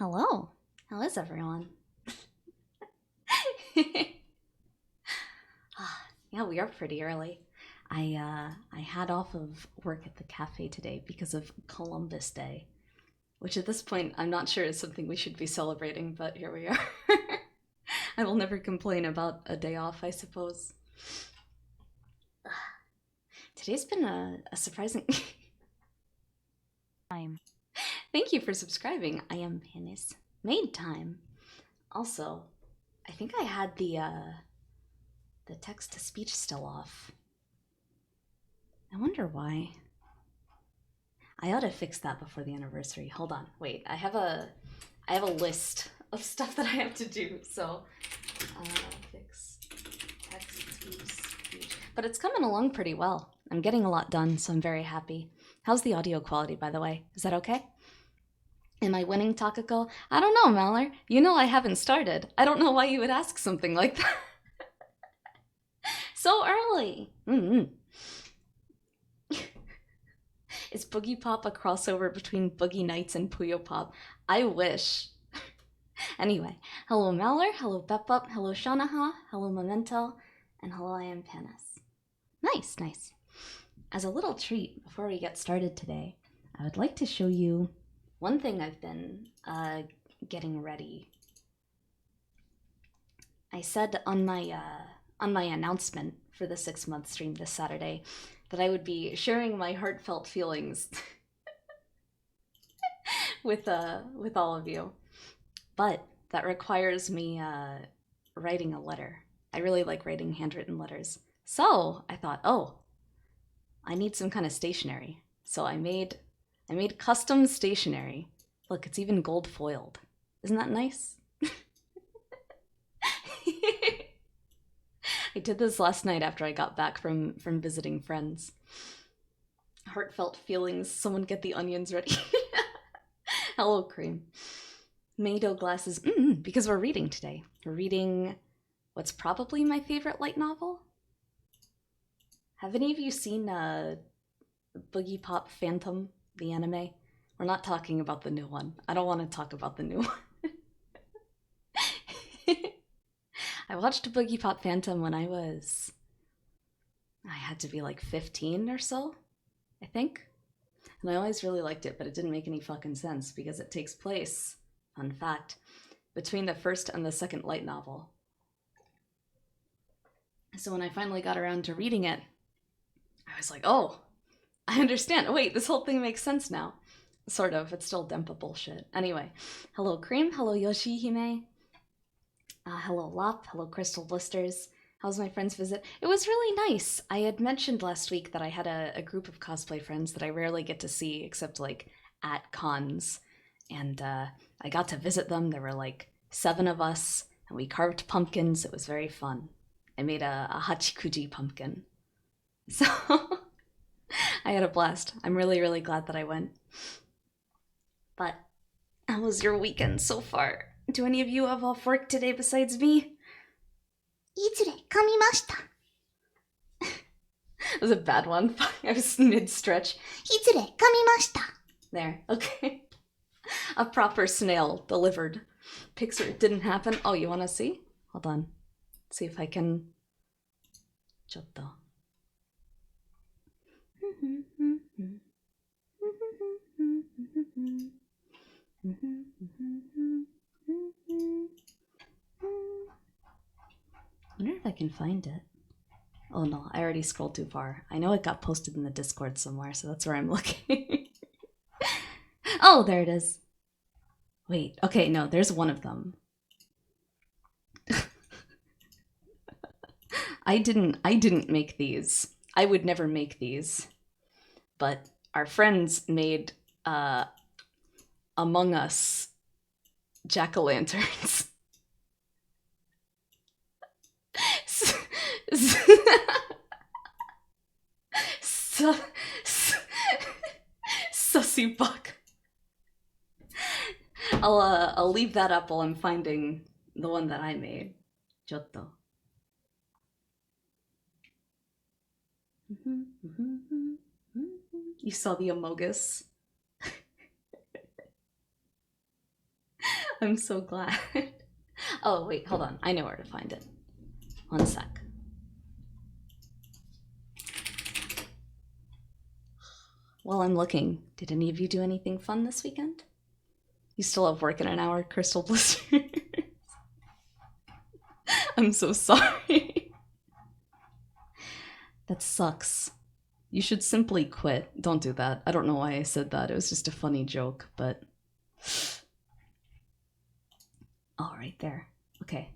Hello. How is everyone? Yeah, we are pretty early. I had off of work at the cafe today because of Columbus Day, which at this point I'm not sure is something we should be celebrating, but here we are. I will never complain about a day off, I suppose. Today's been a surprising time. Thank you for subscribing. I am Penis. Maid time. Also, I think I had the text-to-speech still off. I wonder why. I ought to fix that before the anniversary. Hold on, wait. I have a list of stuff that I have to do. So, fix text-to-speech. But it's coming along pretty well. I'm getting a lot done, so I'm very happy. How's the audio quality, by the way? Is that okay? Am I winning, Takako? I don't know, Malor. You know I haven't started. I don't know why you would ask something like that. So early! Is Boogiepop a crossover between Boogie Nights and Puyo Pop? I wish. Anyway, hello Malor, hello Beppup, hello Shanaha, hello Memento, and hello I am Panis. Nice, nice. As a little treat, before we get started today, I would like to show you one thing I've been getting ready. I said on my announcement for the 6-month stream this Saturday that I would be sharing my heartfelt feelings with all of you, but that requires me writing a letter. I really like writing handwritten letters, so I thought, oh, I need some kind of stationery. So I made custom stationery. Look, it's even gold foiled. Isn't that nice? I did this last night after I got back from visiting friends. Heartfelt feelings. Someone get the onions ready. Hello, Cream. Mado glasses. Because we're reading today. We're reading what's probably my favorite light novel. Have any of you seen Boogiepop Phantom, the anime? We're not talking about the new one. I don't want to talk about the new one. I watched Boogiepop Phantom when I had to be like 15 or so, I think. And I always really liked it, but it didn't make any fucking sense because it takes place, fun fact, between the first and the second light novel. So when I finally got around to reading it, I was like, oh, I understand. Oh, wait, this whole thing makes sense now. Sort of. It's still Dempa bullshit. Anyway, hello Cream, hello Yoshihime. Hello Lop, hello Crystal Blisters. How's my friend's visit? It was really nice. I had mentioned last week that I had a group of cosplay friends that I rarely get to see except like at cons. And I got to visit them. There were like 7 of us and we carved pumpkins. It was very fun. I made a hachikuji pumpkin. So I had a blast. I'm really, really glad that I went. But how was your weekend so far? Do any of you have off work today besides me? いずれ噛みました. That was a bad one. I was mid-stretch. いずれ噛みました. There, okay. A proper snail delivered. Pixar, it didn't happen. Oh, you want to see? Hold on. Let's see if I can... ちょっと. I wonder if I can find it. Oh no, I already scrolled too far. I know it got posted in the Discord somewhere, so that's where I'm looking. Oh, there it is. Wait, okay, no, there's one of them. I didn't make these. I would never make these. But our friends made Among Us jack-o'-lanterns. Sussy buck. I'll leave that up while I'm finding the one that I made. Giotto. You saw the Amogus. I'm so glad. Oh, wait, hold on. I know where to find it. One sec. While I'm looking, did any of you do anything fun this weekend? You still have work in an hour, Crystal Blister. I'm so sorry. That sucks. You should simply quit. Don't do that. I don't know why I said that. It was just a funny joke, but... Oh, right there. Okay.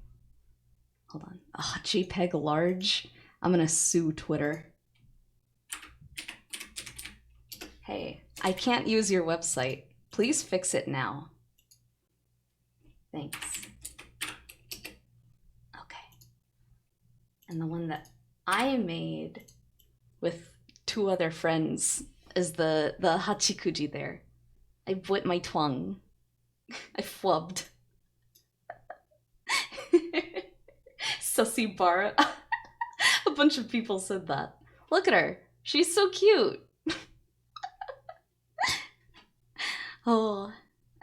Hold on. Oh, JPEG large? I'm gonna sue Twitter. Hey, I can't use your website. Please fix it now. Thanks. Okay. And the one that I made with 2 other friends is the hachikuji there. I bit my tongue. I flubbed. Sussy bar. A bunch of people said that. Look at her. She's so cute. Oh,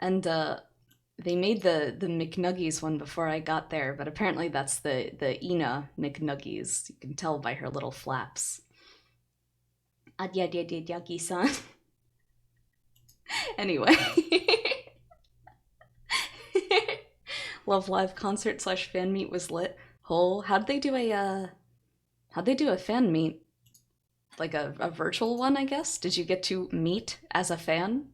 and they made the McNuggies one before I got there, but apparently that's the Ina McNuggies. You can tell by her little flaps. Adyadyadyaki-san. Anyway. Love Live concert / fan meet was lit. Oh, how'd they do a fan meet? Like a virtual one, I guess? Did you get to meet as a fan?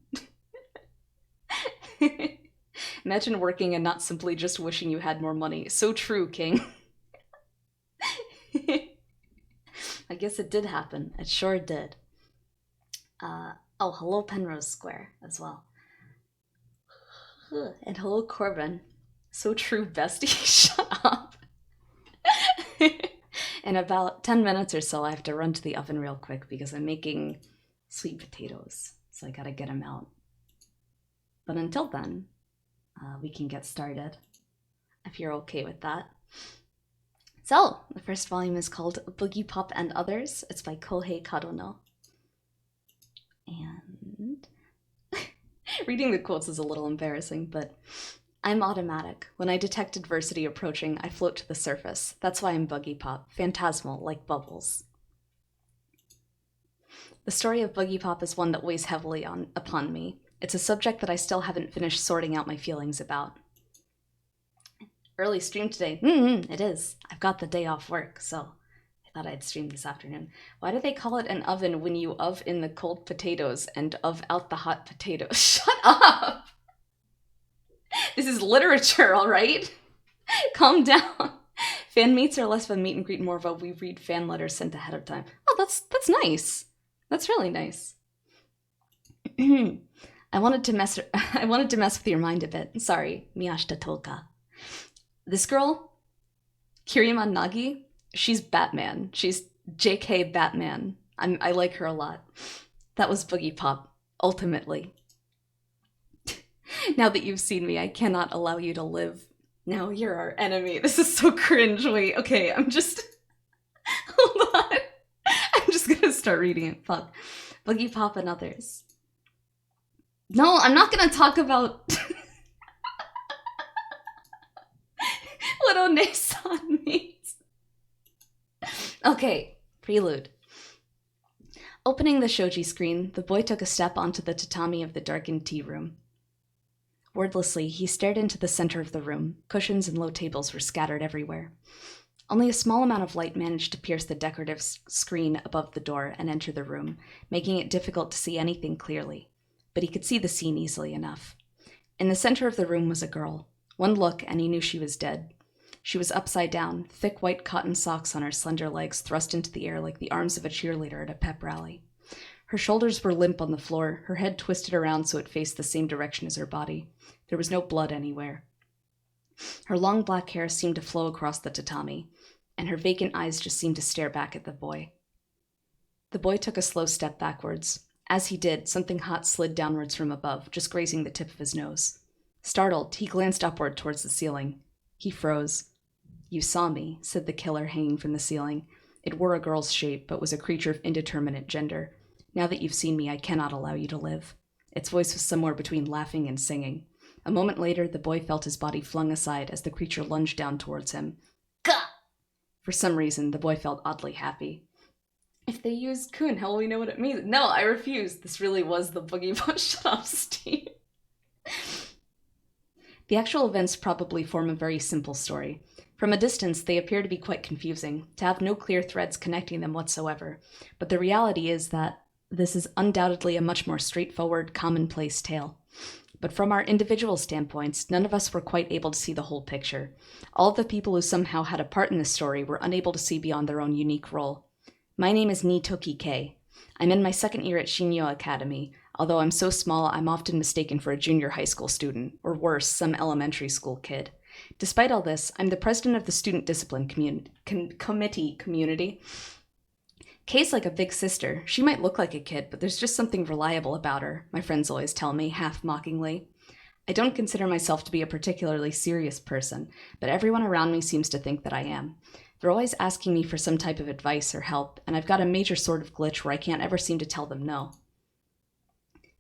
Imagine working and not simply just wishing you had more money. So true, King. I guess it did happen. It sure did. Oh, hello Penrose Square as well. And hello Corbin. So true, bestie. Shut up. In about 10 minutes or so, I have to run to the oven real quick because I'm making sweet potatoes. So I gotta get them out. But until then, we can get started, if you're okay with that. So, the first volume is called Boogiepop and Others. It's by Kohei Kadono. And reading the quotes is a little embarrassing, but I'm automatic. When I detect adversity approaching, I float to the surface. That's why I'm Boogiepop, phantasmal, like bubbles. The story of Boogiepop is one that weighs heavily upon me. It's a subject that I still haven't finished sorting out my feelings about. Early stream today. It is. I've got the day off work, so I thought I'd stream this afternoon. Why do they call it an oven when you of in the cold potatoes and of out the hot potatoes? Shut up! This is literature, all right? Calm down. Fan meets are less of a meet and greet, more of a we read fan letters sent ahead of time. Oh, that's nice. That's really nice. I wanted to mess with your mind a bit. Sorry, Miyashita Toka. This girl, Kirima Nagi, she's Batman. She's JK Batman. I like her a lot. That was Boogiepop, ultimately. Now that you've seen me, I cannot allow you to live. Now you're our enemy. This is so cringe. Wait, okay, I'm just... Hold on. I'm just gonna start reading it. Fuck. Boogiepop and Others. No, I'm not gonna talk about... what One-san means. Okay, prelude. Opening the shoji screen, the boy took a step onto the tatami of the darkened tea room. Wordlessly, he stared into the center of the room. Cushions and low tables were scattered everywhere. Only a small amount of light managed to pierce the decorative screen above the door and enter the room, making it difficult to see anything clearly. But he could see the scene easily enough. In the center of the room was a girl. One look, and he knew she was dead. She was upside down, thick white cotton socks on her slender legs thrust into the air like the arms of a cheerleader at a pep rally. Her shoulders were limp on the floor, her head twisted around so it faced the same direction as her body. There was no blood anywhere. Her long black hair seemed to flow across the tatami, and her vacant eyes just seemed to stare back at the boy. The boy took a slow step backwards. As he did, something hot slid downwards from above, just grazing the tip of his nose. Startled, he glanced upward towards the ceiling. He froze. "You saw me," said the killer hanging from the ceiling. It wore a girl's shape, but was a creature of indeterminate gender. "Now that you've seen me, I cannot allow you to live." Its voice was somewhere between laughing and singing. A moment later, the boy felt his body flung aside as the creature lunged down towards him. Gah! For some reason, the boy felt oddly happy. If they use kun, how will we know what it means? No, I refuse. This really was the Boogiepop. Shut up, Steve. The actual events probably form a very simple story. From a distance, they appear to be quite confusing, to have no clear threads connecting them whatsoever. But the reality is that this is undoubtedly a much more straightforward, commonplace tale. But from our individual standpoints, none of us were quite able to see the whole picture. All of the people who somehow had a part in this story were unable to see beyond their own unique role. My name is Nitoki Kei. I'm in my second year at Shinyo Academy. Although I'm so small, I'm often mistaken for a junior high school student, or worse, some elementary school kid. Despite all this, I'm the president of the student discipline committee community. Kay's like a big sister. She might look like a kid, but there's just something reliable about her, my friends always tell me, half mockingly. I don't consider myself to be a particularly serious person, but everyone around me seems to think that I am. They're always asking me for some type of advice or help, and I've got a major sort of glitch where I can't ever seem to tell them no.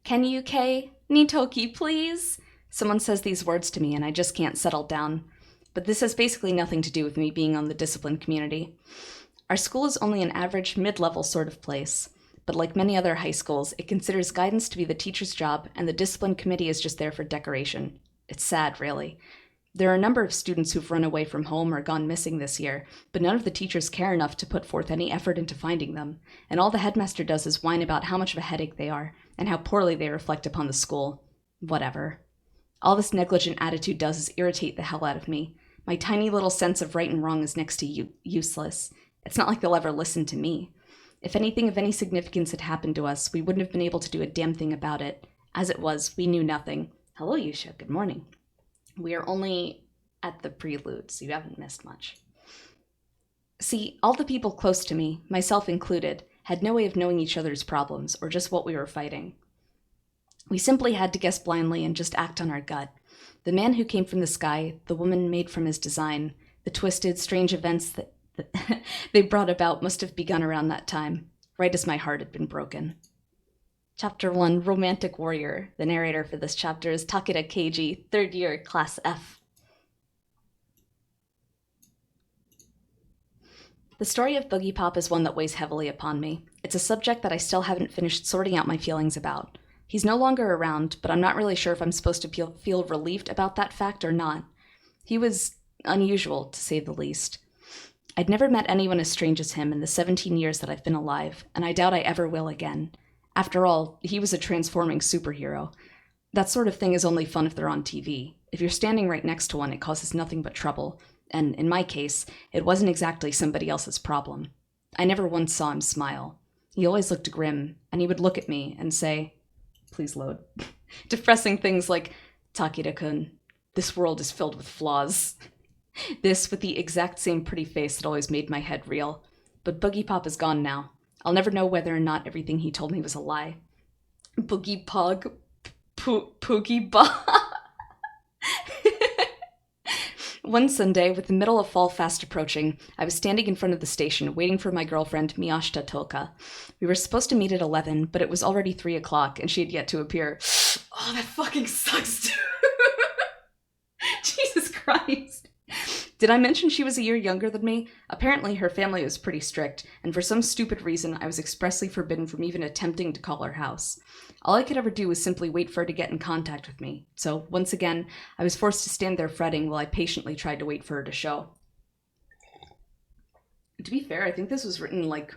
Can you, Kay? Nitoki, please? Someone says these words to me and I just can't settle down. But this has basically nothing to do with me being on the discipline community. Our school is only an average, mid-level sort of place. But like many other high schools, it considers guidance to be the teacher's job and the discipline committee is just there for decoration. It's sad, really. There are a number of students who've run away from home or gone missing this year, but none of the teachers care enough to put forth any effort into finding them, and all the headmaster does is whine about how much of a headache they are, and how poorly they reflect upon the school. Whatever. All this negligent attitude does is irritate the hell out of me. My tiny little sense of right and wrong is next to useless. It's not like they'll ever listen to me. If anything of any significance had happened to us, we wouldn't have been able to do a damn thing about it. As it was, we knew nothing. Hello, Yusha. Good morning. We are only at the prelude, so you haven't missed much. See, all the people close to me, myself included, had no way of knowing each other's problems, or just what we were fighting. We simply had to guess blindly and just act on our gut. The man who came from the sky, the woman made from his design, the twisted, strange events that they brought about must have begun around that time, right as my heart had been broken. Chapter 1, Romantic Warrior. The narrator for this chapter is Takeda Keiji, 3rd year, Class F. The story of Boogiepop is one that weighs heavily upon me. It's a subject that I still haven't finished sorting out my feelings about. He's no longer around, but I'm not really sure if I'm supposed to feel relieved about that fact or not. He was unusual, to say the least. I'd never met anyone as strange as him in the 17 years that I've been alive, and I doubt I ever will again. After all, he was a transforming superhero. That sort of thing is only fun if they're on TV. If you're standing right next to one, it causes nothing but trouble. And in my case, it wasn't exactly somebody else's problem. I never once saw him smile. He always looked grim, and he would look at me and say, "Please load," depressing things like, "Takeda-kun, this world is filled with flaws." This with the exact same pretty face that always made my head reel. But Boogiepop is gone now. I'll never know whether or not everything he told me was a lie. Boogiepop. Boogiepop. One Sunday, with the middle of fall fast approaching, I was standing in front of the station, waiting for my girlfriend, Miyashita Toka. We were supposed to meet at 11, but it was already 3 o'clock, and she had yet to appear. Oh, that fucking sucks, dude. Jesus Christ. Did I mention she was a year younger than me? Apparently her family was pretty strict, and for some stupid reason I was expressly forbidden from even attempting to call her house. All I could ever do was simply wait for her to get in contact with me, so once again I was forced to stand there fretting while I patiently tried to wait for her to show. To be fair, I think this was written like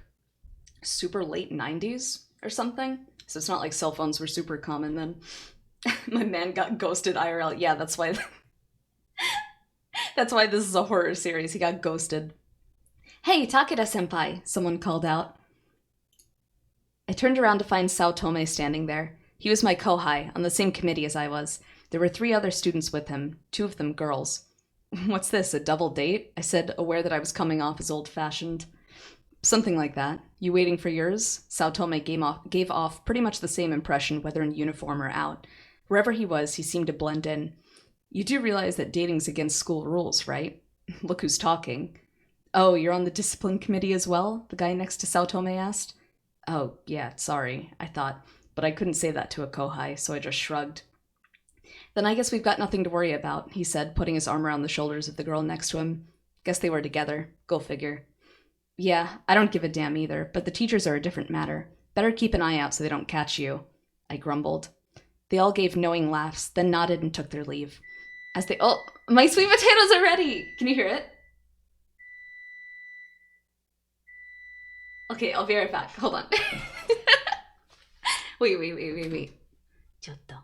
super late 90s or something, so it's not like cell phones were super common then. My man got ghosted IRL. Yeah, that's why... That's why this is a horror series. He got ghosted. "Hey, Takeda-senpai," someone called out. I turned around to find Saotome standing there. He was my kohai, on the same committee as I was. There were 3 other students with him, 2 of them girls. "What's this, a double date?" I said, aware that I was coming off as old-fashioned. "Something like that. You waiting for yours?" Saotome gave off pretty much the same impression, whether in uniform or out. Wherever he was, he seemed to blend in. "You do realize that dating's against school rules, right?" "Look who's talking." "Oh, you're on the discipline committee as well?" the guy next to Saotome asked. "Oh, yeah, sorry," I thought, but I couldn't say that to a kohai, so I just shrugged. Then I guess we've got nothing to worry about, he said, putting his arm around the shoulders of the girl next to him. Guess they were together. Go figure. Yeah, I don't give a damn either, but the teachers are a different matter. Better keep an eye out so they don't catch you, I grumbled. They all gave knowing laughs, then nodded and took their leave. As they— oh, my sweet potatoes are ready! Can you hear it? Okay, I'll be right back. Hold on. Wait. ちょっと。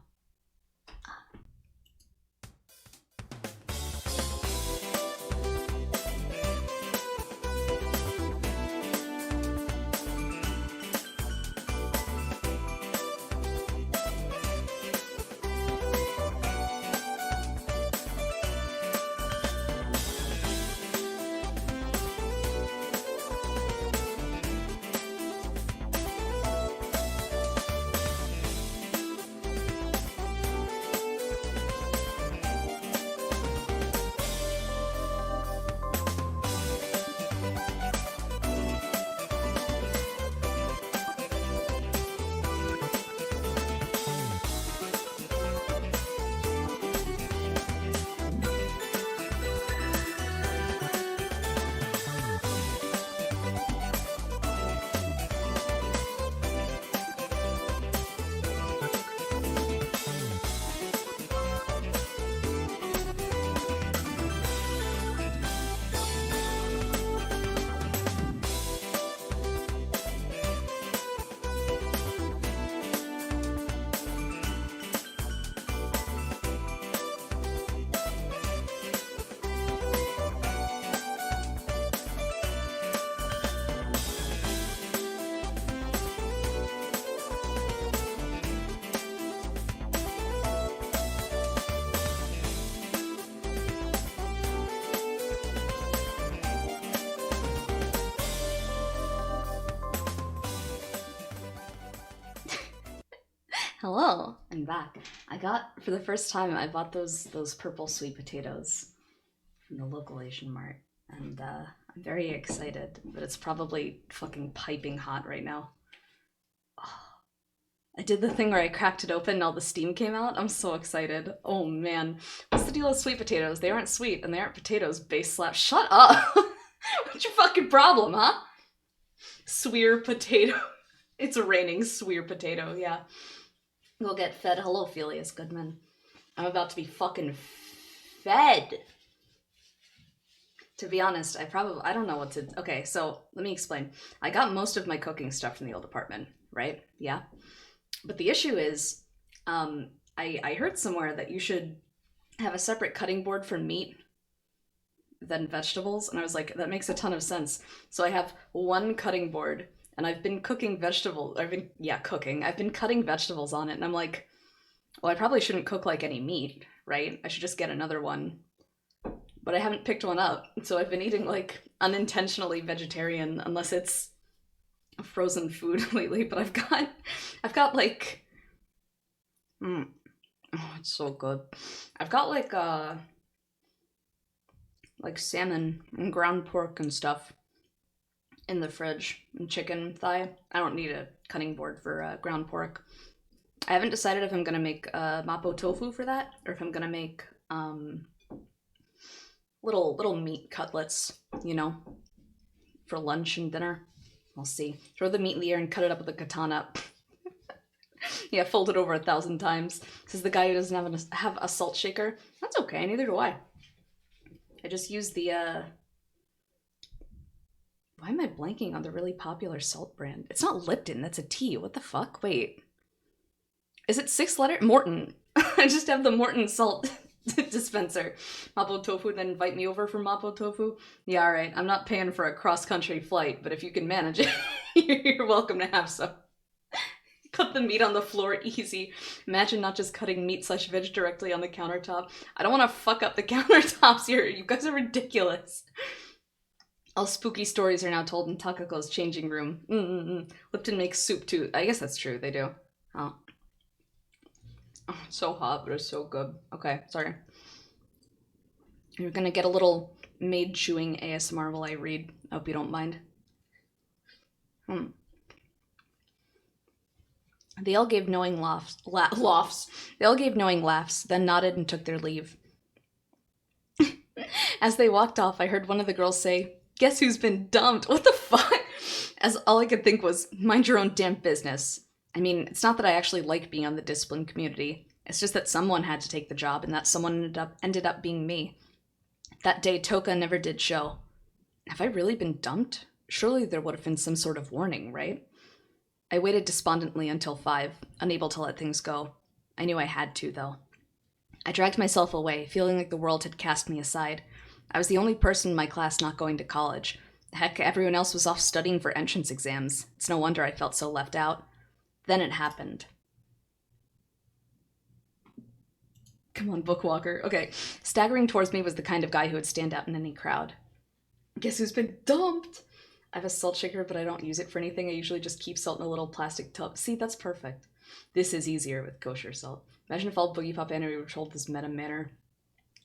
Hello, I'm back. For the first time, I bought those purple sweet potatoes from the local Asian mart, and I'm very excited, but it's probably fucking piping hot right now. Oh, I did the thing where I cracked it open and all the steam came out. I'm so excited. Oh man. What's the deal with sweet potatoes? They aren't sweet, and they aren't potatoes, base slap. Shut up! What's your fucking problem, huh? Sweer potato. It's raining sweer potato, yeah. Go get fed. Hello, Phileas Goodman. I'm about to be fucking fed. To be honest, I don't know what to... Okay, so let me explain. I got most of my cooking stuff from the old apartment, right? Yeah. But the issue is, I heard somewhere that you should have a separate cutting board for meat than vegetables, and I was like, that makes a ton of sense. So I have one cutting board, and I've been cooking vegetables. I've been cutting vegetables on it, and I'm like, well, I probably shouldn't cook like any meat, right? I should just get another one. But I haven't picked one up, so I've been eating like unintentionally vegetarian, unless it's frozen food lately. But I've got like, oh, it's so good. I've got like salmon and ground pork and stuff in the fridge, and chicken thigh. I don't need a cutting board for ground pork. I haven't decided if I'm gonna make mapo tofu for that, or if I'm gonna make little meat cutlets, you know, for lunch and dinner. We'll see. Throw the meat in the air and cut it up with a katana. Yeah, fold it over 1,000 times. Says the guy who doesn't have a salt shaker. That's okay, neither do I. I just use the why am I blanking on the really popular salt brand? It's not Lipton, that's a tea. What the fuck? Wait. Is it 6-letter? Morton. I just have the Morton salt dispenser. Mapo tofu, then invite me over for mapo tofu. Yeah, alright. I'm not paying for a cross-country flight, but if you can manage it, you're welcome to have some. Cut the meat on the floor easy. Imagine not just cutting meat/veg directly on the countertop. I don't want to fuck up the countertops here. You guys are ridiculous. All spooky stories are now told in Takako's changing room. Lipton makes soup too. I guess that's true, they do. Oh, it's so hot, but it's so good. Okay, sorry. You're gonna get a little maid chewing ASMR while I read. I hope you don't mind. They all gave knowing laughs. They all gave knowing laughs, then nodded and took their leave. As they walked off, I heard one of the girls say, "Guess who's been dumped? What the fuck?" As all I could think was, mind your own damn business. I mean, it's not that I actually like being on the discipline community. It's just that someone had to take the job, and that someone ended up being me. That day, Toka never did show. Have I really been dumped? Surely there would have been some sort of warning, right? I waited despondently until 5, unable to let things go. I knew I had to, though. I dragged myself away, feeling like the world had cast me aside. I was the only person in my class not going to college. Heck, everyone else was off studying for entrance exams. It's no wonder I felt so left out. Then it happened. Come on, Bookwalker. Okay. Staggering towards me was the kind of guy who would stand out in any crowd. Guess who's been dumped? I have a salt shaker, but I don't use it for anything. I usually just keep salt in a little plastic tub. See, that's perfect. This is easier with kosher salt. Imagine if all Boogiepop anime were told this meta manner,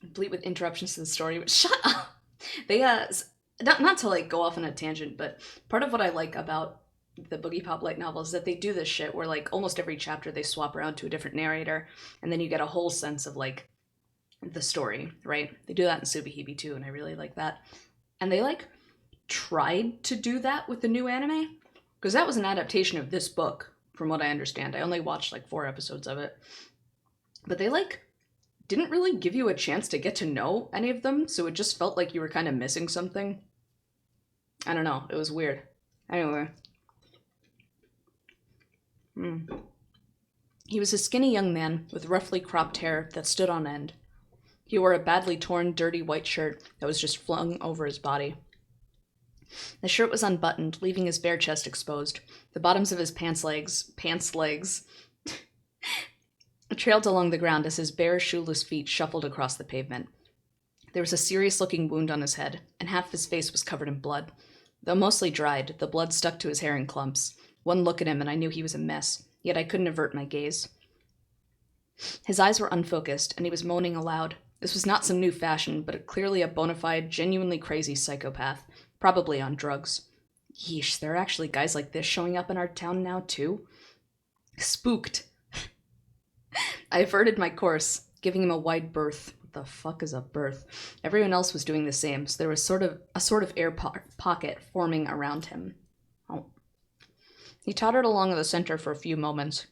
complete with interruptions to the story. But shut up! They, not to, like, go off on a tangent, but part of what I like about the Boogiepop light novels is that they do this shit where, like, almost every chapter they swap around to a different narrator, and then you get a whole sense of, like, the story, right? They do that in Tsubihime too, and I really like that. And they, like, tried to do that with the new anime, because that was an adaptation of this book, from what I understand. I only watched, like, 4 episodes of it. But they, like, didn't really give you a chance to get to know any of them, so it just felt like you were kind of missing something. I don't know, it was weird. Anyway. He was a skinny young man with roughly cropped hair that stood on end. He wore a badly torn, dirty white shirt that was just flung over his body. The shirt was unbuttoned, leaving his bare chest exposed. The bottoms of his pants legs, trailed along the ground as his bare, shoeless feet shuffled across the pavement. There was a serious-looking wound on his head, and half his face was covered in blood. Though mostly dried, the blood stuck to his hair in clumps. One look at him and I knew he was a mess, yet I couldn't avert my gaze. His eyes were unfocused, and he was moaning aloud. This was not some new fashion, but clearly a bona fide, genuinely crazy psychopath, probably on drugs. Yeesh, there are actually guys like this showing up in our town now, too? Spooked. I averted my course, giving him a wide berth. What the fuck is a berth? Everyone else was doing the same, so there was a sort of air pocket forming around him. Oh. He tottered along the center for a few moments.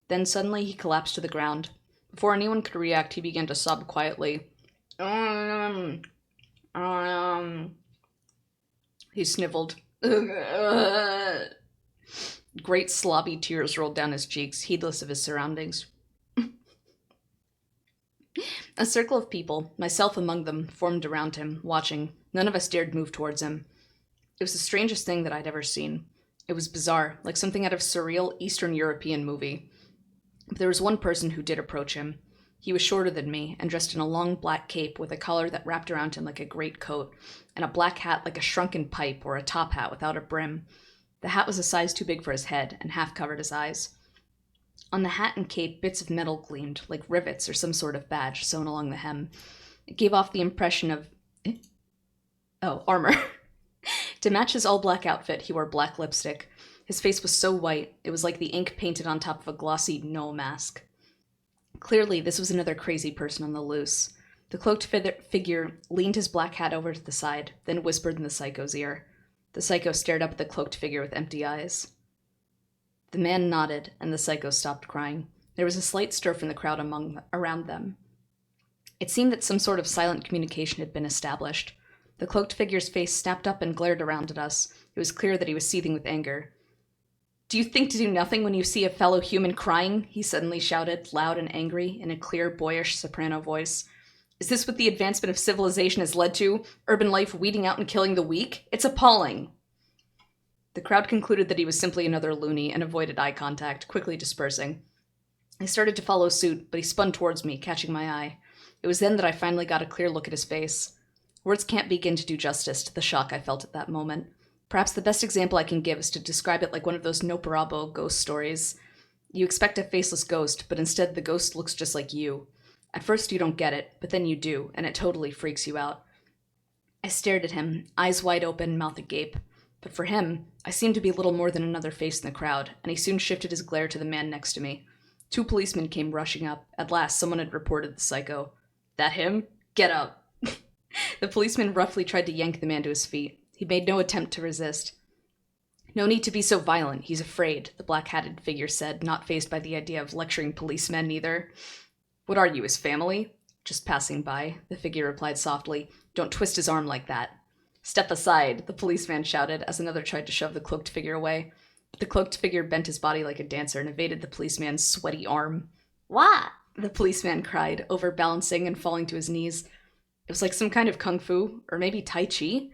Then suddenly he collapsed to the ground. Before anyone could react, he began to sob quietly. He sniffled. Great slobby tears rolled down his cheeks, heedless of his surroundings. A circle of people, myself among them, formed around him, watching. None of us dared move towards him. It was the strangest thing that I'd ever seen. It was bizarre, like something out of a surreal Eastern European movie. But there was one person who did approach him. He was shorter than me, and dressed in a long black cape with a collar that wrapped around him like a great coat, and a black hat like a shrunken pipe or a top hat without a brim. The hat was a size too big for his head, and half covered his eyes. On the hat and cape, bits of metal gleamed, like rivets or some sort of badge sewn along the hem. It gave off the impression of... armor. To match his all-black outfit, he wore black lipstick. His face was so white, it was like the ink painted on top of a glossy no mask. Clearly, this was another crazy person on the loose. The cloaked figure leaned his black hat over to the side, then whispered in the psycho's ear. The psycho stared up at the cloaked figure with empty eyes. The man nodded, and the psycho stopped crying. There was a slight stir from the crowd around them. It seemed that some sort of silent communication had been established. The cloaked figure's face snapped up and glared around at us. It was clear that he was seething with anger. "Do you think to do nothing when you see a fellow human crying?" he suddenly shouted, loud and angry, in a clear, boyish soprano voice. "Is this what the advancement of civilization has led to? Urban life weeding out and killing the weak? It's appalling!" The crowd concluded that he was simply another loony and avoided eye contact, quickly dispersing. I started to follow suit, but he spun towards me, catching my eye. It was then that I finally got a clear look at his face. Words can't begin to do justice to the shock I felt at that moment. Perhaps the best example I can give is to describe it like one of those Noparabo ghost stories. You expect a faceless ghost, but instead the ghost looks just like you. At first you don't get it, but then you do, and it totally freaks you out. I stared at him, eyes wide open, mouth agape. But for him, I seemed to be little more than another face in the crowd, and he soon shifted his glare to the man next to me. 2 policemen came rushing up. At last, someone had reported the psycho. That him? Get up! The policeman roughly tried to yank the man to his feet. He made no attempt to resist. No need to be so violent. He's afraid, the black-hatted figure said, not fazed by the idea of lecturing policemen either. What are you, his family? Just passing by, the figure replied softly. Don't twist his arm like that. Step aside, the policeman shouted as another tried to shove the cloaked figure away. But the cloaked figure bent his body like a dancer and evaded the policeman's sweaty arm. What? The policeman cried, overbalancing and falling to his knees. It was like some kind of kung fu, or maybe tai chi.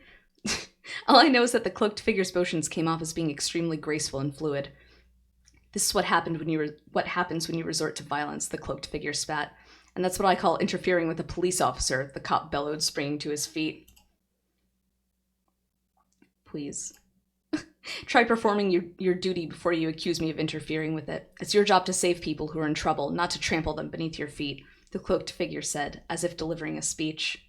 All I know is that the cloaked figure's motions came off as being extremely graceful and fluid. This is what happens when you resort to violence, the cloaked figure spat. And that's what I call interfering with a police officer, the cop bellowed, springing to his feet. Please. Try performing your duty before you accuse me of interfering with it. It's your job to save people who are in trouble, not to trample them beneath your feet, the cloaked figure said, as if delivering a speech.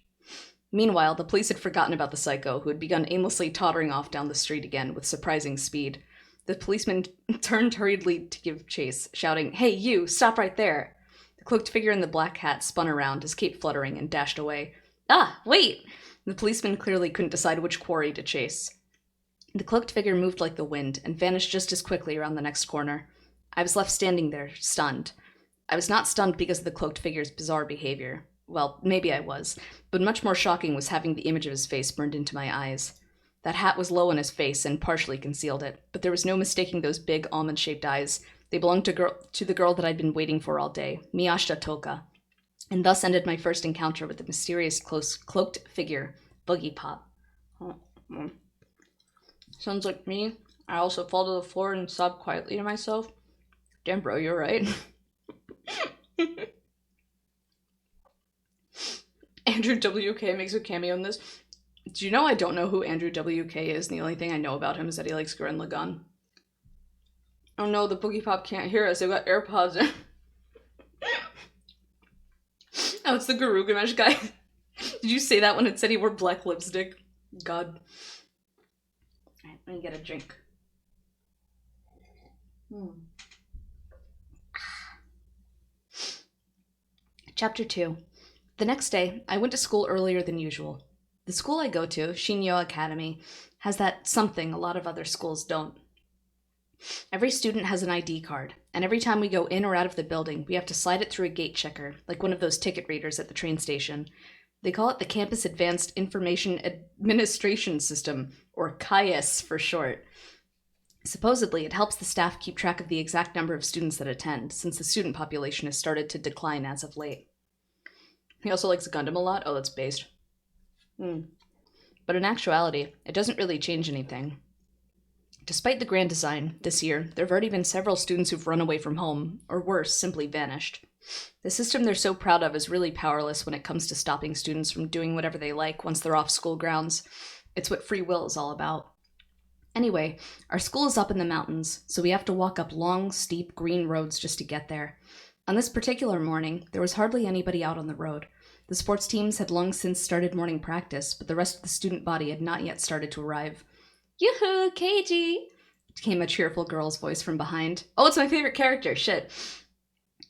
Meanwhile, the police had forgotten about the psycho, who had begun aimlessly tottering off down the street again with surprising speed. The policeman turned hurriedly to give chase, shouting, "Hey, you! Stop right there!" The cloaked figure in the black hat spun around, his cape fluttering, and dashed away. Ah, wait! The policeman clearly couldn't decide which quarry to chase. The cloaked figure moved like the wind, and vanished just as quickly around the next corner. I was left standing there, stunned. I was not stunned because of the cloaked figure's bizarre behavior. Well, maybe I was, but much more shocking was having the image of his face burned into my eyes. That hat was low on his face and partially concealed it, but there was no mistaking those big almond-shaped eyes. They belonged to the girl that I'd been waiting for all day, Miyashita Toka. And thus ended my first encounter with the mysterious cloaked figure, Boogiepop. Sounds like me. I also fall to the floor and sob quietly to myself. Damn, bro, you're right. Andrew WK makes a cameo in this. Do you know I don't know who Andrew WK is, and the only thing I know about him is that he likes Gurren Lagann. Oh no, the Boogiepop can't hear us. They've got AirPods in. Oh, it's the Garugamesh guy. Did you say that when it said he wore black lipstick? God. Alright, let me get a drink. Chapter 2. The next day, I went to school earlier than usual. The school I go to, Shinyo Academy, has that something a lot of other schools don't. Every student has an ID card, and every time we go in or out of the building, we have to slide it through a gate checker, like one of those ticket readers at the train station. They call it the Campus Advanced Information Administration System, or CAIS for short. Supposedly, it helps the staff keep track of the exact number of students that attend, since the student population has started to decline as of late. He also likes Gundam a lot. Oh, that's based. But in actuality, it doesn't really change anything. Despite the grand design, this year, there have already been several students who've run away from home, or worse, simply vanished. The system they're so proud of is really powerless when it comes to stopping students from doing whatever they like once they're off school grounds. It's what free will is all about. Anyway, our school is up in the mountains, so we have to walk up long, steep, green roads just to get there. On this particular morning, there was hardly anybody out on the road. The sports teams had long since started morning practice, but the rest of the student body had not yet started to arrive. Yoo-hoo, Keiji! Came a cheerful girl's voice from behind. Oh, it's my favorite character, shit.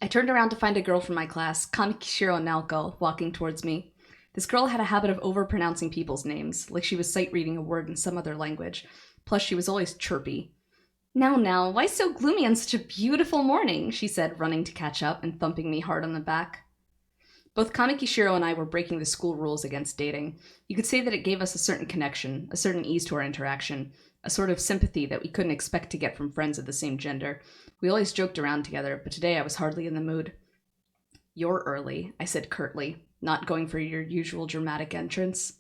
I turned around to find a girl from my class, Kamikishiro Naoko, walking towards me. This girl had a habit of overpronouncing people's names, like she was sight-reading a word in some other language. Plus, she was always chirpy. Now, why so gloomy on such a beautiful morning? She said, running to catch up and thumping me hard on the back. Both Kamikishiro and I were breaking the school rules against dating. You could say that it gave us a certain connection, a certain ease to our interaction, a sort of sympathy that we couldn't expect to get from friends of the same gender. We always joked around together, but today I was hardly in the mood. You're early, I said curtly, not going for your usual dramatic entrance.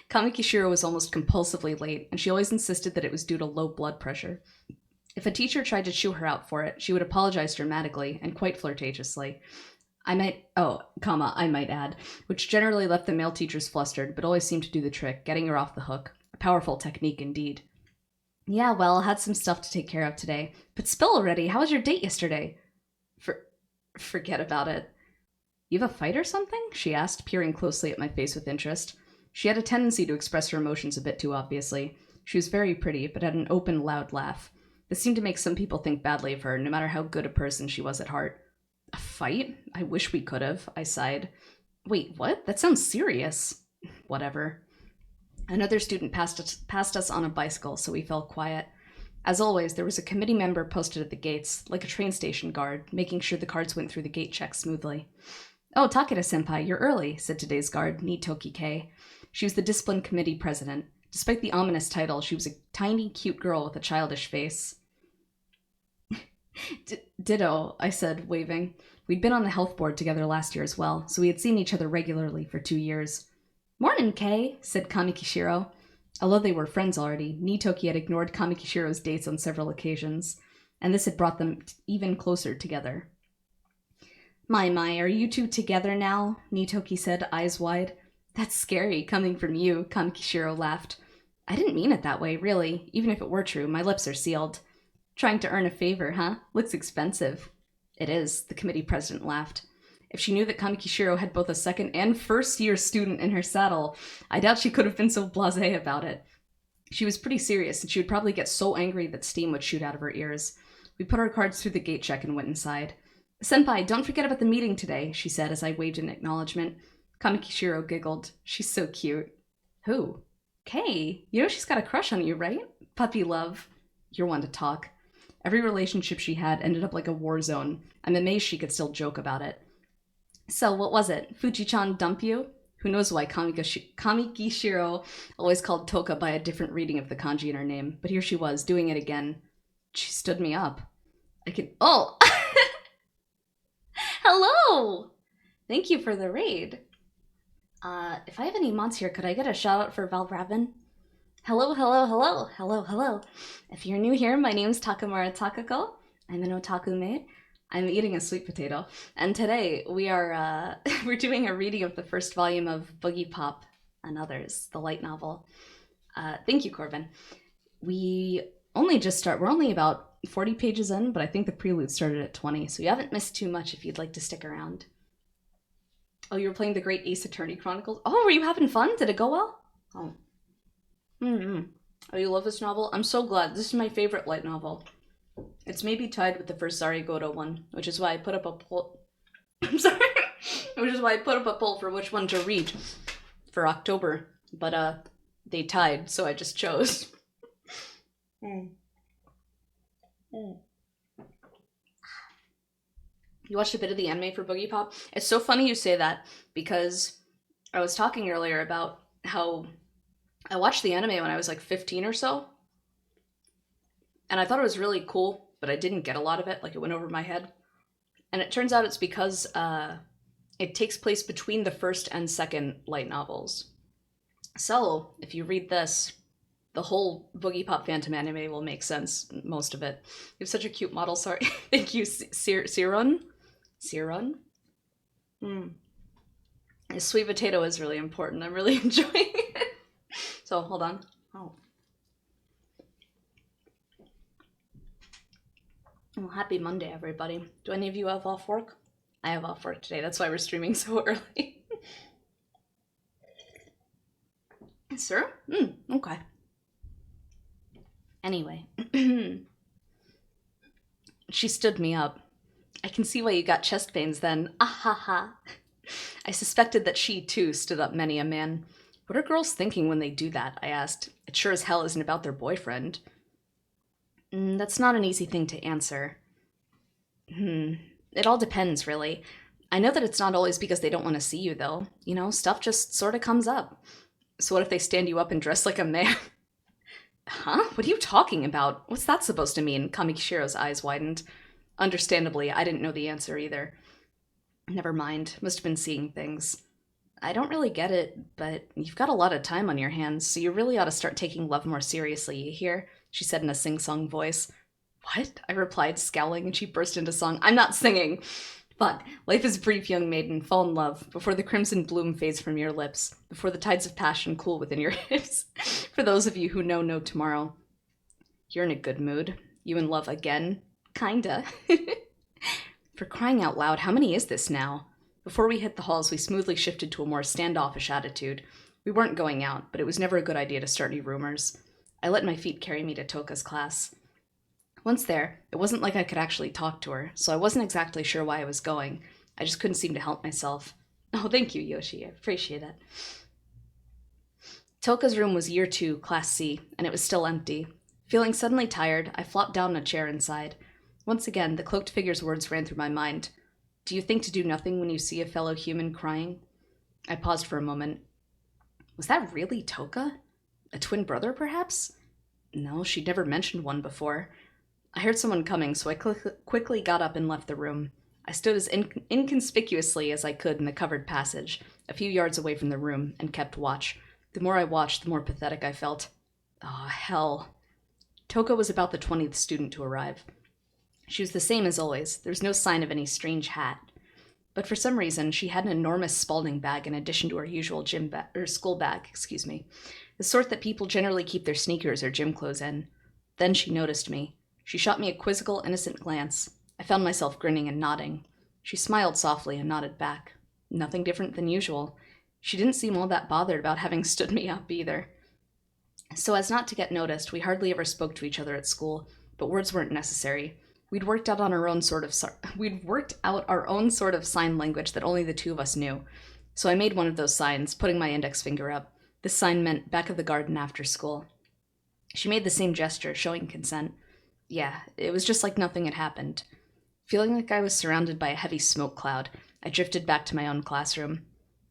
Kamikishiro was almost compulsively late, and she always insisted that it was due to low blood pressure. If a teacher tried to chew her out for it, she would apologize dramatically and quite flirtatiously. I might add, which generally left the male teachers flustered, but always seemed to do the trick, getting her off the hook. A powerful technique indeed. Yeah, well, I had some stuff to take care of today. But spill already, how was your date yesterday? Forget about it. You have a fight or something? She asked, peering closely at my face with interest. She had a tendency to express her emotions a bit too obviously. She was very pretty, but had an open, loud laugh. This seemed to make some people think badly of her, no matter how good a person she was at heart. A fight? I wish we could have, I sighed. Wait, what? That sounds serious. Whatever. Another student passed us on a bicycle, so we fell quiet. As always, there was a committee member posted at the gates, like a train station guard, making sure the cards went through the gate check smoothly. Oh, Takeda-senpai, you're early, said today's guard, Nitoki K. She was the discipline committee president. Despite the ominous title, she was a tiny, cute girl with a childish face. Ditto, I said, waving. We'd been on the health board together last year as well, so we had seen each other regularly for 2 years. Morning, Kay, said Kamikishiro. Although they were friends already, Nitoki had ignored Kamikishiro's dates on several occasions, and this had brought them even closer together. My, are you two together now? Nitoki said, eyes wide. That's scary, coming from you, Kamikishiro laughed. I didn't mean it that way, really. Even if it were true, my lips are sealed. Trying to earn a favor, huh? Looks expensive. It is, the committee president laughed. If she knew that Kamikishiro had both a second and first-year student in her saddle, I doubt she could have been so blasé about it. She was pretty serious, and she would probably get so angry that steam would shoot out of her ears. We put our cards through the gate check and went inside. Senpai, don't forget about the meeting today, she said as I waved in acknowledgement. Kamikishiro giggled. She's so cute. Who? Kay. You know she's got a crush on you, right? Puppy love. You're one to talk. Every relationship she had ended up like a war zone. I'm amazed she could still joke about it. So, what was it? Fuji-chan dump you? Who knows why Kamikishiro always called Toka by a different reading of the kanji in her name, but here she was, doing it again. She stood me up. Oh! Hello! Thank you for the raid. If I have any mods here, could I get a shout out for Valravin? Hello. If you're new here, my name's Takamura Takako. I'm an otaku maid. I'm eating a sweet potato. And today we are, we're doing a reading of the first volume of Boogiepop and Others, the light novel. Thank you, Corbin. We're only about 40 pages in, but I think the prelude started at 20, so you haven't missed too much if you'd like to stick around. Oh, you were playing the Great Ace Attorney Chronicles? Oh, were you having fun? Did it go well? Oh. Oh, you love this novel? I'm so glad. This is my favorite light novel. It's maybe tied with the first Sarigoto one, which is why I put up a poll. I'm sorry. Which is why I put up a poll for which one to read for October. But, they tied, so I just chose. You watched a bit of the anime for Boogiepop? It's so funny you say that, because I was talking earlier about how I watched the anime when I was like 15 or so, and I thought it was really cool, but I didn't get a lot of it, like it went over my head. And it turns out it's because it takes place between the first and second light novels. So, if you read this, the whole Boogiepop Phantom anime will make sense, most of it. You have such a cute model, sorry. Thank you, Siron? Siron? Sweet potato is really important. I'm really enjoying it. So, hold on. Oh, happy Monday, everybody. Do any of you have off work? I have off work today. That's why we're streaming so early. Sir? Okay. Anyway. She stood me up. I can see why you got chest pains then. Ahaha. I suspected that she, too, stood up many a man. What are girls thinking when they do that? I asked. It sure as hell isn't about their boyfriend. That's not an easy thing to answer. It all depends, really. I know that it's not always because they don't want to see you, though. You know, stuff just sort of comes up. So what if they stand you up and dress like a man? Huh? What are you talking about? What's that supposed to mean? Kamikishiro's eyes widened. Understandably, I didn't know the answer either. Never mind. Must have been seeing things. I don't really get it, but you've got a lot of time on your hands, so you really ought to start taking love more seriously, you hear? She said in a sing-song voice. What? I replied, scowling, and she burst into song. I'm not singing! Fuck. Life is brief, young maiden. Fall in love, before the crimson bloom fades from your lips, before the tides of passion cool within your hips. For those of you who know tomorrow. You're in a good mood. You in love again? Kinda. For crying out loud, how many is this now? Before we hit the halls, we smoothly shifted to a more standoffish attitude. We weren't going out, but it was never a good idea to start any rumors. I let my feet carry me to Toka's class. Once there, it wasn't like I could actually talk to her, so I wasn't exactly sure why I was going. I just couldn't seem to help myself. Oh, thank you, Yoshi. I appreciate it. Toka's room was year 2, class C, and it was still empty. Feeling suddenly tired, I flopped down in a chair inside. Once again, the cloaked figure's words ran through my mind. Do you think to do nothing when you see a fellow human crying? I paused for a moment. Was that really Toka? A twin brother, perhaps? No, she'd never mentioned one before. I heard someone coming, so I quickly got up and left the room. I stood as inconspicuously as I could in the covered passage, a few yards away from the room, and kept watch. The more I watched, the more pathetic I felt. Oh, hell. Toka was about the 20th student to arrive. She was the same as always. There was no sign of any strange hat. But for some reason, she had an enormous Spalding bag in addition to her usual school bag, the sort that people generally keep their sneakers or gym clothes in. Then she noticed me. She shot me a quizzical, innocent glance. I found myself grinning and nodding. She smiled softly and nodded back. Nothing different than usual. She didn't seem all that bothered about having stood me up either. So as not to get noticed, we hardly ever spoke to each other at school, but words weren't necessary. We'd worked out our own sort of sign language that only the two of us knew. So I made one of those signs, putting my index finger up. This sign meant back of the garden after school. She made the same gesture, showing consent. Yeah, it was just like nothing had happened. Feeling like I was surrounded by a heavy smoke cloud, I drifted back to my own classroom.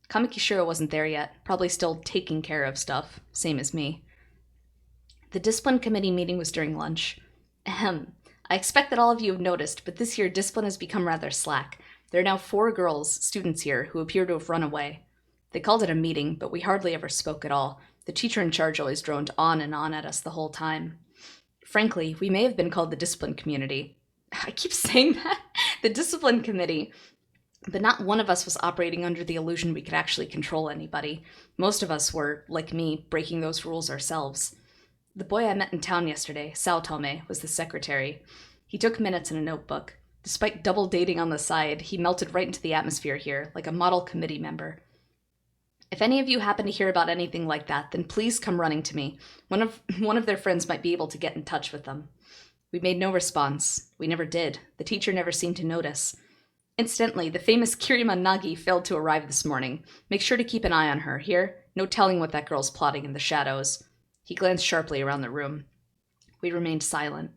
Kamikishiro wasn't there yet, probably still taking care of stuff, same as me. The discipline committee meeting was during lunch. Ahem. I expect that all of you have noticed, but this year discipline has become rather slack. There are now 4 students here, who appear to have run away. They called it a meeting, but we hardly ever spoke at all. The teacher in charge always droned on and on at us the whole time. Frankly, we may have been called the discipline community. I keep saying that. The discipline committee. But not one of us was operating under the illusion we could actually control anybody. Most of us were, like me, breaking those rules ourselves. The boy I met in town yesterday, Saotome, was the secretary. He took minutes in a notebook. Despite double dating on the side, he melted right into the atmosphere here, like a model committee member. If any of you happen to hear about anything like that, then please come running to me. One of their friends might be able to get in touch with them. We made no response. We never did. The teacher never seemed to notice. Incidentally, the famous Kirima Nagi failed to arrive this morning. Make sure to keep an eye on her, hear? No telling what that girl's plotting in the shadows. He glanced sharply around the room. We remained silent.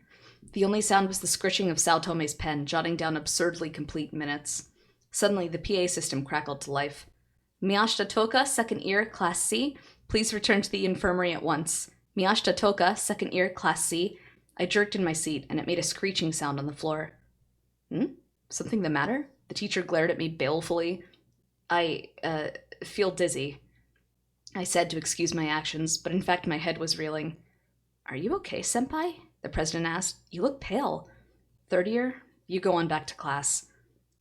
The only sound was the scritching of Saotome's pen, jotting down absurdly complete minutes. Suddenly, the PA system crackled to life. Miyashita Toka, second year, class C. Please return to the infirmary at once. Miyashita Toka, second year, class C. I jerked in my seat, and it made a screeching sound on the floor. Something the matter? The teacher glared at me balefully. I feel dizzy, I said to excuse my actions, but in fact my head was reeling. Are you okay, senpai? The president asked. You look pale. Third year? You go on back to class.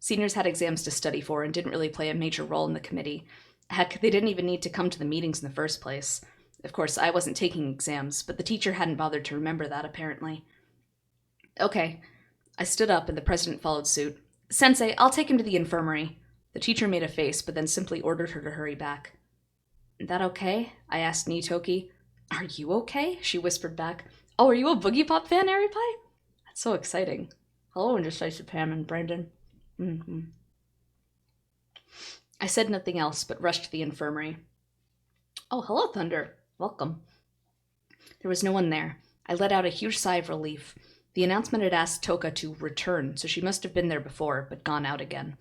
Seniors had exams to study for and didn't really play a major role in the committee. Heck, they didn't even need to come to the meetings in the first place. Of course, I wasn't taking exams, but the teacher hadn't bothered to remember that, apparently. Okay. I stood up and the president followed suit. Sensei, I'll take him to the infirmary. The teacher made a face, but then simply ordered her to hurry back. That okay? I asked Nitoki. Are you okay? She whispered back. Oh, are you a Boogiepop fan, I replied. That's so exciting. Hello, Indecisive Pam and Brandon. I said nothing else, but rushed to the infirmary. Oh, hello, Thunder. Welcome. There was no one there. I let out a huge sigh of relief. The announcement had asked Toka to return, so she must have been there before, but gone out again.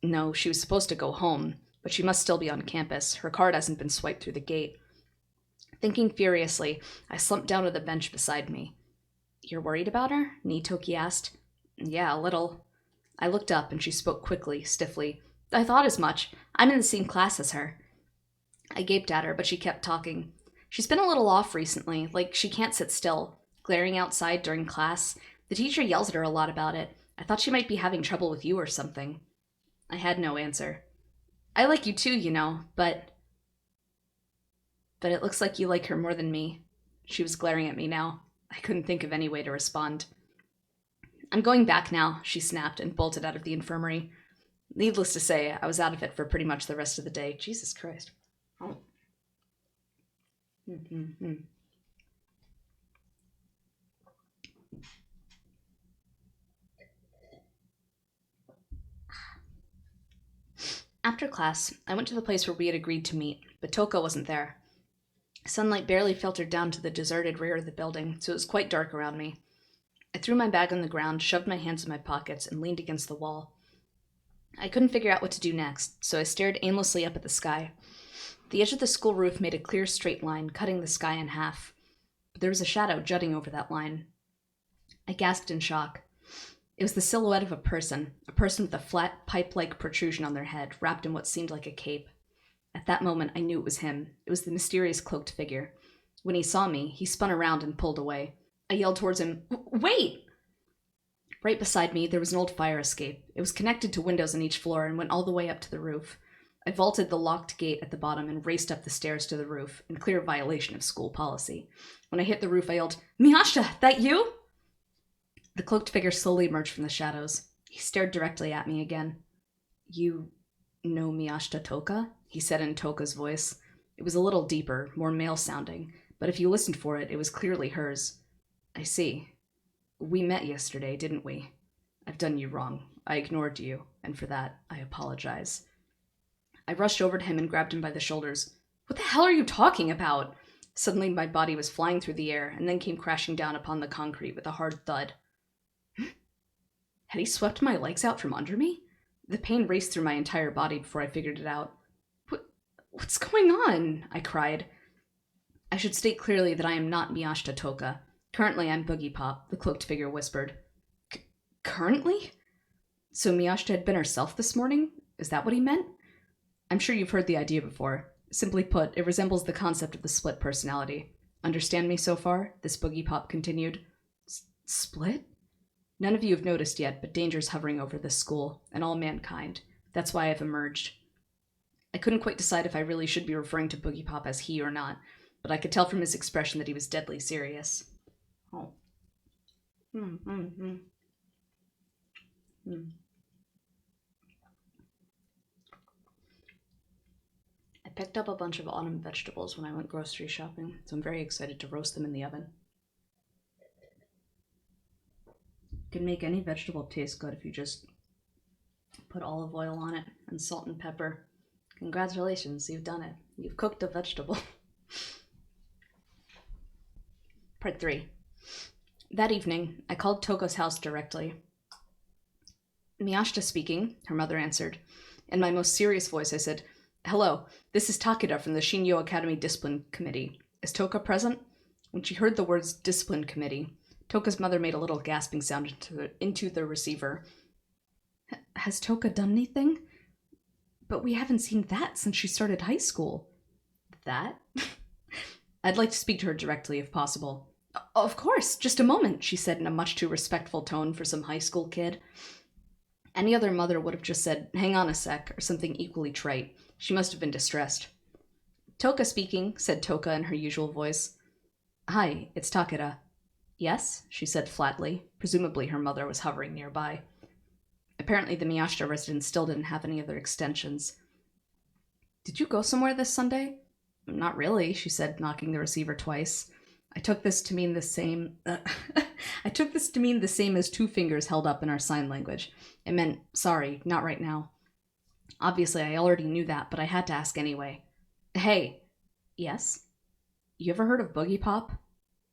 No, she was supposed to go home, but she must still be on campus. Her card hasn't been swiped through the gate. Thinking furiously, I slumped down to the bench beside me. You're worried about her? Nitoki asked. Yeah, a little. I looked up and she spoke quickly, stiffly. I thought as much. I'm in the same class as her. I gaped at her, but she kept talking. She's been a little off recently, like she can't sit still, glaring outside during class. The teacher yells at her a lot about it. I thought she might be having trouble with you or something. I had no answer. I like you too, you know, but it looks like you like her more than me. She was glaring at me now. I couldn't think of any way to respond. I'm going back now, she snapped and bolted out of the infirmary. Needless to say, I was out of it for pretty much the rest of the day. Jesus Christ. Oh. After class, I went to the place where we had agreed to meet, but Toka wasn't there. Sunlight barely filtered down to the deserted rear of the building, so it was quite dark around me. I threw my bag on the ground, shoved my hands in my pockets, and leaned against the wall. I couldn't figure out what to do next, so I stared aimlessly up at the sky. The edge of the school roof made a clear straight line, cutting the sky in half. But there was a shadow jutting over that line. I gasped in shock. It was the silhouette of a person with a flat, pipe-like protrusion on their head, wrapped in what seemed like a cape. At that moment, I knew it was him. It was the mysterious cloaked figure. When he saw me, he spun around and pulled away. I yelled towards him, "Wait!" Right beside me, there was an old fire escape. It was connected to windows on each floor and went all the way up to the roof. I vaulted the locked gate at the bottom and raced up the stairs to the roof, in clear violation of school policy. When I hit the roof, I yelled, "Miyashita, that you?" The cloaked figure slowly emerged from the shadows. He stared directly at me again. "You know Miyashita Toka?" he said in Toka's voice. It was a little deeper, more male-sounding, but if you listened for it, it was clearly hers. "I see. We met yesterday, didn't we? I've done you wrong. I ignored you, and for that, I apologize." I rushed over to him and grabbed him by the shoulders. "What the hell are you talking about?" Suddenly my body was flying through the air, and then came crashing down upon the concrete with a hard thud. Had he swept my legs out from under me? The pain raced through my entire body before I figured it out. What's going on?" I cried. "I should state clearly that I am not Miyashita Toka. Currently, I'm Boogiepop," the cloaked figure whispered. Currently? So Miyashita had been herself this morning? Is that what he meant? I'm sure you've heard the idea before. Simply put, it resembles the concept of the split personality. Understand me so far? This Boogiepop continued. Split? None of you have noticed yet, but danger's hovering over this school, and all mankind. That's why I've emerged. I couldn't quite decide if I really should be referring to Boogiepop as he or not, but I could tell from his expression that he was deadly serious. Oh. I picked up a bunch of autumn vegetables when I went grocery shopping, so I'm very excited to roast them in the oven. You can make any vegetable taste good if you just put olive oil on it and salt and pepper. Congratulations, you've done it. You've cooked a vegetable. Part 3. That evening, I called Toko's house directly. "Miyashita speaking," her mother answered. In my most serious voice, I said, "Hello, this is Takeda from the Shinyo Academy Discipline Committee. Is Toka present?" When she heard the words Discipline Committee, Toka's mother made a little gasping sound into the receiver. "Has Toka done anything? But we haven't seen that since she started high school." "That?" "I'd like to speak to her directly if possible." "Of course, just a moment," she said in a much too respectful tone for some high school kid. Any other mother would have just said, "Hang on a sec," or something equally trite. She must have been distressed. "Toka speaking," said Toka in her usual voice. "Hi, it's Takeda." "Yes," she said flatly. Presumably her mother was hovering nearby. Apparently the Miyashita residence still didn't have any other extensions. "Did you go somewhere this Sunday?" "Not really," she said, knocking the receiver twice. I took this to mean the same as two fingers held up in our sign language. It meant, sorry, not right now. Obviously, I already knew that, but I had to ask anyway. "Hey." "Yes?" "You ever heard of Boogiepop?"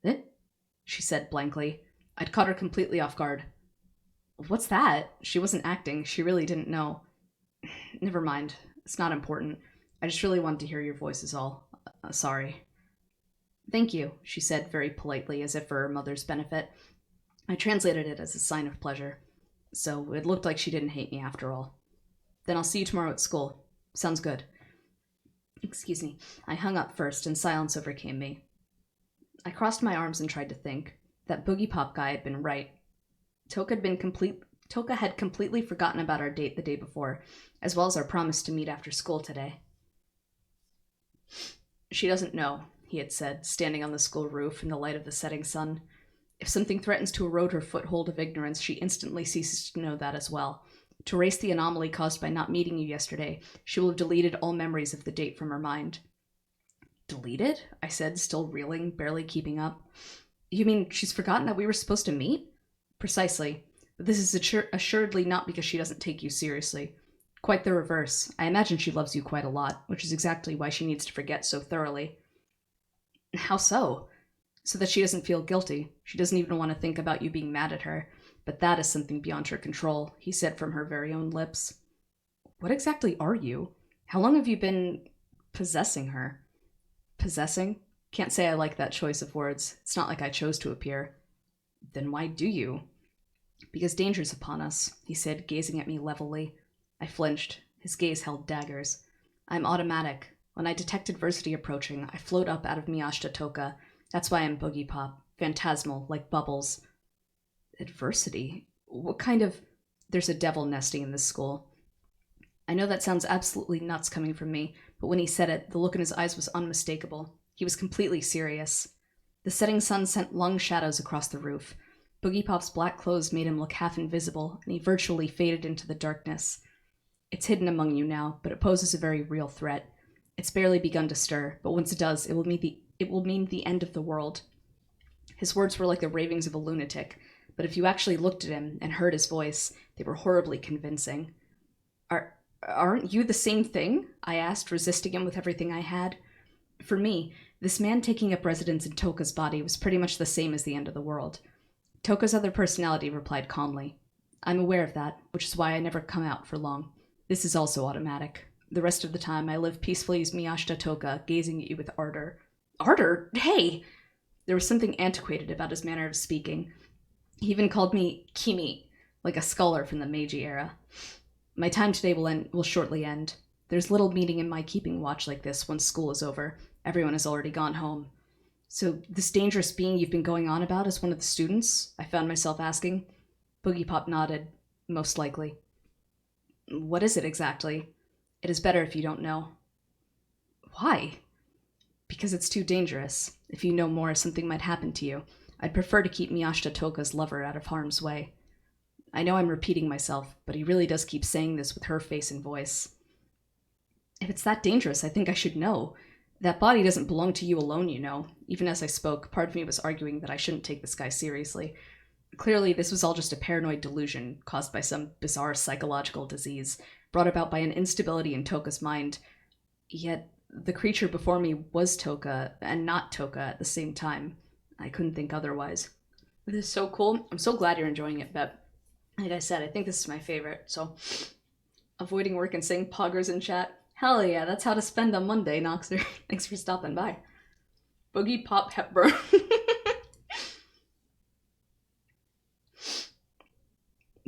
"Eh?" she said blankly. I'd caught her completely off guard. "What's that?" She wasn't acting. She really didn't know. "Never mind. It's not important. I just really wanted to hear your voice is all. Sorry." "Thank you," she said very politely, as if for her mother's benefit. I translated it as a sign of pleasure. So it looked like she didn't hate me after all. "Then I'll see you tomorrow at school." "Sounds good." Excuse me. I hung up first, and silence overcame me. I crossed my arms and tried to think. That Boogiepop guy had been right. Toka had completely forgotten about our date the day before, as well as our promise to meet after school today. "She doesn't know," he had said, standing on the school roof in the light of the setting sun. "If something threatens to erode her foothold of ignorance, she instantly ceases to know that as well. To erase the anomaly caused by not meeting you yesterday, she will have deleted all memories of the date from her mind." Deleted? I said, still reeling, barely keeping up. You mean she's forgotten that we were supposed to meet? Precisely. But this is assuredly not because she doesn't take you seriously. Quite the reverse. I imagine she loves you quite a lot, which is exactly why she needs to forget so thoroughly. How so? So that she doesn't feel guilty. She doesn't even want to think about you being mad at her. But that is something beyond her control, he said from her very own lips. What exactly are you? How long have you been possessing her? Possessing? Can't say I like that choice of words. It's not like I chose to appear. Then why do you? Because danger's upon us, he said, gazing at me levelly. I flinched. His gaze held daggers. I'm automatic. When I detect adversity approaching, I float up out of Miyashita Toka. That's why I'm Boogiepop. Phantasmal, like bubbles. Adversity? What kind of... There's a devil nesting in this school. I know that sounds absolutely nuts coming from me, but when he said it, the look in his eyes was unmistakable. He was completely serious. The setting sun sent long shadows across the roof. Boogiepop's black clothes made him look half invisible, and he virtually faded into the darkness. It's hidden among you now, but it poses a very real threat. It's barely begun to stir, but once it does, it will mean the end of the world. His words were like the ravings of a lunatic, but if you actually looked at him and heard his voice, they were horribly convincing. Aren't you the same thing? I asked, resisting him with everything I had. For me, this man taking up residence in Toka's body was pretty much the same as the end of the world. Toka's other personality replied calmly. I'm aware of that, which is why I never come out for long. This is also automatic. The rest of the time, I live peacefully as Miyashita Toka, gazing at you with ardor. Ardor? Hey! There was something antiquated about his manner of speaking. He even called me Kimi, like a scholar from the Meiji era. My time today will shortly end. There's little meaning in my keeping watch like this once school is over. Everyone has already gone home. So this dangerous being you've been going on about is one of the students? I found myself asking. Boogiepop nodded. Most likely. What is it exactly? It is better if you don't know. Why? Because it's too dangerous. If you know more, something might happen to you. I'd prefer to keep Miyashita Toka's lover out of harm's way. I know I'm repeating myself, but he really does keep saying this with her face and voice. If it's that dangerous, I think I should know. That body doesn't belong to you alone, you know. Even as I spoke, part of me was arguing that I shouldn't take this guy seriously. Clearly, this was all just a paranoid delusion caused by some bizarre psychological disease, brought about by an instability in Toka's mind. Yet, the creature before me was Toka, and not Toka at the same time. I couldn't think otherwise. This is so cool. I'm so glad you're enjoying it, but like I said, I think this is my favorite, so avoiding work and saying poggers in chat. Hell yeah, that's how to spend a Monday, Noxer. Thanks for stopping by. Boogiepop Hepburn.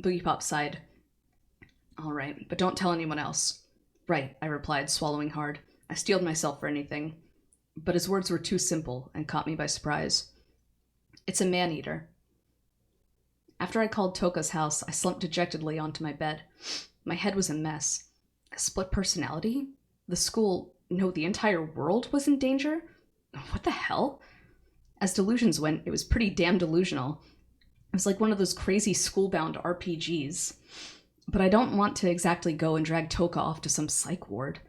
Boogiepop sighed. Alright, but don't tell anyone else. Right, I replied, swallowing hard. I steeled myself for anything. But his words were too simple and caught me by surprise. It's a man-eater. After I called Toka's house, I slumped dejectedly onto my bed. My head was a mess. A split personality? The school, no, the entire world was in danger? What the hell? As delusions went, it was pretty damn delusional. It was like one of those crazy school-bound RPGs. But I don't want to exactly go and drag Toka off to some psych ward.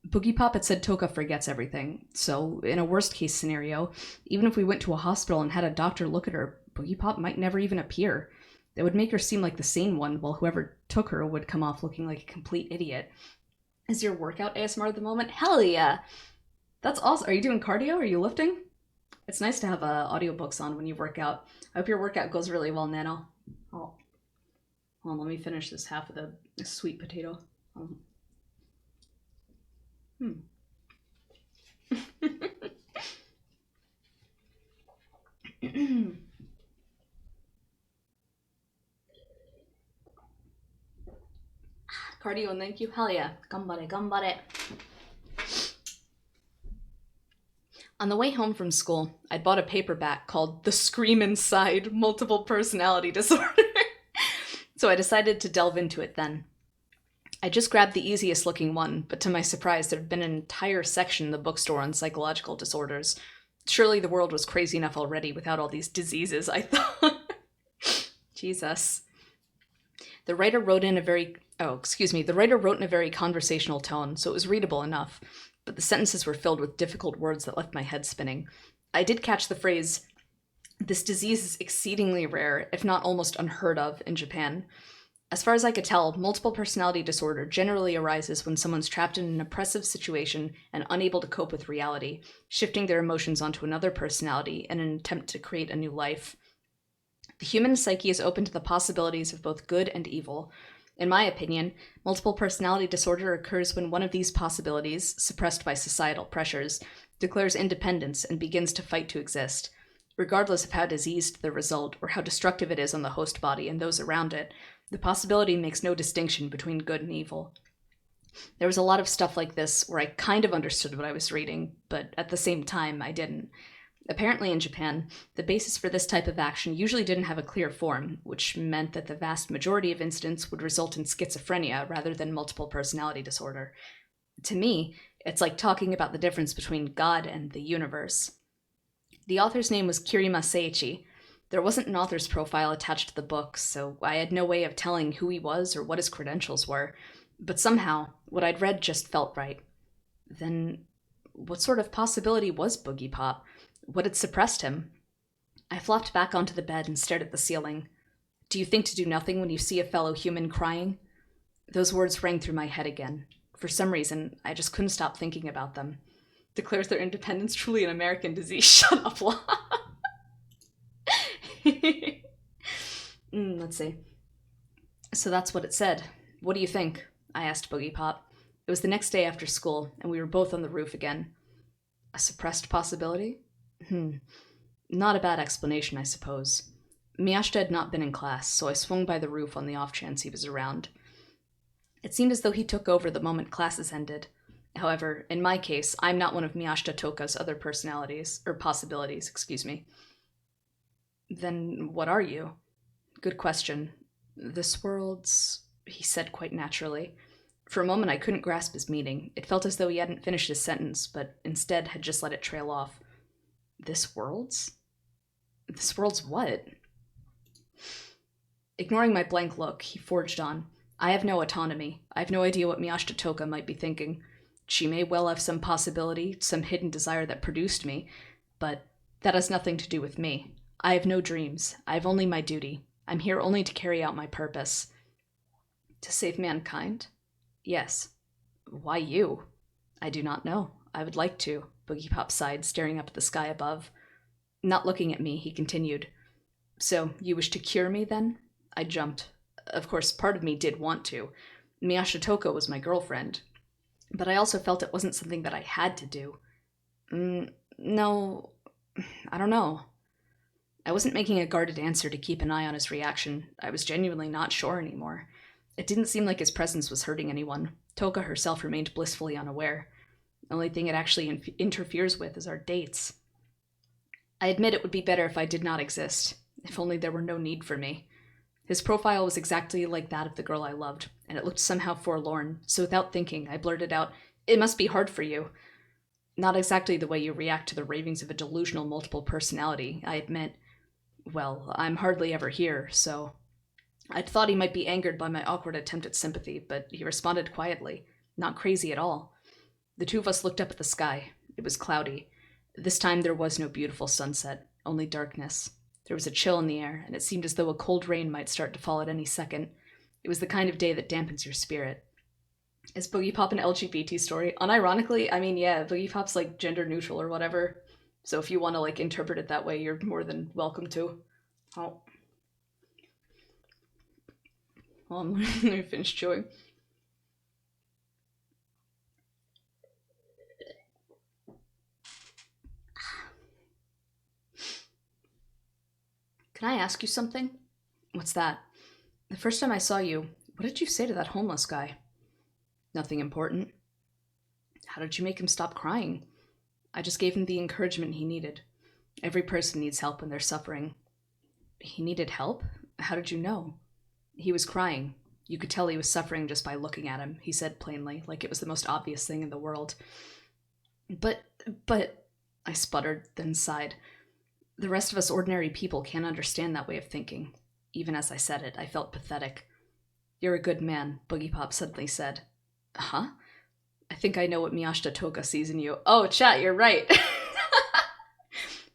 Boogiepop had said Toka forgets everything, so in a worst-case scenario, even if we went to a hospital and had a doctor look at her, Boogiepop might never even appear. That would make her seem like the sane one, while whoever took her would come off looking like a complete idiot. Is your workout ASMR at the moment? Hell yeah! That's awesome. Are you doing cardio? Are you lifting? It's nice to have audiobooks on when you work out. I hope your workout goes really well, Nano. Oh. Hold on, let me finish this half of the sweet potato. Cardio and thank you. Hell yeah. Ganbare, ganbare. On the way home from school, I'd bought a paperback called The Scream Inside Multiple Personality Disorder. So I decided to delve into it then. I just grabbed the easiest looking one, but to my surprise, there had been an entire section in the bookstore on psychological disorders. Surely the world was crazy enough already without all these diseases, I thought. Jesus. The writer wrote in a very conversational tone, so it was readable enough. but the sentences were filled with difficult words that left my head spinning. I did catch the phrase, "This disease is exceedingly rare, if not almost unheard of, in Japan." As far as I could tell, multiple personality disorder generally arises when someone's trapped in an oppressive situation and unable to cope with reality, shifting their emotions onto another personality in an attempt to create a new life. The human psyche is open to the possibilities of both good and evil. In my opinion, multiple personality disorder occurs when one of these possibilities, suppressed by societal pressures, declares independence and begins to fight to exist. Regardless of how diseased the result or how destructive it is on the host body and those around it, the possibility makes no distinction between good and evil. There was a lot of stuff like this where I kind of understood what I was reading, but at the same time, I didn't. Apparently in Japan, the basis for this type of action usually didn't have a clear form, which meant that the vast majority of incidents would result in schizophrenia rather than multiple personality disorder. To me, it's like talking about the difference between God and the universe. The author's name was Kirima Seiichi. There wasn't an author's profile attached to the book, so I had no way of telling who he was or what his credentials were, but somehow, what I'd read just felt right. Then, what sort of possibility was Boogiepop? What had suppressed him? I flopped back onto the bed and stared at the ceiling. "Do you think to do nothing when you see a fellow human crying?" Those words rang through my head again. For some reason, I just couldn't stop thinking about them. Declares their independence truly an American disease. Shut up, La. Let's see. So that's what it said. "What do you think?" I asked Boogiepop. It was the next day after school, and we were both on the roof again. A suppressed possibility? Not a bad explanation, I suppose. Miyashita had not been in class, so I swung by the roof on the off chance he was around. It seemed as though he took over the moment classes ended. However, in my case, I'm not one of Miyashita Toka's other possibilities, excuse me. "Then what are you?" "Good question. This world's," he said quite naturally. For a moment I couldn't grasp his meaning. It felt as though he hadn't finished his sentence, but instead had just let it trail off. "This world's? This world's what?" Ignoring my blank look, he forged on. "I have no autonomy. I have no idea what Miyashita Toka might be thinking. She may well have some possibility, some hidden desire that produced me, but that has nothing to do with me. I have no dreams. I have only my duty. I'm here only to carry out my purpose." "To save mankind?" "Yes." "Why you?" "I do not know. I would like to," Boogiepop sighed, staring up at the sky above. Not looking at me, he continued. "So, you wish to cure me, then?" I jumped. Of course, part of me did want to. Miyashita Toka was my girlfriend. But I also felt it wasn't something that I had to do. No, I don't know. I wasn't making a guarded answer to keep an eye on his reaction. I was genuinely not sure anymore. It didn't seem like his presence was hurting anyone. Toka herself remained blissfully unaware. The only thing it actually interferes with is our dates. I admit it would be better if I did not exist, if only there were no need for me. His profile was exactly like that of the girl I loved, and it looked somehow forlorn, so without thinking, I blurted out, "It must be hard for you." Not exactly the way you react to the ravings of a delusional multiple personality, I admit. Well, I'm hardly ever here, so... I'd thought he might be angered by my awkward attempt at sympathy, but he responded quietly, not crazy at all. The two of us looked up at the sky. It was cloudy. This time there was no beautiful sunset, only darkness. There was a chill in the air, and it seemed as though a cold rain might start to fall at any second. It was the kind of day that dampens your spirit. Is Boogiepop an LGBT story? Unironically, I mean, yeah, Boogiepop's like gender neutral or whatever. So if you want to like interpret it that way, you're more than welcome to. Oh. Well, I'm gonna finish chewing. Can I ask you something? What's that? The first time I saw you, what did you say to that homeless guy? Nothing important. How did you make him stop crying? I just gave him the encouragement he needed. Every person needs help when they're suffering. He needed help? How did you know? He was crying. You could tell he was suffering just by looking at him, he said plainly, like it was the most obvious thing in the world. But, I sputtered, then sighed. The rest of us ordinary people can't understand that way of thinking. Even as I said it, I felt pathetic. You're a good man, Boogiepop suddenly said. Huh? I think I know what Miyashita Toka sees in you. Oh, chat, you're right.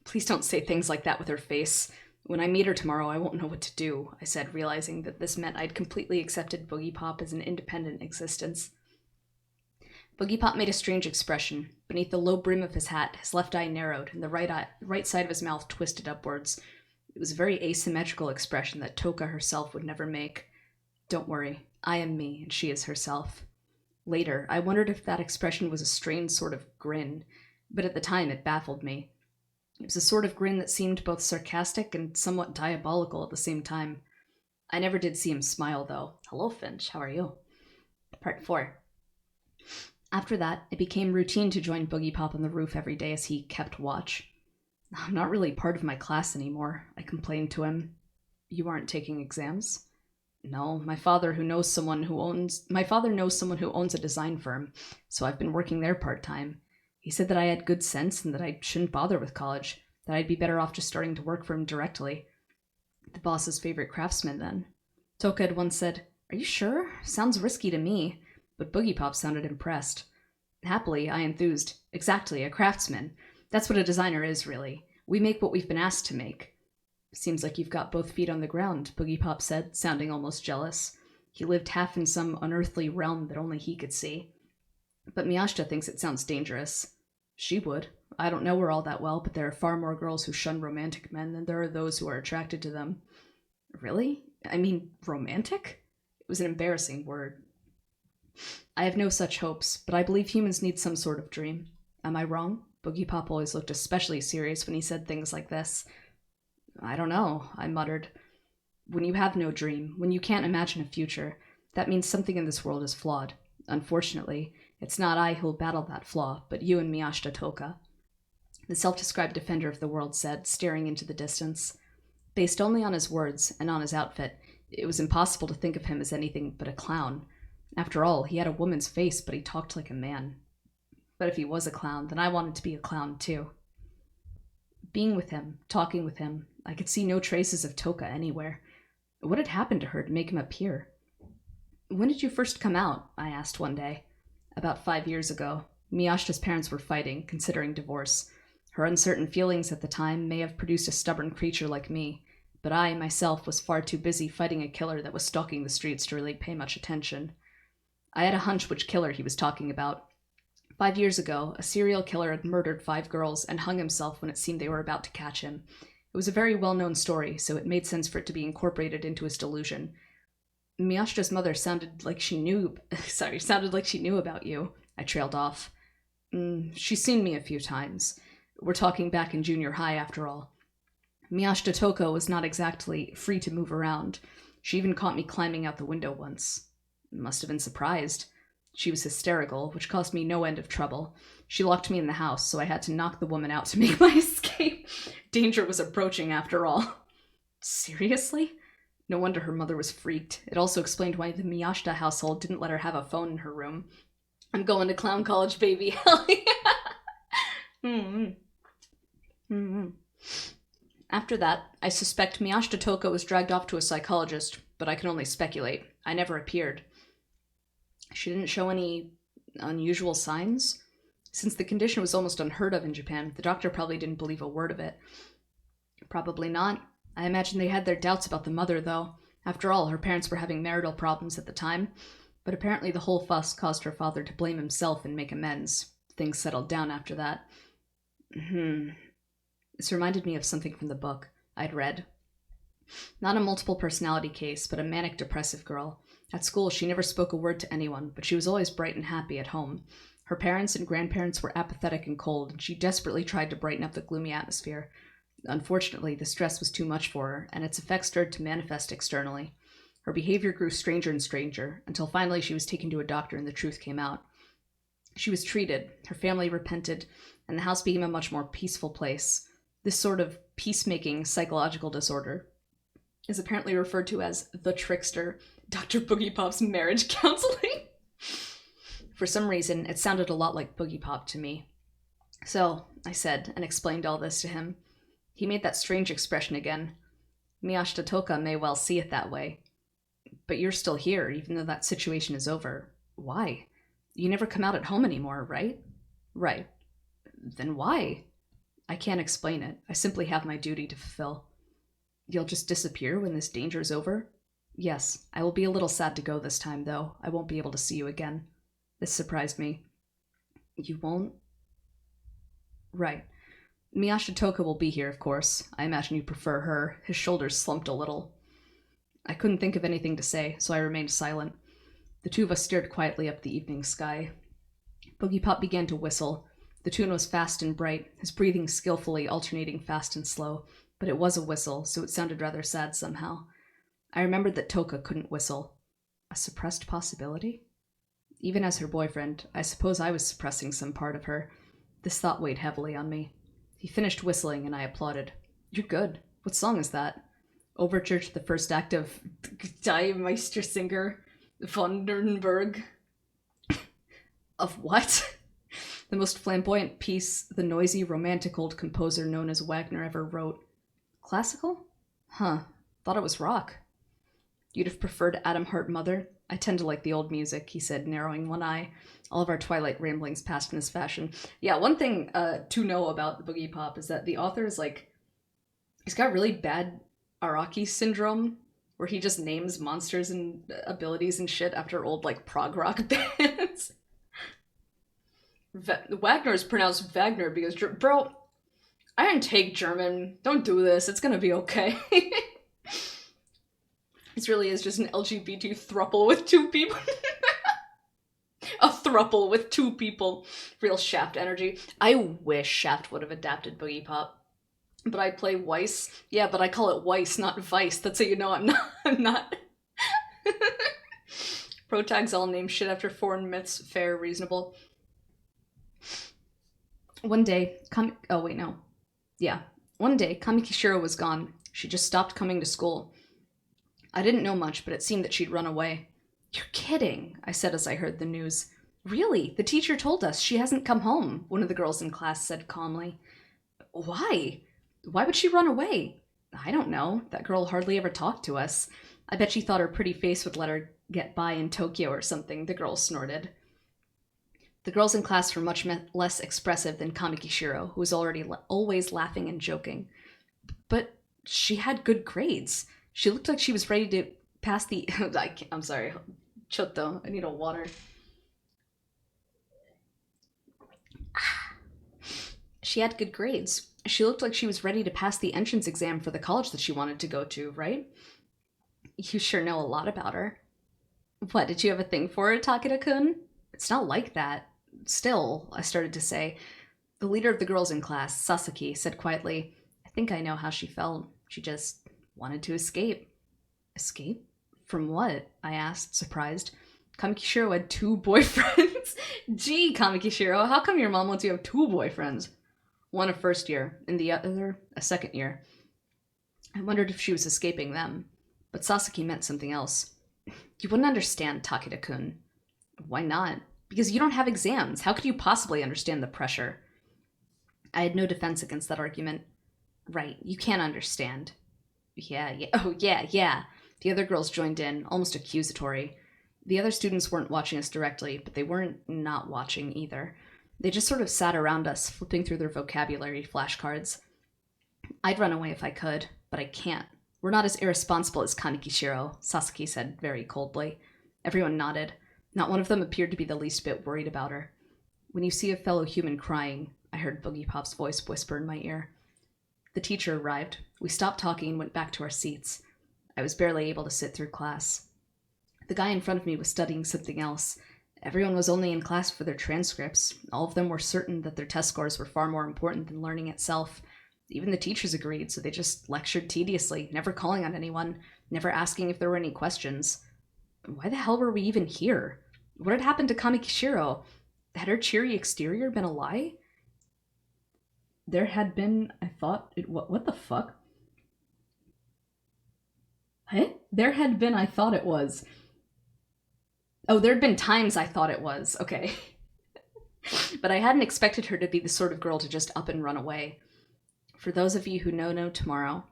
Please don't say things like that with her face. When I meet her tomorrow, I won't know what to do, I said, realizing that this meant I'd completely accepted Boogiepop as an independent existence. Boogiepop made a strange expression. Beneath the low brim of his hat, his left eye narrowed, and the right side of his mouth twisted upwards. It was a very asymmetrical expression that Toka herself would never make. Don't worry, I am me, and she is herself. Later, I wondered if that expression was a strange sort of grin, but at the time it baffled me. It was a sort of grin that seemed both sarcastic and somewhat diabolical at the same time. I never did see him smile, though. Hello, Finch, how are you? Part 4. After that, it became routine to join Boogiepop on the roof every day as he kept watch. I'm not really part of my class anymore, I complained to him. You aren't taking exams? No, my father knows someone who owns a design firm, so I've been working there part-time. He said that I had good sense and that I shouldn't bother with college, that I'd be better off just starting to work for him directly. The boss's favorite craftsman, then. Toka had once said, Are you sure? Sounds risky to me. But Boogiepop sounded impressed. Happily, I enthused. Exactly, a craftsman. That's what a designer is, really. We make what we've been asked to make. Seems like you've got both feet on the ground, Boogiepop said, sounding almost jealous. He lived half in some unearthly realm that only he could see. But Miyashita thinks it sounds dangerous. She would. I don't know her all that well, but there are far more girls who shun romantic men than there are those who are attracted to them. Really? I mean, romantic? It was an embarrassing word. I have no such hopes, but I believe humans need some sort of dream. Am I wrong? Boogiepop always looked especially serious when he said things like this. I don't know, I muttered. When you have no dream, when you can't imagine a future, that means something in this world is flawed. Unfortunately, it's not I who'll battle that flaw, but you and Miyashita Toka. The self-described defender of the world said, staring into the distance. Based only on his words and on his outfit, it was impossible to think of him as anything but a clown. After all, he had a woman's face, but he talked like a man. But if he was a clown, then I wanted to be a clown too. Being with him, talking with him, I could see no traces of Toka anywhere. What had happened to her to make him appear? When did you first come out? I asked one day. About 5 years ago. Miyashita's parents were fighting, considering divorce. Her uncertain feelings at the time may have produced a stubborn creature like me, but I, myself, was far too busy fighting a killer that was stalking the streets to really pay much attention. I had a hunch which killer he was talking about. 5 years ago, a serial killer had murdered 5 girls and hung himself when it seemed they were about to catch him. It was a very well-known story, so it made sense for it to be incorporated into his delusion. Miyashita's mother sounded like she knew about you. I trailed off. She's seen me a few times. We're talking back in junior high, after all. Miyashita Toka was not exactly free to move around. She even caught me climbing out the window once. Must have been surprised. She was hysterical, which caused me no end of trouble. She locked me in the house, so I had to knock the woman out to make my escape. Danger was approaching, after all. Seriously? No wonder her mother was freaked. It also explained why the Miyashita household didn't let her have a phone in her room. I'm going to clown college, baby. Hell yeah. After that, I suspect Miyashita Toka was dragged off to a psychologist, but I can only speculate. I never appeared. She didn't show any unusual signs? Since the condition was almost unheard of in Japan, the doctor probably didn't believe a word of it. Probably not. I imagine they had their doubts about the mother, though. After all, her parents were having marital problems at the time, but apparently the whole fuss caused her father to blame himself and make amends. Things settled down after that. This reminded me of something from the book I'd read. Not a multiple personality case, but a manic depressive girl. At school, she never spoke a word to anyone, but she was always bright and happy at home. Her parents and grandparents were apathetic and cold, and she desperately tried to brighten up the gloomy atmosphere. Unfortunately, the stress was too much for her, and its effects started to manifest externally. Her behavior grew stranger and stranger, until finally she was taken to a doctor and the truth came out. She was treated, her family repented, and the house became a much more peaceful place. This sort of peacemaking psychological disorder is apparently referred to as the trickster, Dr. Boogiepop's marriage counseling. For some reason, it sounded a lot like Boogiepop to me. So, I said, and explained all this to him. He made that strange expression again. Miyashita Toka may well see it that way. But you're still here, even though that situation is over. Why? You never come out at home anymore, right? Right. Then why? I can't explain it. I simply have my duty to fulfill. You'll just disappear when this danger's over? Yes, I will be a little sad to go this time, though. I won't be able to see you again. This surprised me. You won't? Right. Miyashitoka will be here, of course. I imagine you prefer her. His shoulders slumped a little. I couldn't think of anything to say, so I remained silent. The two of us stared quietly up the evening sky. Boogiepop began to whistle. The tune was fast and bright, his breathing skillfully alternating fast and slow, but it was a whistle, so it sounded rather sad somehow. I remembered that Toka couldn't whistle. A suppressed possibility? Even as her boyfriend, I suppose I was suppressing some part of her. This thought weighed heavily on me. He finished whistling, and I applauded. You're good. What song is that? Overture to the first act of Die Meistersinger von Nürnberg. Of what? The most flamboyant piece the noisy, romantic old composer known as Wagner ever wrote. Classical? Huh. Thought it was rock. You'd have preferred Adam Hart Mother? I tend to like the old music, he said, narrowing one eye. All of our Twilight ramblings passed in this fashion. Yeah, one thing to know about the Boogiepop is that the author is he's got really bad Araki syndrome, where he just names monsters and abilities and shit after old, prog rock bands. Wagner is pronounced Wagner because, bro, I didn't take German. Don't do this. It's gonna be okay. This really is just an LGBT throuple with two people. A throuple with two people. Real Shaft energy. I wish Shaft would have adapted Boogiepop. But I play Weiss. Yeah, but I call it Weiss, not Vice. That's how you know I'm not. Pro tags all named shit after foreign myths. Fair, reasonable. One day, One day, Kamikishiro was gone. She just stopped coming to school. I didn't know much, but it seemed that she'd run away. You're kidding, I said as I heard the news. Really? The teacher told us she hasn't come home, one of the girls in class said calmly. Why? Why would she run away? I don't know. That girl hardly ever talked to us. I bet she thought her pretty face would let her get by in Tokyo or something, the girl snorted. The girls in class were much less expressive than Kamikishiro, who was always laughing and joking. But she had good grades. She looked like she was ready to pass the... I'm sorry. Chotto. I need a water. She had good grades. She looked like she was ready to pass the entrance exam for the college that she wanted to go to, right? You sure know a lot about her. What, did you have a thing for her, Takeda-kun? It's not like that. Still, I started to say. The leader of the girls in class, Sasaki, said quietly, I think I know how she felt. She just wanted to escape. Escape? From what? I asked, surprised. Kamikishiro had 2 boyfriends. Gee, Kamikishiro, how come your mom lets you have 2 boyfriends? One a first year, and the other a second year. I wondered if she was escaping them, but Sasaki meant something else. You wouldn't understand, Takeda-kun. Why not? Because you don't have exams. How could you possibly understand the pressure? I had no defense against that argument. Right, you can't understand. Yeah. Oh, yeah. The other girls joined in, almost accusatory. The other students weren't watching us directly, but they weren't not watching either. They just sort of sat around us, flipping through their vocabulary flashcards. I'd run away if I could, but I can't. We're not as irresponsible as Kamikishiro, Sasaki said very coldly. Everyone nodded. Not one of them appeared to be the least bit worried about her. When you see a fellow human crying, I heard Boogiepop's voice whisper in my ear. The teacher arrived. We stopped talking and went back to our seats. I was barely able to sit through class. The guy in front of me was studying something else. Everyone was only in class for their transcripts. All of them were certain that their test scores were far more important than learning itself. Even the teachers agreed, so they just lectured tediously, never calling on anyone, never asking if there were any questions. Why the hell were we even here? What had happened to Kamikishiro? Had her cheery exterior been a lie? There had been, I thought, what the fuck? Hey? There had been, I thought it was. Oh, there'd been times I thought it was. Okay. But I hadn't expected her to be the sort of girl to just up and run away. For those of you who know tomorrow.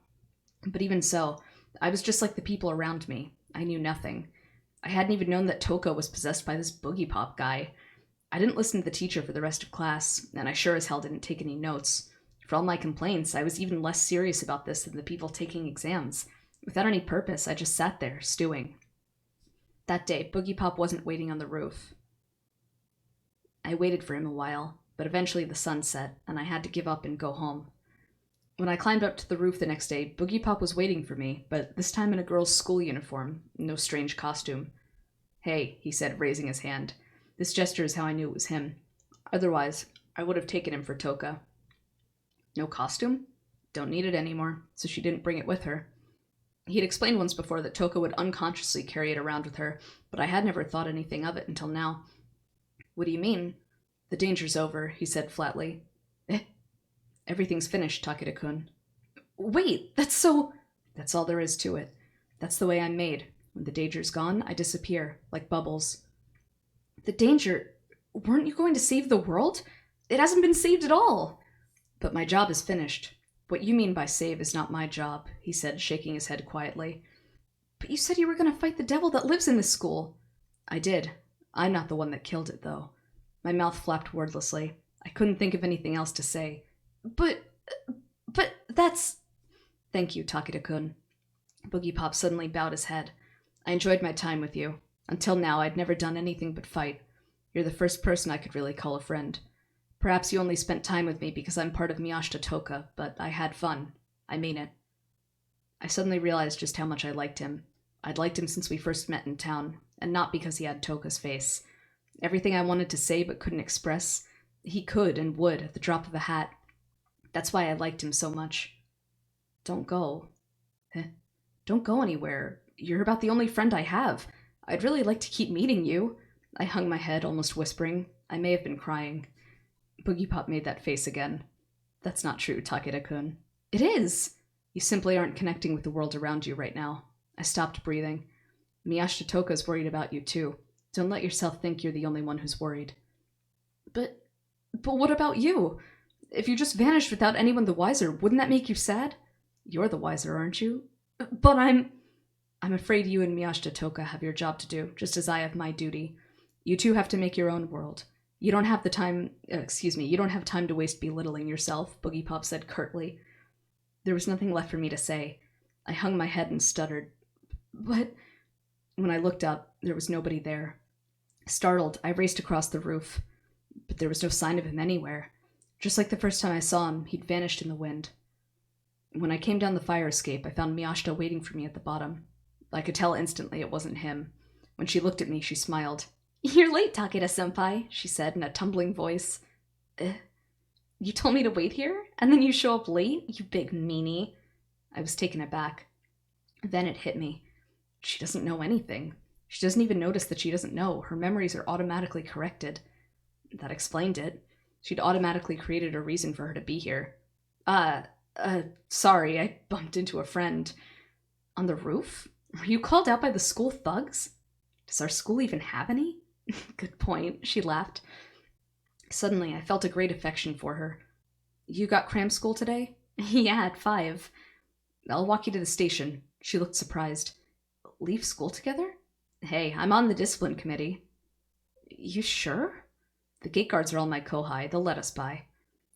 But even so, I was just like the people around me. I knew nothing. I hadn't even known that Toko was possessed by this Boogiepop guy. I didn't listen to the teacher for the rest of class, and I sure as hell didn't take any notes. For all my complaints, I was even less serious about this than the people taking exams. Without any purpose, I just sat there, stewing. That day, Boogiepop wasn't waiting on the roof. I waited for him a while, but eventually the sun set, and I had to give up and go home. When I climbed up to the roof the next day, Boogiepop was waiting for me, but this time in a girl's school uniform, no strange costume. "Hey," he said, raising his hand. This gesture is how I knew it was him. Otherwise, I would have taken him for Toka. No costume? Don't need it anymore, so she didn't bring it with her. He'd explained once before that Toka would unconsciously carry it around with her, but I had never thought anything of it until now. "What do you mean?" "The danger's over," he said flatly. "Everything's finished, Takeda-kun." "Wait, that's all there is to it. That's the way I'm made. When the danger's gone, I disappear, like bubbles." "The danger? Weren't you going to save the world? It hasn't been saved at all." "But my job is finished. What you mean by save is not my job," he said, shaking his head quietly. "But you said you were going to fight the devil that lives in this school." "I did. I'm not the one that killed it, though." My mouth flapped wordlessly. I couldn't think of anything else to say. But that's... "Thank you, Takeda-kun." Boogiepop suddenly bowed his head. "I enjoyed my time with you. Until now, I'd never done anything but fight. You're the first person I could really call a friend. Perhaps you only spent time with me because I'm part of Miyashita Toka, but I had fun. I mean it." I suddenly realized just how much I liked him. I'd liked him since we first met in town, and not because he had Toka's face. Everything I wanted to say but couldn't express, he could and would at the drop of a hat. That's why I liked him so much. "Don't go." "Don't go anywhere. You're about the only friend I have. I'd really like to keep meeting you." I hung my head, almost whispering. I may have been crying. Boogiepop made that face again. "That's not true, Takeda-kun." "It is." "You simply aren't connecting with the world around you right now." I stopped breathing. "Miyashita Toka's worried about you, too. Don't let yourself think you're the only one who's worried." But what about you? If you just vanished without anyone the wiser, wouldn't that make you sad?" "You're the wiser, aren't you?" "But I'm afraid you and Miyashita Toka have your job to do, just as I have my duty. You two have to make your own world. You don't have time to waste belittling yourself," Boogiepop said curtly. There was nothing left for me to say. I hung my head and stuttered. "But..." When I looked up, there was nobody there. Startled, I raced across the roof. But there was no sign of him anywhere. Just like the first time I saw him, he'd vanished in the wind. When I came down the fire escape, I found Miyashita waiting for me at the bottom. I could tell instantly it wasn't him. When she looked at me, she smiled. "You're late, Takeda-senpai," she said in a tumbling voice. You told me to wait here? And then you show up late? You big meanie." I was taken aback. Then it hit me. She doesn't know anything. She doesn't even notice that she doesn't know. Her memories are automatically corrected. That explained it. She'd automatically created a reason for her to be here. Sorry, I bumped into a friend." "On the roof? Were you called out by the school thugs? Does our school even have any?" "Good point," she laughed. Suddenly, I felt a great affection for her. "You got cram school today?" "Yeah, at 5. "I'll walk you to the station." She looked surprised. "Leave school together?" "Hey, I'm on the discipline committee." "You sure?" "The gate guards are all my kohai. They'll let us by."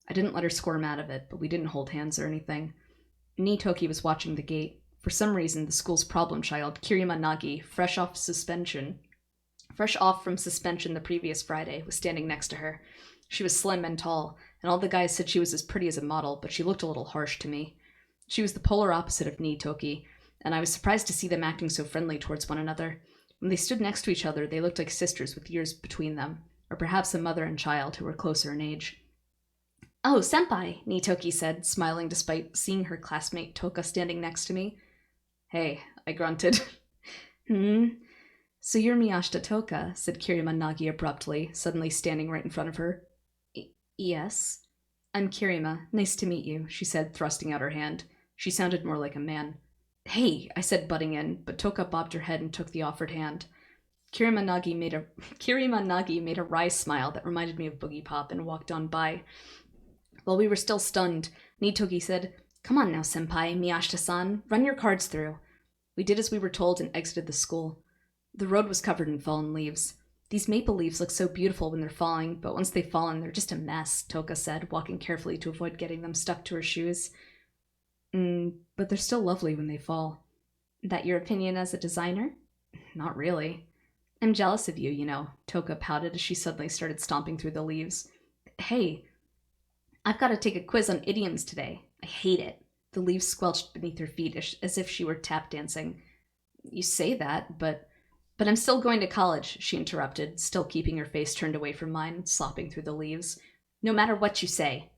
I didn't let her squirm out of it, but we didn't hold hands or anything. Nitoki was watching the gate. For some reason, the school's problem child, Kirima Nagi, fresh off from suspension the previous Friday, was standing next to her. She was slim and tall, and all the guys said she was as pretty as a model, but she looked a little harsh to me. She was the polar opposite of Nitoki, and I was surprised to see them acting so friendly towards one another. When they stood next to each other, they looked like sisters with years between them, or perhaps a mother and child who were closer in age. "Oh, senpai," Nitoki said, smiling despite seeing her classmate Toka standing next to me. "Hey," I grunted. "So you're Miyashita Toka," said Kirima Nagi abruptly, suddenly standing right in front of her. Yes." "I'm Kirima. Nice to meet you," she said, thrusting out her hand. She sounded more like a man. "Hey," I said, butting in, but Toka bobbed her head and took the offered hand. Kirima Nagi made a wry smile that reminded me of Boogiepop and walked on by. While we were still stunned, Nitoki said, "Come on now, senpai, Miyashita-san, run your cards through." We did as we were told and exited the school. The road was covered in fallen leaves. These maple leaves look so beautiful when they're falling, but once they've fallen, they're just a mess, Toka said, walking carefully to avoid getting them stuck to her shoes. But they're still lovely when they fall. That your opinion as a designer? Not really. I'm jealous of you, you know, Toka pouted as she suddenly started stomping through the leaves. Hey, I've got to take a quiz on idioms today. I hate it. The leaves squelched beneath her feet as if she were tap dancing. You say that, but I'm still going to college, she interrupted, still keeping her face turned away from mine, slopping through the leaves. No matter what you say.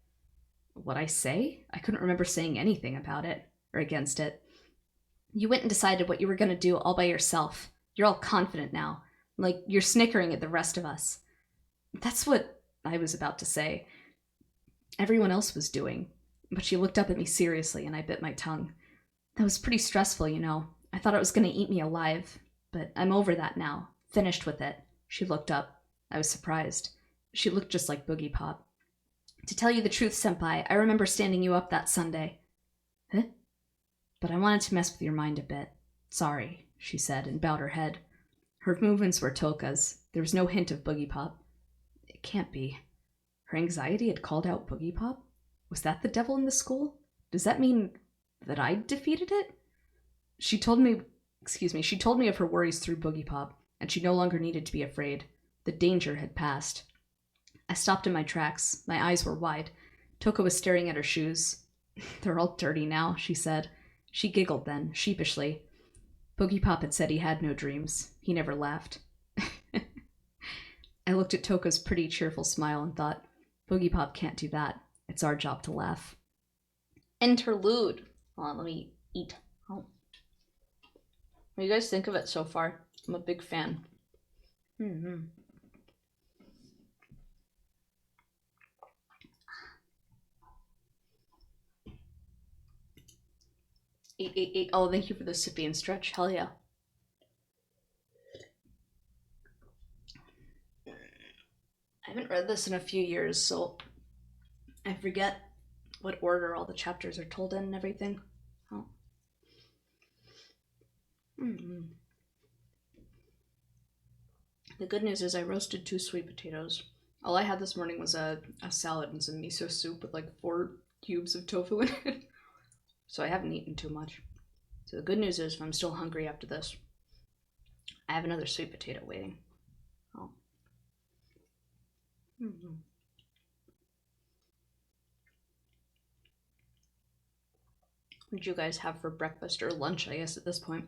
What I say? I couldn't remember saying anything about it, or against it. You went and decided what you were going to do all by yourself. You're all confident now, like you're snickering at the rest of us. That's what I was about to say. Everyone else was doing, but she looked up at me seriously and I bit my tongue. That was pretty stressful, you know. I thought it was going to eat me alive, but I'm over that now, finished with it. She looked up. I was surprised. She looked just like Boogiepop. To tell you the truth, Senpai, I remember standing you up that Sunday. Huh? But I wanted to mess with your mind a bit. Sorry, she said, and bowed her head. Her movements were Toka's. There was no hint of Boogiepop. It can't be. Her anxiety had called out Boogiepop? Was that the devil in the school? Does that mean that I defeated it? She told me of her worries through Boogiepop, and she no longer needed to be afraid. The danger had passed. I stopped in my tracks. My eyes were wide. Toka was staring at her shoes. They're all dirty now, she said. She giggled then, sheepishly. Boogiepop had said he had no dreams. He never laughed. I looked at Toka's pretty, cheerful smile and thought, Boogiepop can't do that. It's our job to laugh. Interlude. Hold on, let me eat. Oh. What do you guys think of it so far? I'm a big fan. Eight. Oh, thank you for the sippy and stretch. Hell yeah. I haven't read this in a few years, so I forget what order all the chapters are told in and everything. Oh. The good news is I roasted 2 sweet potatoes. All I had this morning was a salad and some miso soup with like 4 cubes of tofu in it. So I haven't eaten too much. So the good news is if I'm still hungry after this, I have another sweet potato waiting. Oh. What did you guys have for breakfast or lunch, I guess, at this point?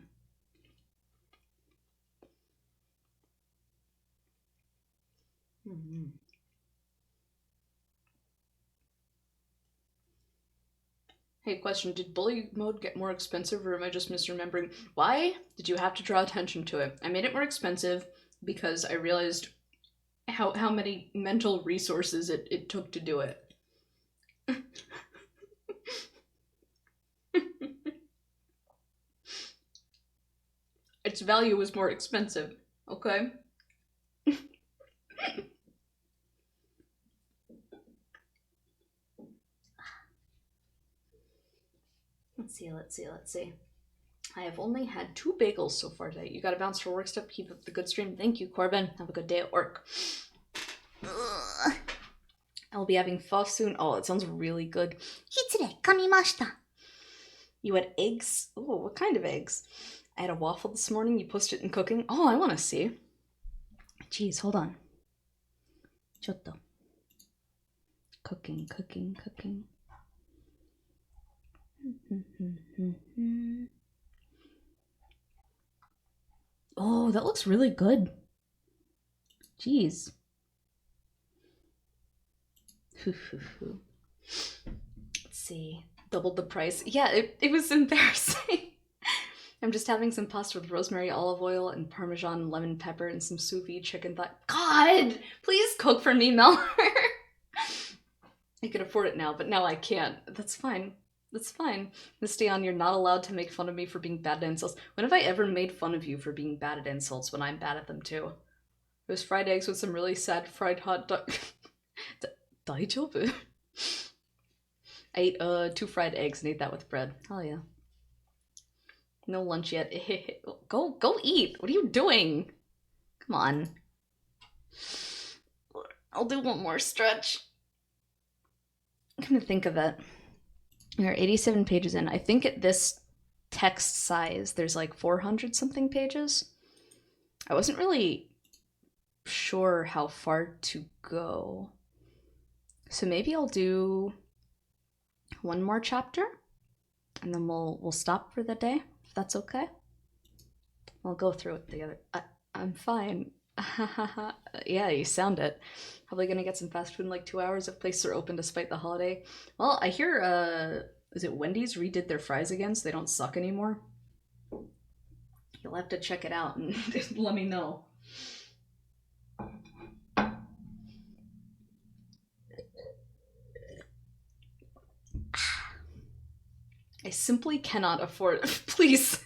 Hey, question, did bully mode get more expensive or am I just misremembering? Why did you have to draw attention to it? I made it more expensive because I realized how many mental resources it took to do it. Its value was more expensive, okay? Let's see. I have only had 2 bagels so far today. You gotta bounce for work stuff. Keep up the good stream. Thank you, Corbin. Have a good day at work. I'll be having pho soon. Oh, it sounds really good. Hitsure kamimashita. You had eggs? Oh, what kind of eggs? I had a waffle this morning. You posted it in cooking. Oh, I want to see. Jeez, hold on. Chotto. Cooking. Oh, that looks really good. Jeez. Let's see. Doubled the price. Yeah, it was embarrassing. I'm just having some pasta with rosemary, olive oil, and Parmesan lemon pepper and some sous vide chicken thigh. God! Please cook for me, Mel. I could afford it now, but now I can't. That's fine. That's fine. Misty-on, you're not allowed to make fun of me for being bad at insults. When have I ever made fun of you for being bad at insults when I'm bad at them too? It was fried eggs with some really sad fried hot dog. Daijoubu? I ate 2 fried eggs and ate that with bread. Hell yeah. No lunch yet. Go eat. What are you doing? Come on. I'll do one more stretch. I'm gonna think of it. There are 87 pages in. I think at this text size, there's like 400 something pages. I wasn't really sure how far to go. So maybe I'll do one more chapter and then we'll stop for the day, if that's okay. I'll go through it together. I'm fine. Yeah, you sound it. Probably gonna get some fast food in like 2 hours if places are open despite the holiday. Well, I hear, is it Wendy's redid their fries again so they don't suck anymore? You'll have to check it out and let me know. I simply cannot afford. Please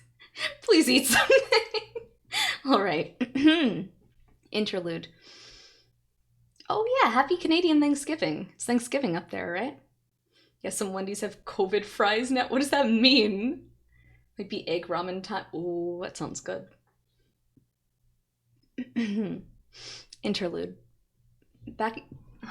eat something. All right. Interlude. Oh yeah, happy Canadian Thanksgiving. It's Thanksgiving up there, right? Yeah, some Wendy's have COVID fries now. What does that mean? Might be egg ramen time. Ooh, that sounds good. Interlude.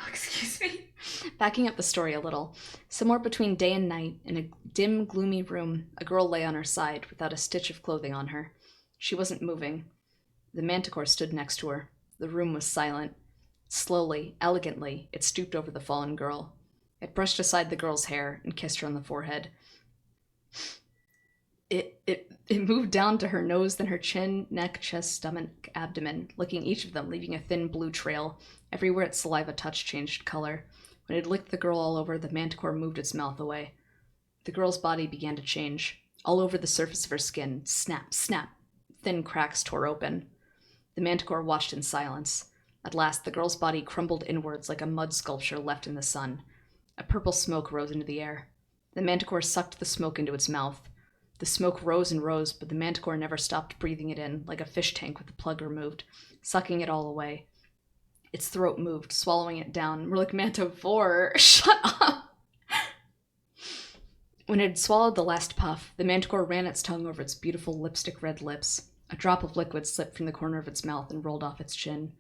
Excuse me. Backing up the story a little. Somewhere between day and night, in a dim, gloomy room, a girl lay on her side without a stitch of clothing on her. She wasn't moving. The manticore stood next to her. The room was silent. Slowly, elegantly, it stooped over the fallen girl. It brushed aside the girl's hair and kissed her on the forehead. It moved down to her nose, then her chin, neck, chest, stomach, abdomen, licking each of them, leaving a thin blue trail. Everywhere its saliva touched changed color. When it licked the girl all over, the manticore moved its mouth away. The girl's body began to change. All over the surface of her skin, snap, snap. Thin cracks tore open. The manticore watched in silence. At last, the girl's body crumbled inwards like a mud sculpture left in the sun. A purple smoke rose into the air. The manticore sucked the smoke into its mouth. The smoke rose and rose, but the manticore never stopped breathing it in, like a fish tank with the plug removed, sucking it all away. Its throat moved, swallowing it down. More like Mantivore. Shut up! When it had swallowed the last puff, the manticore ran its tongue over its beautiful lipstick-red lips. A drop of liquid slipped from the corner of its mouth and rolled off its chin.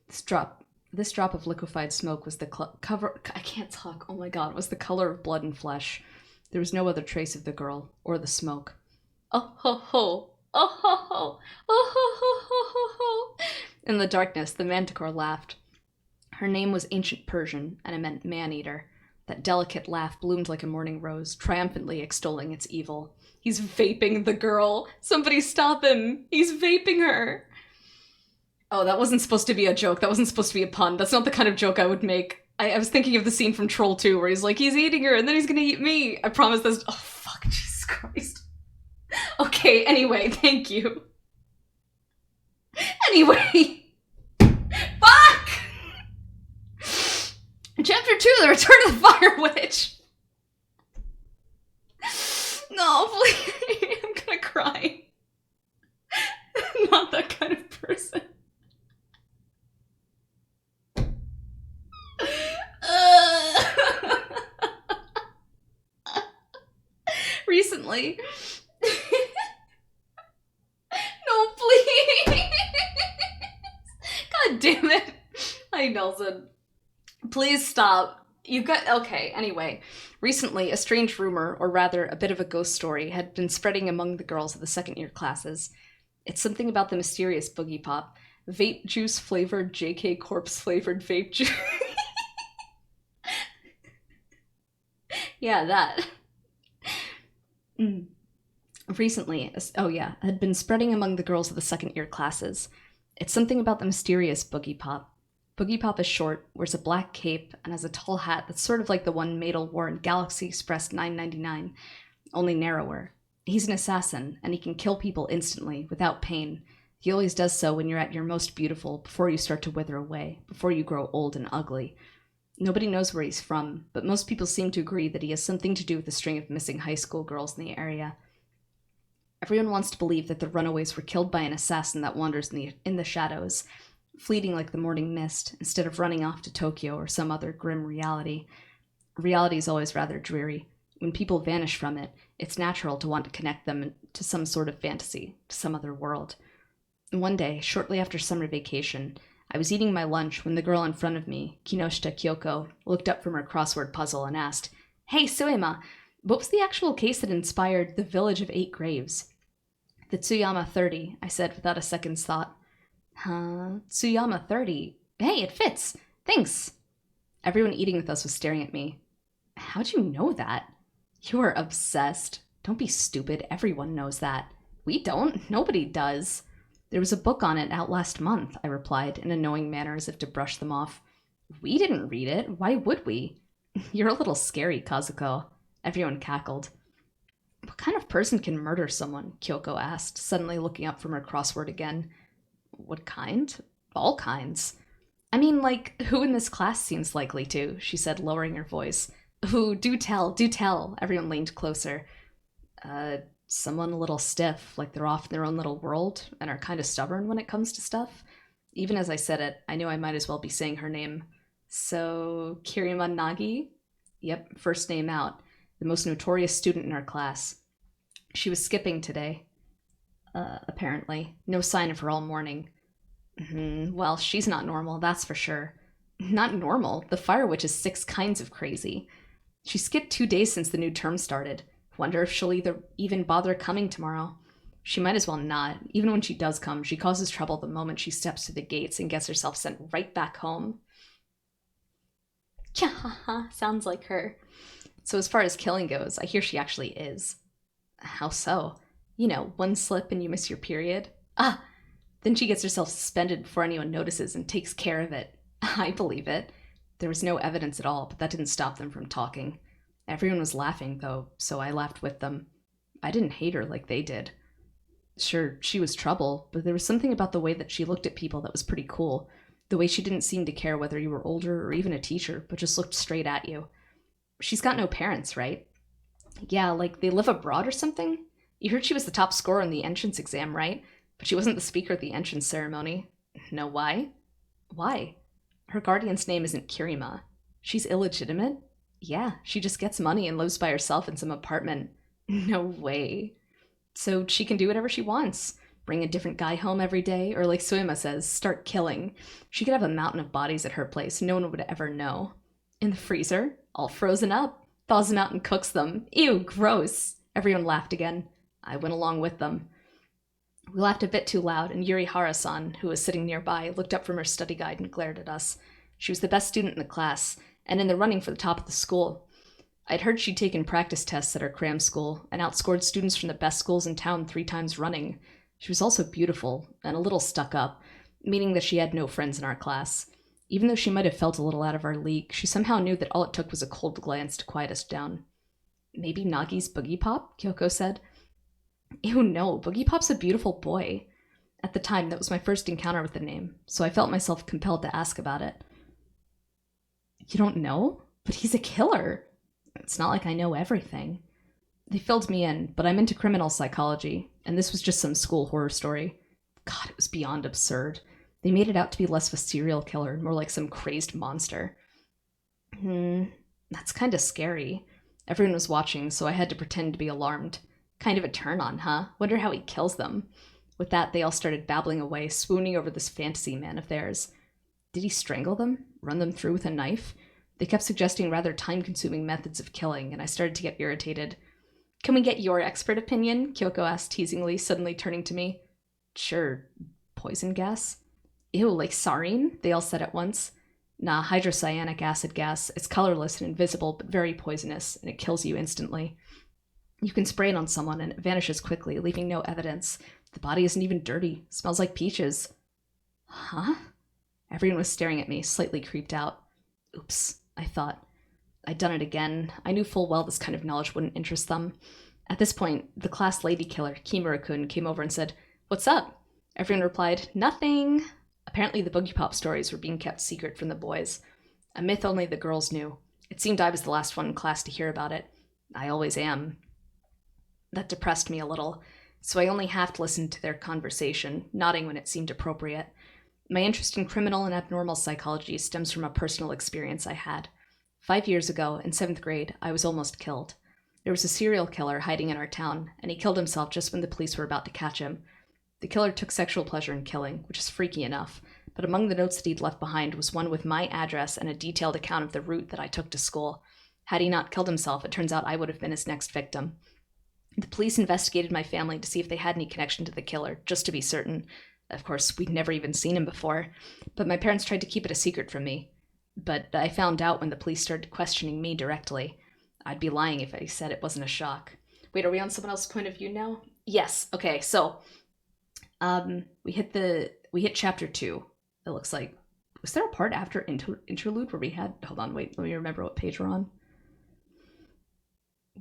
This drop of liquefied smoke was the cover. I can't talk. Oh my god, it was the color of blood and flesh. There was no other trace of the girl or the smoke. Oh ho ho! Oh ho ho! Oh ho ho ho ho ho! In the darkness, the manticore laughed. Her name was Ancient Persian, and it meant man-eater. That delicate laugh bloomed like a morning rose, triumphantly extolling its evil. He's vaping the girl! Somebody stop him! He's vaping her! Oh, that wasn't supposed to be a joke. That wasn't supposed to be a pun. That's not the kind of joke I would make. I was thinking of the scene from Troll 2 where he's like, he's eating her and then he's gonna eat me. I promise this. Oh, fuck, Jesus Christ. Okay, anyway, thank you. Anyway. Fuck! Chapter 2, The Return of the Fire Witch. No, please. I'm gonna cry. Not that kind of person. Recently. No, please. God damn it. Hi, Nelson. Please stop. You got. Okay, anyway. Recently, a strange rumor, or rather, a bit of a ghost story, had been spreading among the girls of the second-year classes. It's something about the mysterious Boogiepop. Vape juice flavored JK corpse flavored vape juice. Yeah, that. Recently, had been spreading among the girls of the second-year classes. It's something about the mysterious Boogiepop. Boogiepop is short, wears a black cape, and has a tall hat that's sort of like the one Maidel wore in Galaxy Express 999, only narrower. He's an assassin, and he can kill people instantly, without pain. He always does so when you're at your most beautiful, before you start to wither away, before you grow old and ugly. Nobody knows where he's from, but most people seem to agree that he has something to do with the string of missing high school girls in the area. Everyone wants to believe that the runaways were killed by an assassin that wanders in the shadows, fleeting like the morning mist, instead of running off to Tokyo or some other grim reality. Reality is always rather dreary. When people vanish from it, it's natural to want to connect them to some sort of fantasy, to some other world. One day, shortly after summer vacation, I was eating my lunch when the girl in front of me, Kinoshita Kyoko, looked up from her crossword puzzle and asked, "Hey, Suema, what was the actual case that inspired the Village of Eight Graves?" "The Tsuyama 30, I said without a second's thought. "Huh? Tsuyama 30? Hey, it fits! Thanks!" Everyone eating with us was staring at me. "How'd you know that?" "You're obsessed. Don't be stupid, everyone knows that." "We don't. Nobody does." "There was a book on it out last month," I replied in a knowing manner as if to brush them off. "We didn't read it. Why would we?" "You're a little scary, Kazuko." Everyone cackled. "What kind of person can murder someone?" Kyoko asked, suddenly looking up from her crossword again. "What kind?" "All kinds." "I mean, like, who in this class seems likely to?" she said, lowering her voice. "Ooh, do tell, do tell." Everyone leaned closer. Someone a little stiff, like they're off in their own little world and are kind of stubborn when it comes to stuff." Even as I said it, I knew I might as well be saying her name. "So, Kirima Nagi?" "Yep, first name out. The most notorious student in our class. She was skipping today. Apparently. No sign of her all morning." Well, she's not normal, that's for sure." "Not normal? The Fire Witch is 6 kinds of crazy." "She skipped 2 days since the new term started. Wonder if she'll even bother coming tomorrow." "She might as well not. Even when she does come, she causes trouble the moment she steps through the gates and gets herself sent right back home." Haha, sounds like her. "So as far as killing goes, I hear she actually is." "How so?" "You know, one slip and you miss your period." "Ah! Then she gets herself suspended before anyone notices and takes care of it." "I believe it." There was no evidence at all, but that didn't stop them from talking. Everyone was laughing, though, so I laughed with them. I didn't hate her like they did. Sure, she was trouble, but there was something about the way that she looked at people that was pretty cool. The way she didn't seem to care whether you were older or even a teacher, but just looked straight at you. "She's got no parents, right?" "Yeah, like they live abroad or something? You heard she was the top scorer in the entrance exam, right? But she wasn't the speaker at the entrance ceremony." "No, why?" "Why?" "Her guardian's name isn't Kirima." "She's illegitimate?" "Yeah, she just gets money and lives by herself in some apartment." "No way." "So she can do whatever she wants. Bring a different guy home every day, or like Suema says, start killing. She could have a mountain of bodies at her place, no one would ever know." "In the freezer? All frozen up. Thaws them out and cooks them. Ew, gross." Everyone laughed again. I went along with them. We laughed a bit too loud, and Yurihara-san, who was sitting nearby, looked up from her study guide and glared at us. She was the best student in the class, and in the running for the top of the school. I'd heard she'd taken practice tests at her cram school, and outscored students from the best schools in town 3 times running. She was also beautiful, and a little stuck up, meaning that she had no friends in our class. Even though she might have felt a little out of our league, she somehow knew that all it took was a cold glance to quiet us down. "Maybe Nagi's Boogiepop?" Kyoko said. "Ew, no, Boogiepop's a beautiful boy." At the time, that was my first encounter with the name, so I felt myself compelled to ask about it. "You don't know? But he's a killer." "It's not like I know everything." They filled me in, but I'm into criminal psychology, and this was just some school horror story. God, it was beyond absurd. They made it out to be less of a serial killer, more like some crazed monster. That's kind of scary." Everyone was watching, so I had to pretend to be alarmed. "Kind of a turn on, huh? Wonder how he kills them." With that, they all started babbling away, swooning over this fantasy man of theirs. Did he strangle them? Run them through with a knife? They kept suggesting rather time-consuming methods of killing, and I started to get irritated. "Can we get your expert opinion?" Kyoko asked teasingly, suddenly turning to me. "Sure. Poison gas?" "Ew, like sarin?" they all said at once. "Nah, hydrocyanic acid gas. It's colorless and invisible, but very poisonous, and it kills you instantly. You can spray it on someone, and it vanishes quickly, leaving no evidence. The body isn't even dirty. Smells like peaches." "Huh?" Everyone was staring at me, slightly creeped out. Oops, I thought. I'd done it again. I knew full well this kind of knowledge wouldn't interest them. At this point, the class lady killer, Kimura-kun, came over and said, "What's up?" Everyone replied, "Nothing." Apparently the Boogiepop stories were being kept secret from the boys. A myth only the girls knew. It seemed I was the last one in class to hear about it. I always am. That depressed me a little, so I only half listened to their conversation, nodding when it seemed appropriate. My interest in criminal and abnormal psychology stems from a personal experience I had. 5 years ago, in 7th grade, I was almost killed. There was a serial killer hiding in our town, and he killed himself just when the police were about to catch him. The killer took sexual pleasure in killing, which is freaky enough, but among the notes that he'd left behind was one with my address and a detailed account of the route that I took to school. Had he not killed himself, it turns out I would have been his next victim. The police investigated my family to see if they had any connection to the killer, just to be certain. Of course, we'd never even seen him before, but my parents tried to keep it a secret from me. But I found out when the police started questioning me directly. I'd be lying if I said it wasn't a shock. Wait, are we on someone else's point of view now? Yes. Okay, so we hit chapter 2. It looks like. Was there a part after interlude where we had... Hold on, wait, let me remember what page we're on.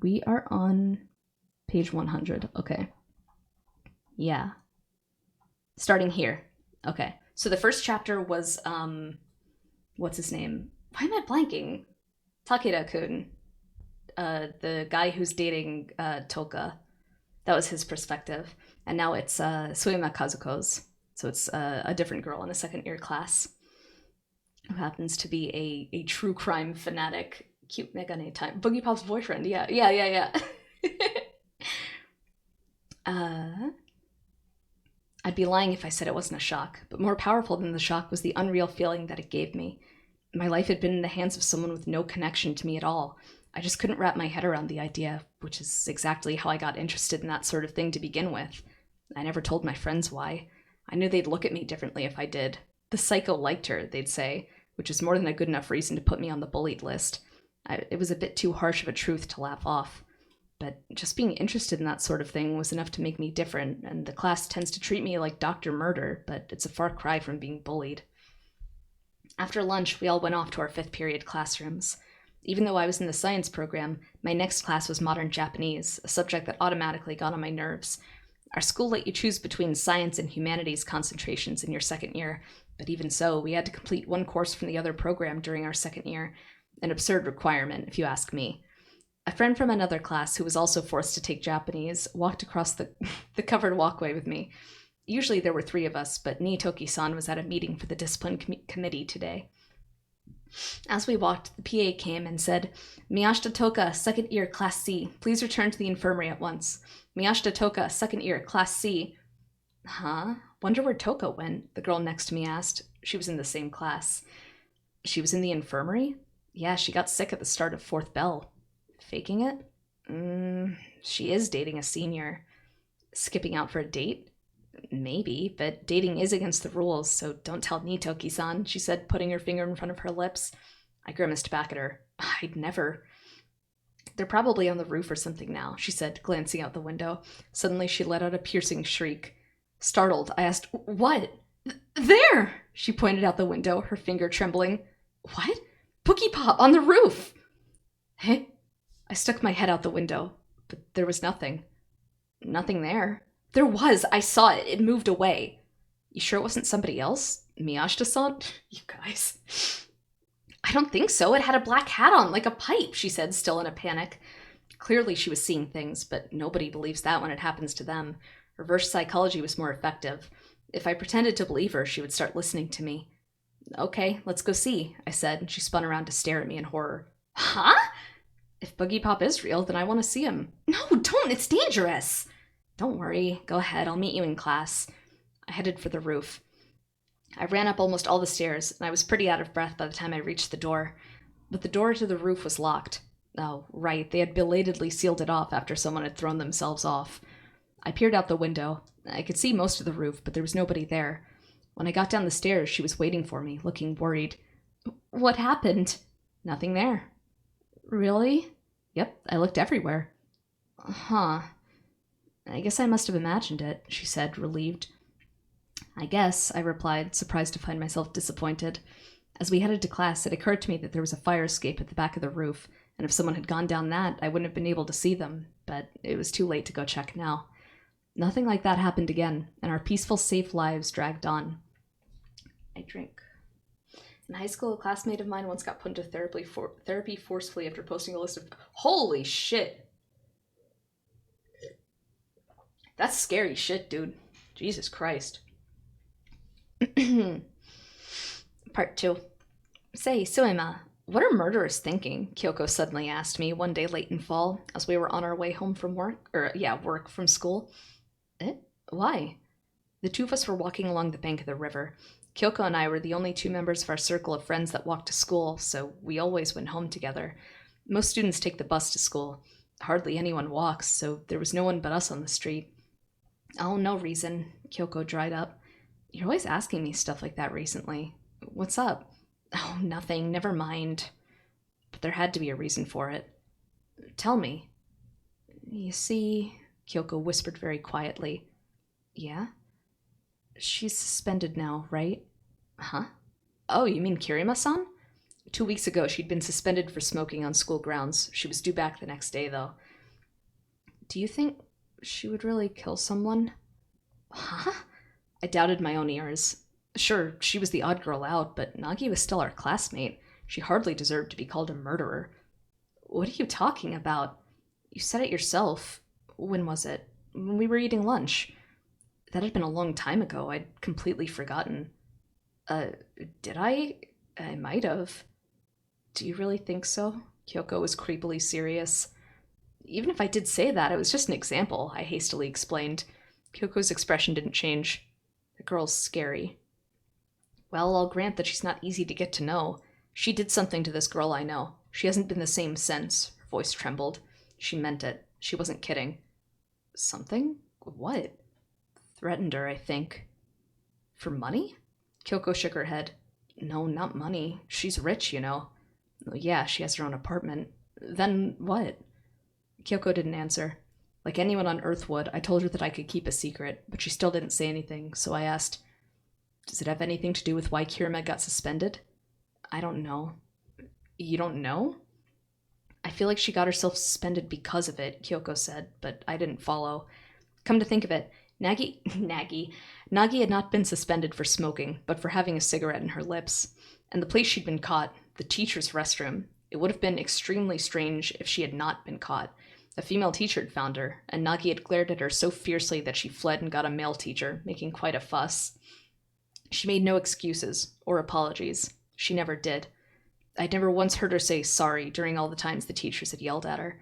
We are on page 100. Okay. Yeah. Starting here. Okay. So the first chapter was, what's his name? Why am I blanking? Takeda-kun. The guy who's dating Toka. That was his perspective. And now it's Suema Kazuko's. So it's a different girl in a second-year class who happens to be a true crime fanatic. Cute Megane time. Boogiepop's boyfriend. Yeah. I'd be lying if I said it wasn't a shock, but more powerful than the shock was the unreal feeling that it gave me. My life had been in the hands of someone with no connection to me at all. I just couldn't wrap my head around the idea, which is exactly how I got interested in that sort of thing to begin with. I never told my friends why. I knew they'd look at me differently if I did. The psycho liked her, they'd say, which is more than a good enough reason to put me on the bullied list. It was a bit too harsh of a truth to laugh off. But just being interested in that sort of thing was enough to make me different, and the class tends to treat me like Dr. Murder, but it's a far cry from being bullied. After lunch, we all went off to our 5th period classrooms. Even though I was in the science program, my next class was modern Japanese, a subject that automatically got on my nerves. Our school let you choose between science and humanities concentrations in your second year, but even so, we had to complete one course from the other program during our second year. An absurd requirement, if you ask me. A friend from another class who was also forced to take Japanese walked across the covered walkway with me. Usually there were 3 of us, but Niitoki-san was at a meeting for the discipline committee today. As we walked, the PA came and said, "Miyashita Toka, second year, class C. Please return to the infirmary at once. Miyashita Toka, second year, class C." Huh? Wonder where Toka went, the girl next to me asked. She was in the same class. She was in the infirmary? Yeah, she got sick at the start of 4th bell. Faking it? She is dating a senior. Skipping out for a date? Maybe, but dating is against the rules, so don't tell Niitoki-san, she said, putting her finger in front of her lips. I grimaced back at her. I'd never. They're probably on the roof or something now, she said, glancing out the window. Suddenly she let out a piercing shriek. Startled, I asked, "What?" "There!" She pointed out the window, her finger trembling. "What?" "Boogiepop on the roof!" "Hey?" I stuck my head out the window, but there was nothing. Nothing there. There was! I saw it. It moved away. You sure it wasn't somebody else? Miyashita-san? You guys. I don't think so. It had a black hat on, like a pipe, she said, still in a panic. Clearly she was seeing things, but nobody believes that when it happens to them. Reverse psychology was more effective. If I pretended to believe her, she would start listening to me. Okay, let's go see, I said, and she spun around to stare at me in horror. Huh? If Boogiepop is real, then I want to see him. No, don't! It's dangerous! Don't worry. Go ahead. I'll meet you in class. I headed for the roof. I ran up almost all the stairs, and I was pretty out of breath by the time I reached the door. But the door to the roof was locked. Oh, right. They had belatedly sealed it off after someone had thrown themselves off. I peered out the window. I could see most of the roof, but there was nobody there. When I got down the stairs, she was waiting for me, looking worried. What happened? Nothing there. Really? Yep, I looked everywhere. Huh. I guess I must have imagined it, she said, relieved. I guess, I replied, surprised to find myself disappointed. As we headed to class, it occurred to me that there was a fire escape at the back of the roof, and if someone had gone down that, I wouldn't have been able to see them, but it was too late to go check now. Nothing like that happened again, and our peaceful, safe lives dragged on. I drink. In high school, a classmate of mine once got put into therapy forcefully after posting a list of... Holy shit! That's scary shit, dude. Jesus Christ. Part 2. Say, Suema, what are murderers thinking? Kyoko suddenly asked me one day late in fall, as we were on our way home from work from school. Why? The two of us were walking along the bank of the river. Kyoko and I were the only two members of our circle of friends that walked to school, so we always went home together. Most students take the bus to school. Hardly anyone walks, so there was no one but us on the street. Oh, no reason. Kyoko dried up. You're always asking me stuff like that recently. What's up? Oh, nothing. Never mind. But there had to be a reason for it. Tell me. You see, Kyoko whispered very quietly. Yeah? She's suspended now, right? Huh? Oh, you mean Kirima-san? 2 weeks ago, she'd been suspended for smoking on school grounds. She was due back the next day, though. Do you think she would really kill someone? Huh? I doubted my own ears. Sure, she was the odd girl out, but Nagi was still our classmate. She hardly deserved to be called a murderer. What are you talking about? You said it yourself. When was it? When we were eating lunch. That had been a long time ago. I'd completely forgotten. Did I? I might have. Do you really think so? Kyoko was creepily serious. Even if I did say that, it was just an example, I hastily explained. Kyoko's expression didn't change. The girl's scary. Well, I'll grant that she's not easy to get to know. She did something to this girl I know. She hasn't been the same since. Her voice trembled. She meant it. She wasn't kidding. Something? What? Threatened her, I think. For money? Kyoko shook her head. No, not money. She's rich, you know. Yeah, she has her own apartment. Then what? Kyoko didn't answer. Like anyone on Earth would, I told her that I could keep a secret, but she still didn't say anything, so I asked, does it have anything to do with why Kirima got suspended? I don't know. You don't know? I feel like she got herself suspended because of it, Kyoko said, but I didn't follow. Come to think of it, Nagi had not been suspended for smoking, but for having a cigarette in her lips. And the place she'd been caught, the teacher's restroom, it would have been extremely strange if she had not been caught. A female teacher had found her, and Nagi had glared at her so fiercely that she fled and got a male teacher, making quite a fuss. She made no excuses, or apologies. She never did. I'd never once heard her say sorry during all the times the teachers had yelled at her.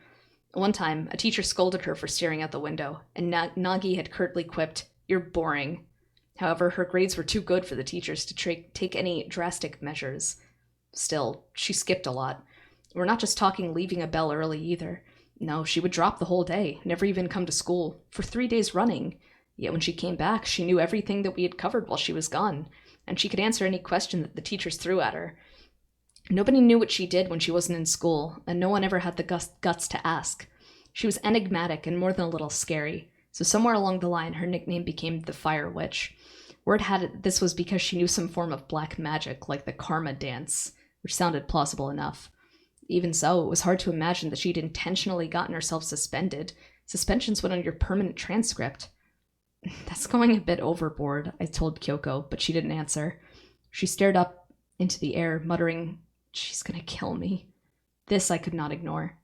One time, a teacher scolded her for staring out the window, and Nagi had curtly quipped, "You're boring." However, her grades were too good for the teachers to take any drastic measures. Still, she skipped a lot. We're not just talking leaving a bell early either. No, she would drop the whole day, never even come to school, for 3 days running. Yet when she came back, she knew everything that we had covered while she was gone, and she could answer any question that the teachers threw at her. Nobody knew what she did when she wasn't in school, and no one ever had the guts to ask. She was enigmatic and more than a little scary, so somewhere along the line her nickname became the Fire Witch. Word had it this was because she knew some form of black magic, like the Karma Dance, which sounded plausible enough. Even so, it was hard to imagine that she'd intentionally gotten herself suspended. Suspensions went on your permanent transcript. That's going a bit overboard, I told Kyoko, but she didn't answer. She stared up into the air, muttering, "She's gonna kill me." This I could not ignore.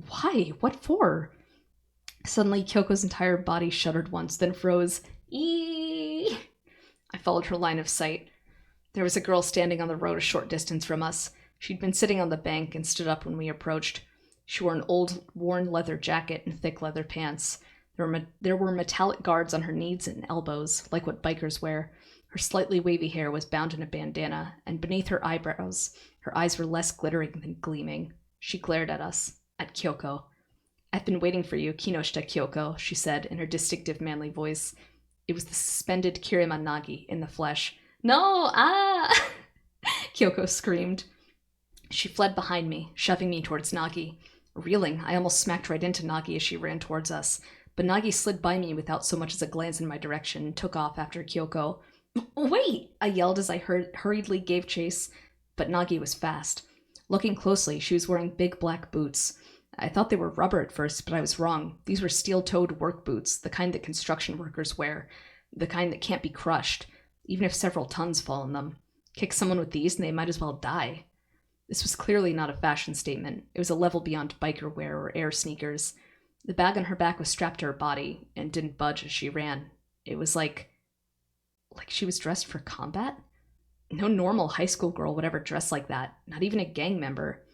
Why? What for? Suddenly, Kyoko's entire body shuddered once, then froze. Eee! I followed her line of sight. There was a girl standing on the road a short distance from us. She'd been sitting on the bank and stood up when we approached. She wore an old, worn leather jacket and thick leather pants. There were metallic guards on her knees and elbows, like what bikers wear. Her slightly wavy hair was bound in a bandana, and beneath her eyebrows, her eyes were less glittering than gleaming. She glared at us, at Kyoko. "I've been waiting for you, Kinoshita Kyoko," she said in her distinctive manly voice. It was the suspended Kirima Nagi in the flesh. "No! Ah!" Kyoko screamed. She fled behind me, shoving me towards Nagi. Reeling, I almost smacked right into Nagi as she ran towards us, but Nagi slid by me without so much as a glance in my direction and took off after Kyoko. "Wait!" I yelled as I hurriedly gave chase, but Nagi was fast. Looking closely, she was wearing big black boots. I thought they were rubber at first, but I was wrong. These were steel-toed work boots, the kind that construction workers wear, the kind that can't be crushed, even if several tons fall in them. Kick someone with these and they might as well die. This was clearly not a fashion statement. It was a level beyond biker wear or air sneakers. The bag on her back was strapped to her body and didn't budge as she ran. It was like she was dressed for combat? No normal high school girl would ever dress like that, not even a gang member.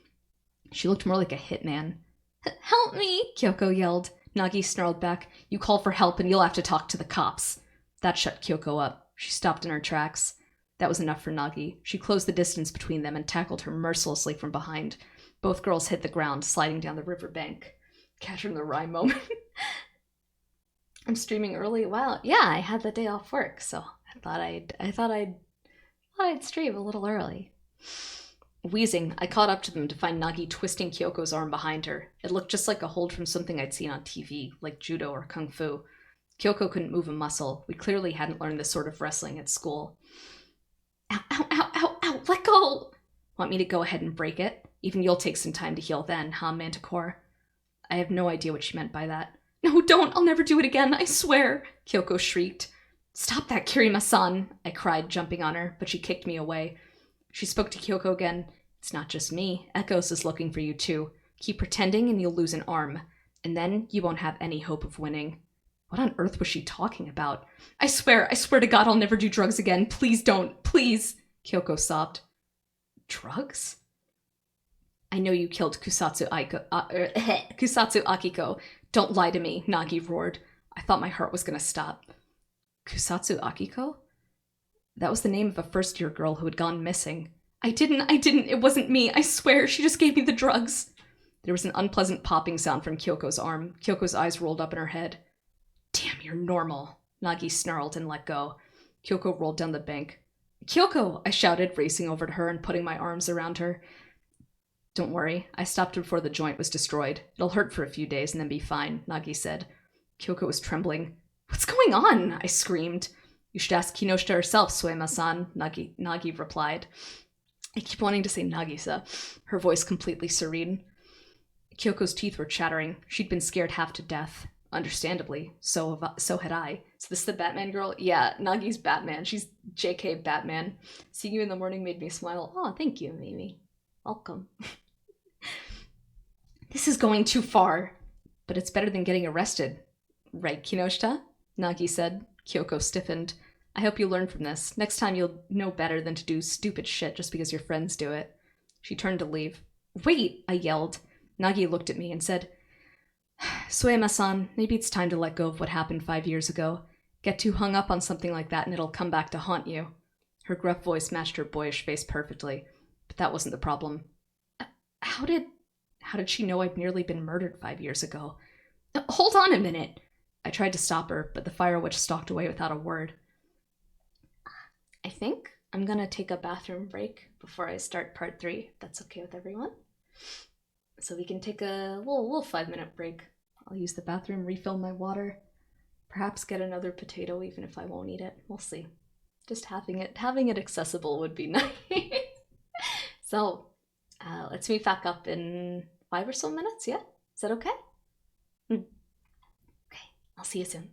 She looked more like a hitman. "Help me!" Kyoko yelled. Nagi snarled back, "You call for help and you'll have to talk to the cops." That shut Kyoko up. She stopped in her tracks. That was enough for Nagi. She closed the distance between them and tackled her mercilessly from behind. Both girls hit the ground, sliding down the riverbank. Catch her in the rhyme moment. I'm streaming early. Wow, yeah, I had the day off work, so I thought I'd stream a little early. Wheezing, I caught up to them to find Nagi twisting Kyoko's arm behind her. It looked just like a hold from something I'd seen on TV, like judo or kung fu. Kyoko couldn't move a muscle. We clearly hadn't learned this sort of wrestling at school. Ow, ow, ow, ow, ow, let go! Want me to go ahead and break it? Even you'll take some time to heal then, huh, Manticore? I have no idea what she meant by that. No, don't! I'll never do it again, I swear! Kyoko shrieked. Stop that, Kirima-san! I cried, jumping on her, but she kicked me away. She spoke to Kyoko again. It's not just me. Echoes is looking for you too. Keep pretending and you'll lose an arm. And then you won't have any hope of winning. What on earth was she talking about? I swear to God I'll never do drugs again. Please don't, please! Kyoko sobbed. Drugs? I know you killed Kusatsu Akiko. Don't lie to me, Nagi roared. I thought my heart was gonna stop. Kusatsu Akiko? That was the name of a first-year girl who had gone missing. I didn't, it wasn't me, I swear, she just gave me the drugs. There was an unpleasant popping sound from Kyoko's arm. Kyoko's eyes rolled up in her head. Damn, you're normal. Nagi snarled and let go. Kyoko rolled down the bank. Kyoko! I shouted, racing over to her and putting my arms around her. Don't worry, I stopped before the joint was destroyed. It'll hurt for a few days and then be fine, Nagi said. Kyoko was trembling. What's going on? I screamed. You should ask Kinoshita herself, Suema-san, Nagi replied. I keep wanting to say Nagisa, her voice completely serene. Kyoko's teeth were chattering. She'd been scared half to death. Understandably, so had I. So this is the Batman girl? Yeah, Nagi's Batman. She's JK Batman. Seeing you in the morning made me smile. Oh, thank you, Mimi. Welcome. This is going too far. But it's better than getting arrested. Right, Kinoshita? Nagi said. Kyoko stiffened. I hope you learn from this. Next time you'll know better than to do stupid shit just because your friends do it. She turned to leave. Wait, I yelled. Nagi looked at me and said, Suema-san, maybe it's time to let go of what happened 5 years ago. Get too hung up on something like that and it'll come back to haunt you. Her gruff voice matched her boyish face perfectly, but that wasn't the problem. How did she know I'd nearly been murdered 5 years ago? Hold on a minute! I tried to stop her, but the fire witch stalked away without a word. I think I'm gonna take a bathroom break before I start part 3, if that's okay with everyone. So we can take a little 5-minute break. I'll use the bathroom, refill my water, perhaps get another potato even if I won't eat it. We'll see. Just having it accessible would be nice. So let's meet back up in 5 or so minutes, yeah? Is that okay? Okay, I'll see you soon.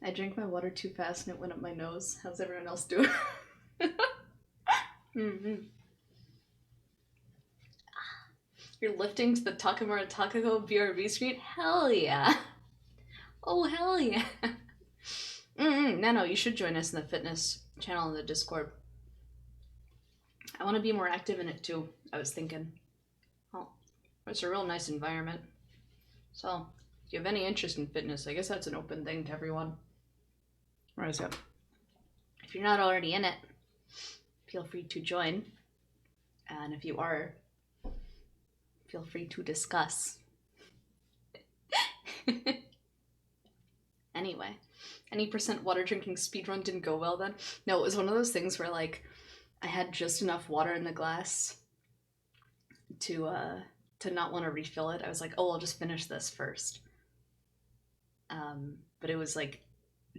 I drank my water too fast and it went up my nose. How's everyone else doing? You're lifting to the Takamura Takako BRB screen? Hell yeah! Oh, hell yeah! No, you should join us in the fitness channel in the Discord. I want to be more active in it too, I was thinking. Oh, it's a real nice environment. So, if you have any interest in fitness, I guess that's an open thing to everyone. Where is it? If you're not already in it, feel free to join. And if you are, feel free to discuss. Anyway, any % water drinking speedrun didn't go well then? No, it was one of those things where like I had just enough water in the glass to not want to refill it. I was like, oh, I'll just finish this first. But it was like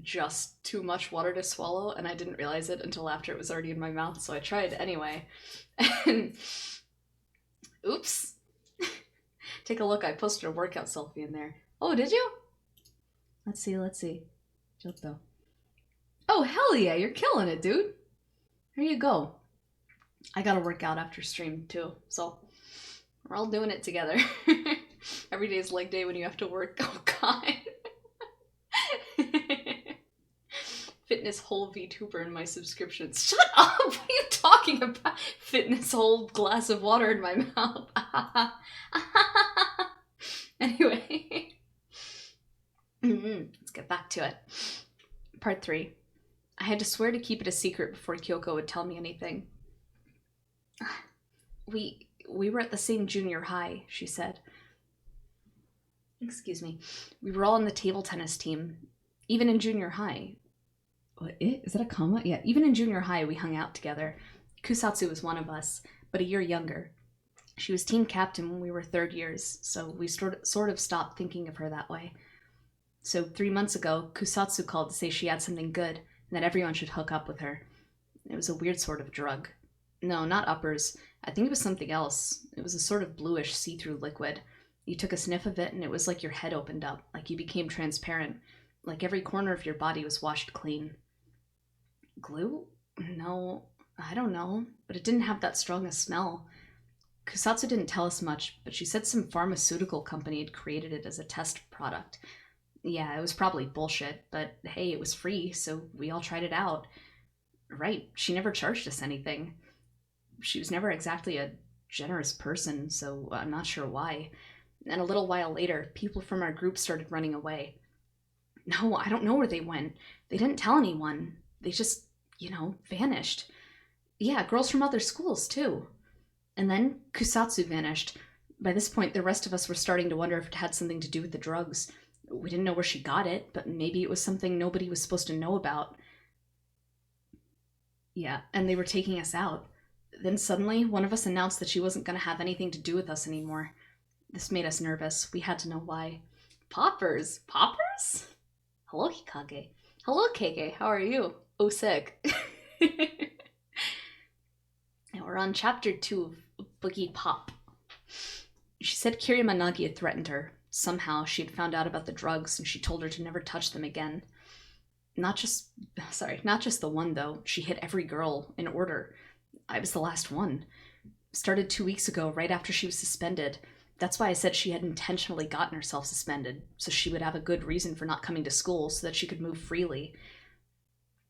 just too much water to swallow, and I didn't realize it until after it was already in my mouth, so I tried anyway. And oops. Take a look, I posted a workout selfie in there. Oh, did you? Let's see. Joke though. Oh, hell yeah, you're killing it, dude. Here you go. I gotta work out after stream too, so we're all doing it together. Every day is leg day when you have to work. Oh god. Fitness whole VTuber in my subscriptions. Shut up! What are you talking about? Fitness whole glass of water in my mouth. Anyway. Let's get back to it. Part 3. I had to swear to keep it a secret before Kyoko would tell me anything. We were at the same junior high, she said. Excuse me. We were all on the table tennis team. Even in junior high. What, is that a comma? Yeah, even in junior high we hung out together. Kusatsu was one of us, but a year younger. She was team captain when we were third years, so we sort of stopped thinking of her that way. So 3 months ago, Kusatsu called to say she had something good, and that everyone should hook up with her. It was a weird sort of drug. No, not uppers. I think it was something else. It was a sort of bluish see-through liquid. You took a sniff of it, and it was like your head opened up, like you became transparent, like every corner of your body was washed clean. Glue? No, I don't know, but it didn't have that strong a smell. Kusatsu didn't tell us much, but she said some pharmaceutical company had created it as a test product. Yeah, it was probably bullshit, but hey, it was free, so we all tried it out. Right, she never charged us anything. She was never exactly a generous person, so I'm not sure why. And a little while later, people from our group started running away. No, I don't know where they went. They didn't tell anyone. They just, vanished. Yeah, girls from other schools, too. And then Kusatsu vanished. By this point, the rest of us were starting to wonder if it had something to do with the drugs. We didn't know where she got it, but maybe it was something nobody was supposed to know about. Yeah, and they were taking us out. Then suddenly, one of us announced that she wasn't going to have anything to do with us anymore. This made us nervous. We had to know why. Poppers? Poppers? Hello, Hikage. Hello, Kege. How are you? Oh, sick. And we're on chapter 2 of Boogiepop. She said Kirima Nagi had threatened her. Somehow, she had found out about the drugs, and she told her to never touch them again. Not just the one, though. She hit every girl in order. I was the last one. Started 2 weeks ago, right after she was suspended. That's why I said she had intentionally gotten herself suspended, so she would have a good reason for not coming to school so that she could move freely.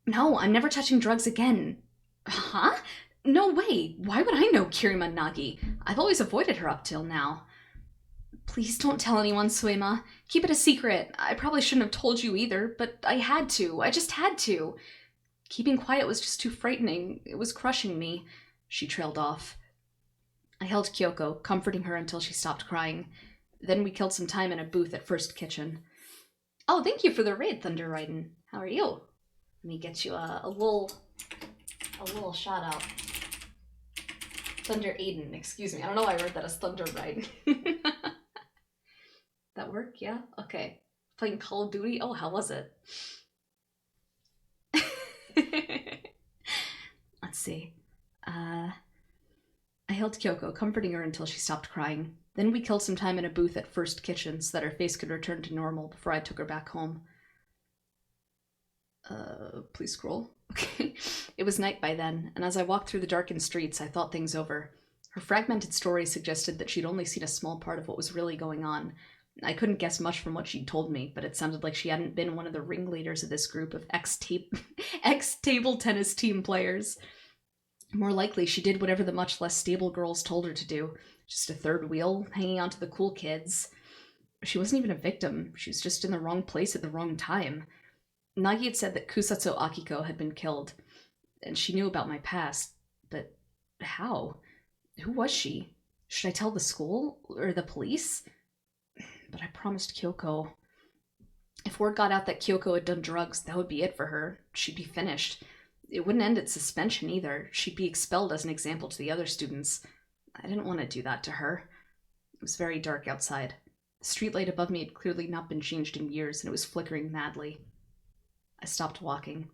No, I'm never touching drugs again. Huh? No way. Why would I know Kirima Nagi? I've always avoided her up till now. Please don't tell anyone, Suema. Keep it a secret. I probably shouldn't have told you either, but I had to. I just had to. Keeping quiet was just too frightening. It was crushing me. She trailed off. I held Kyoko, comforting her until she stopped crying. Then we killed some time in a booth at First Kitchen. Oh, thank you for the raid, Thunder Raiden. How are you? Let me get you a little shout out. Thunder Aiden, excuse me. I don't know why I wrote that as Thunder Raiden. That work? Yeah? Okay. Playing Call of Duty? Oh, how was it? Let's see. I held Kyoko, comforting her until she stopped crying. Then we killed some time in a booth at First Kitchen so that her face could return to normal before I took her back home. Please scroll. Okay. It was night by then, and as I walked through the darkened streets, I thought things over. Her fragmented story suggested that she'd only seen a small part of what was really going on. I couldn't guess much from what she'd told me, but it sounded like she hadn't been one of the ringleaders of this group of ex-table tennis team players. More likely, she did whatever the much less stable girls told her to do. Just a third wheel, hanging on to the cool kids. She wasn't even a victim. She was just in the wrong place at the wrong time. Nagi had said that Kusatsu Akiko had been killed, and she knew about my past. But how? Who was she? Should I tell the school? Or the police? But I promised Kyoko. If word got out that Kyoko had done drugs, that would be it for her. She'd be finished. It wouldn't end at suspension either. She'd be expelled as an example to the other students. I didn't want to do that to her. It was very dark outside. The streetlight above me had clearly not been changed in years, and it was flickering madly. I stopped walking.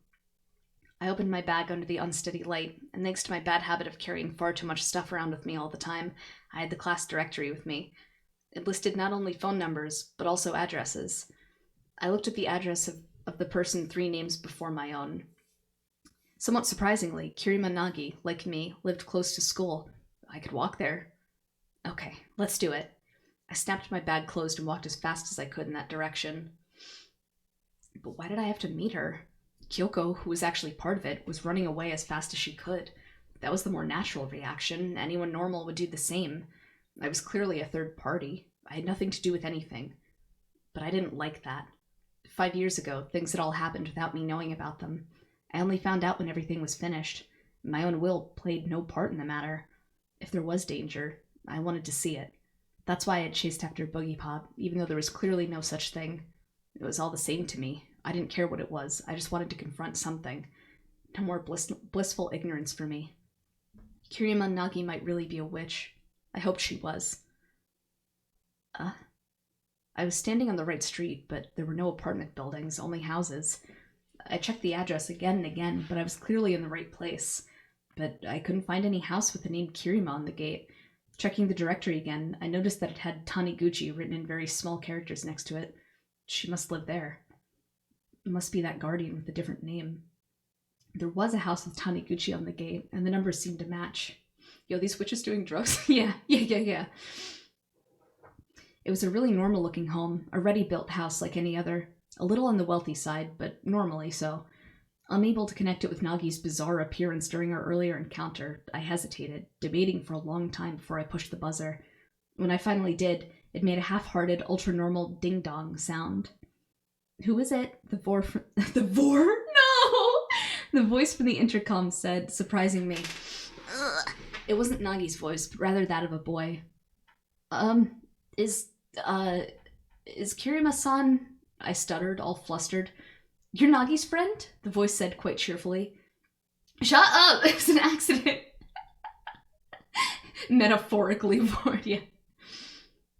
I opened my bag under the unsteady light, and thanks to my bad habit of carrying far too much stuff around with me all the time, I had the class directory with me. It listed not only phone numbers, but also addresses. I looked at the address of the person 3 names before my own. Somewhat surprisingly, Kirima Nagi, like me, lived close to school. I could walk there. Okay, let's do it. I snapped my bag closed and walked as fast as I could in that direction. But why did I have to meet her? Kyoko, who was actually part of it, was running away as fast as she could. That was the more natural reaction. Anyone normal would do the same. I was clearly a third party. I had nothing to do with anything. But I didn't like that. 5 years ago, things had all happened without me knowing about them. I only found out when everything was finished. My own will played no part in the matter. If there was danger, I wanted to see it. That's why I had chased after Boogiepop, even though there was clearly no such thing. It was all the same to me. I didn't care what it was. I just wanted to confront something. No more blissful ignorance for me. Kirima Nagi might really be a witch. I hoped she was. I was standing on the right street, but there were no apartment buildings, only houses. I checked the address again and again, but I was clearly in the right place. But I couldn't find any house with the name Kirima on the gate. Checking the directory again, I noticed that it had Taniguchi written in very small characters next to it. She must live there. It must be that guardian with a different name. There was a house with Taniguchi on the gate, and the numbers seemed to match. Yo, these witches doing drugs? Yeah. It was a really normal-looking home, a ready-built house like any other. A little on the wealthy side, but normally so. Unable to connect it with Nagi's bizarre appearance during our earlier encounter, I hesitated, debating for a long time before I pushed the buzzer. When I finally did, it made a half-hearted, ultra-normal ding-dong sound. Who is it? The vor? No! The voice from the intercom said, surprising me. Ugh. It wasn't Nagi's voice, but rather that of a boy. Is Kirima-san? I stuttered, all flustered. You're Nagi's friend? The voice said quite cheerfully. Shut up! It was an accident. Metaphorically, yeah.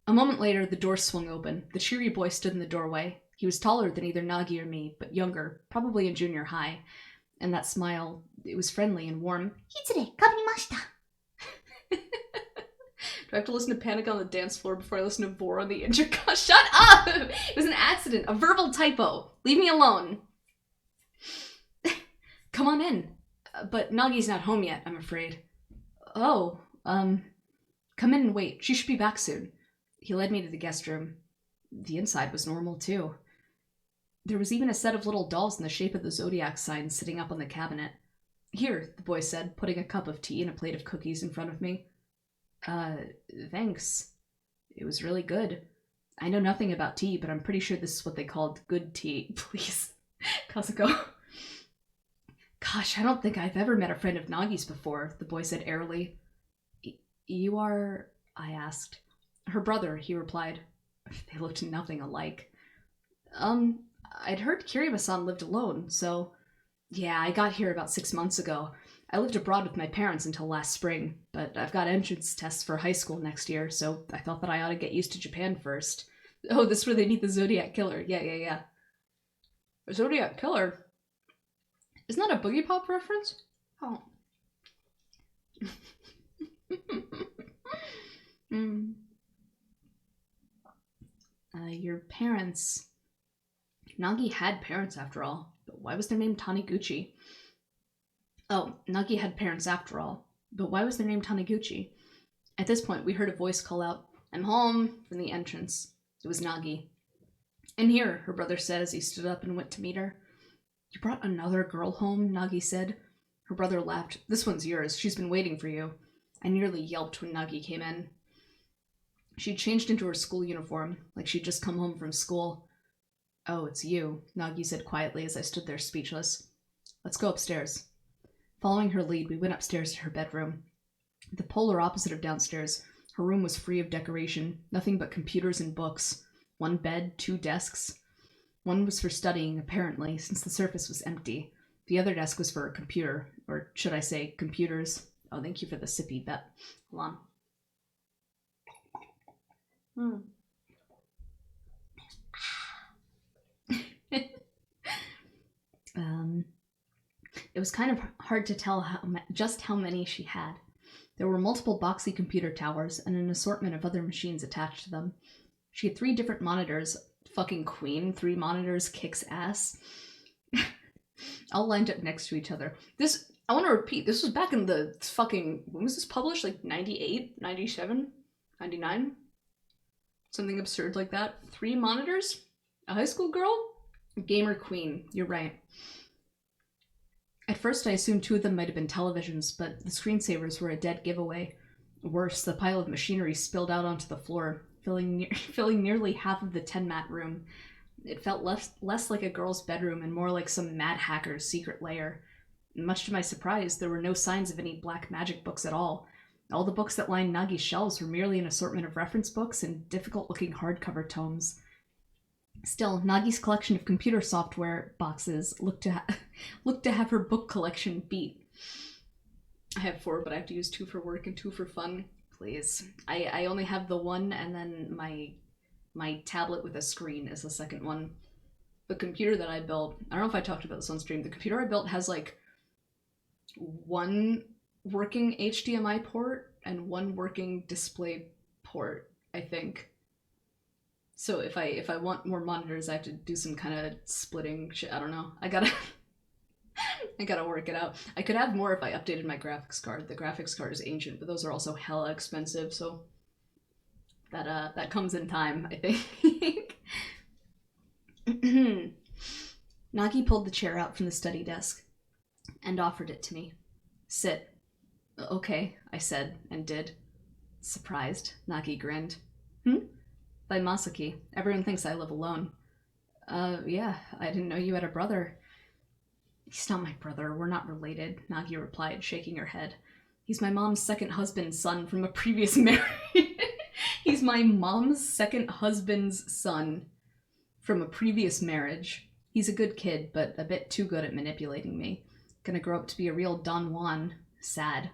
A moment later, the door swung open. The cheery boy stood in the doorway. He was taller than either Nagi or me, but younger, probably in junior high. And that smile, it was friendly and warm. Hitsure, karimashita. Do I have to listen to Panic on the Dance Floor before I listen to Vor on the intercom? Shut up! It was an accident, a verbal typo. Leave me alone. Come on in. But Nagi's not home yet, I'm afraid. Oh, come in and wait. She should be back soon. He led me to the guest room. The inside was normal, too. There was even a set of little dolls in the shape of the zodiac sign sitting up on the cabinet. Here, the boy said, putting a cup of tea and a plate of cookies in front of me. Thanks. It was really good. I know nothing about tea, but I'm pretty sure this is what they called good tea. Please. Kazuko. Gosh, I don't think I've ever met a friend of Nagi's before, the boy said airily. You are? I asked. Her brother, he replied. They looked nothing alike. I'd heard Kirima-san lived alone, so... Yeah, I got here about 6 months ago. I lived abroad with my parents until last spring, but I've got entrance tests for high school next year, so I thought that I ought to get used to Japan first. Oh, this is where they meet the Zodiac Killer. Yeah. A Zodiac Killer? Isn't that a Boogiepop reference? Oh. Your parents... Nagi had parents after all, but why was their name Taniguchi? Oh, Nagi had parents after all, but why was their name Taniguchi? At this point, we heard a voice call out, "I'm home," from the entrance. It was Nagi. "In here," her brother said as he stood up and went to meet her. "You brought another girl home?" Nagi said. Her brother laughed. "This one's yours. She's been waiting for you." I nearly yelped when Nagi came in. She'd changed into her school uniform, like she'd just come home from school. "Oh, it's you," Nagi said quietly as I stood there speechless. "Let's go upstairs." Following her lead, we went upstairs to her bedroom. The polar opposite of downstairs, her room was free of decoration, nothing but computers and books. One bed, 2 desks. One was for studying, apparently, since the surface was empty. The other desk was for a computer, or should I say, computers. Oh, thank you for the sippy bet. Hold on. It was kind of hard to tell just how many she had. There were multiple boxy computer towers and an assortment of other machines attached to them. She had 3 different monitors. Fucking queen, 3 monitors kicks ass. All lined up next to each other. This, I want to repeat, this was back in the fucking, when was this published? Like 98, 97, 99? Something absurd like that. 3 monitors? A high school girl? Gamer queen, you're right. At first I assumed 2 of them might have been televisions, but the screensavers were a dead giveaway. Worse, the pile of machinery spilled out onto the floor, filling nearly half of the 10-mat room. It felt less like a girl's bedroom and more like some mad hacker's secret lair. Much to my surprise, there were no signs of any black magic books at all. All the books that lined Nagi's shelves were merely an assortment of reference books and difficult-looking hardcover tomes. Still, Nagi's collection of computer software boxes looked to have her book collection beat. I have 4, but I have to use 2 for work and 2 for fun. Please. I only have the 1, and then my tablet with a screen is the second one. The computer that I built, I don't know if I talked about this on stream, the computer I built has like 1 working HDMI port and 1 working display port, I think. So if I want more monitors, I have to do some kind of splitting shit. I don't know. I gotta work it out. I could have more if I updated my graphics card. The graphics card is ancient, but those are also hella expensive, so that comes in time, I think. Nagi pulled the chair out from the study desk and offered it to me. "Sit." "Okay," I said, and did. Surprised, Nagi grinned. "By Masaki. Everyone thinks I live alone." Yeah, I didn't know you had a brother." "He's not my brother. We're not related," Nagi replied, shaking her head. "He's my mom's second husband's son from a previous marriage." He's my mom's second husband's son from a previous marriage. He's a good kid, but a bit too good at manipulating me. Gonna grow up to be a real Don Juan. Sad.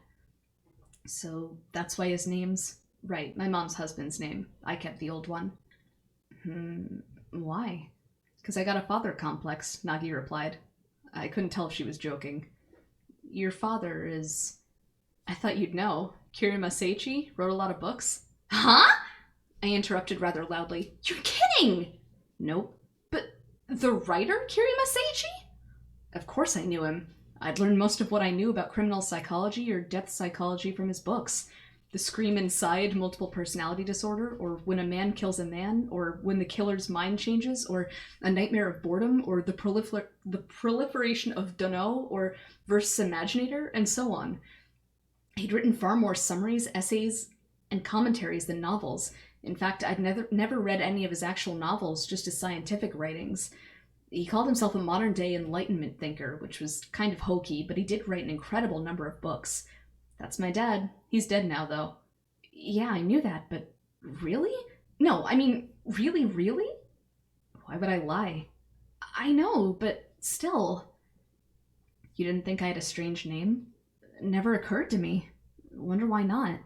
"So that's why his name's..." "Right, my mom's husband's name. I kept the old one." Why?" "'Cause I got a father complex," Nagi replied. I couldn't tell if she was joking. "Your father is..." "I thought you'd know. Kirima Seichi wrote a lot of books." "Huh?" I interrupted rather loudly. "You're kidding!" "Nope." "But the writer, Kirima Seichi?" Of course I knew him. I'd learned most of what I knew about criminal psychology or depth psychology from his books. The Scream Inside, multiple personality disorder, or When a Man Kills a Man, or When the Killer's Mind Changes, or A Nightmare of Boredom, or The Proliferation of Dunno, or Verse Imaginator, and so on. He'd written far more summaries, essays, and commentaries than novels. In fact, I'd never read any of his actual novels, just his scientific writings. He called himself a modern-day Enlightenment thinker, which was kind of hokey, but he did write an incredible number of books. That's my dad. He's dead now, though. Yeah, I knew that, but really? No, I mean, really? Why would I lie? I know, but still. You didn't think I had a strange name? Never occurred to me. Wonder why not?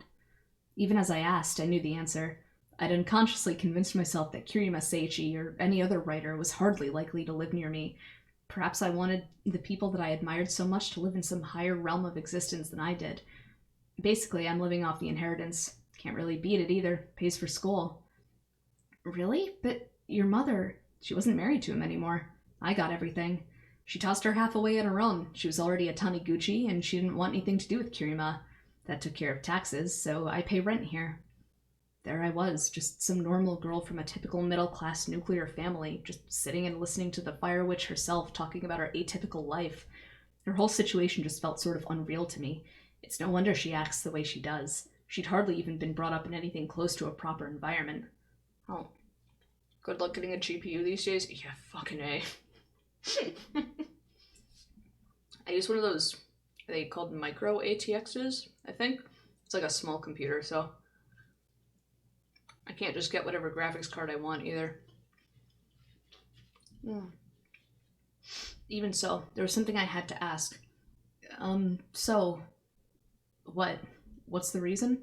Even as I asked, I knew the answer. I'd unconsciously convinced myself that Kirima Seichi or any other writer was hardly likely to live near me. Perhaps I wanted the people that I admired so much to live in some higher realm of existence than I did. Basically, I'm living off the inheritance. Can't really beat it either. Pays for school. Really? But your mother, she wasn't married to him anymore. I got everything. She tossed her half away on her own. She was already a Taniguchi, and she didn't want anything to do with Kirima. That took care of taxes, so I pay rent here. There I was, just some normal girl from a typical middle-class nuclear family, just sitting and listening to the Fire Witch herself talking about her atypical life. Her whole situation just felt sort of unreal to me. It's no wonder she acts the way she does. She'd hardly even been brought up in anything close to a proper environment. Oh. Good luck getting a GPU these days? Yeah, fucking A. I use one of those, are they called micro ATXs, I think? It's like a small computer, so I can't just get whatever graphics card I want either. Even so, there was something I had to ask. So, what? What's the reason?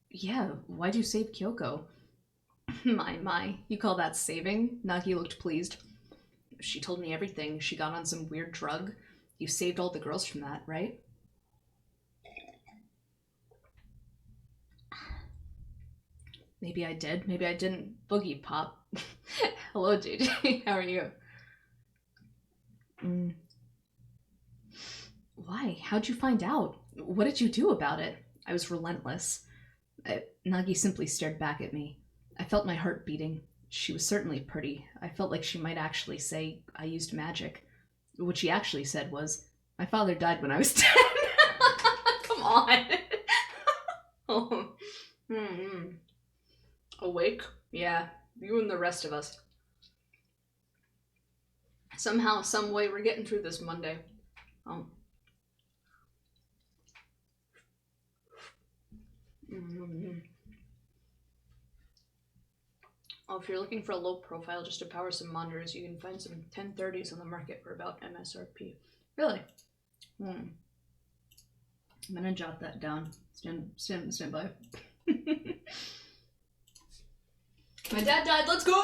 Yeah, why'd you save Kyoko? My, you call that saving? Nagi looked pleased. She told me everything. She got on some weird drug. You saved all the girls from that, right? Maybe I did. Maybe I didn't. Boogiepop. Hello, JJ. How are you? Why? How'd you find out? What did you do about it? I was relentless. Nagi simply stared back at me. I felt my heart beating. She was certainly pretty. I felt like she might actually say I used magic. What she actually said was, my father died when I was 10. Come on. Oh. Awake? Yeah, you and the rest of us. Somehow, some way, we're getting through this Monday. Oh, if you're looking for a low profile just to power some monitors, you can find some 1030s on the market for about MSRP. Really? I'm gonna jot that down. Stand by. My dad died, let's go!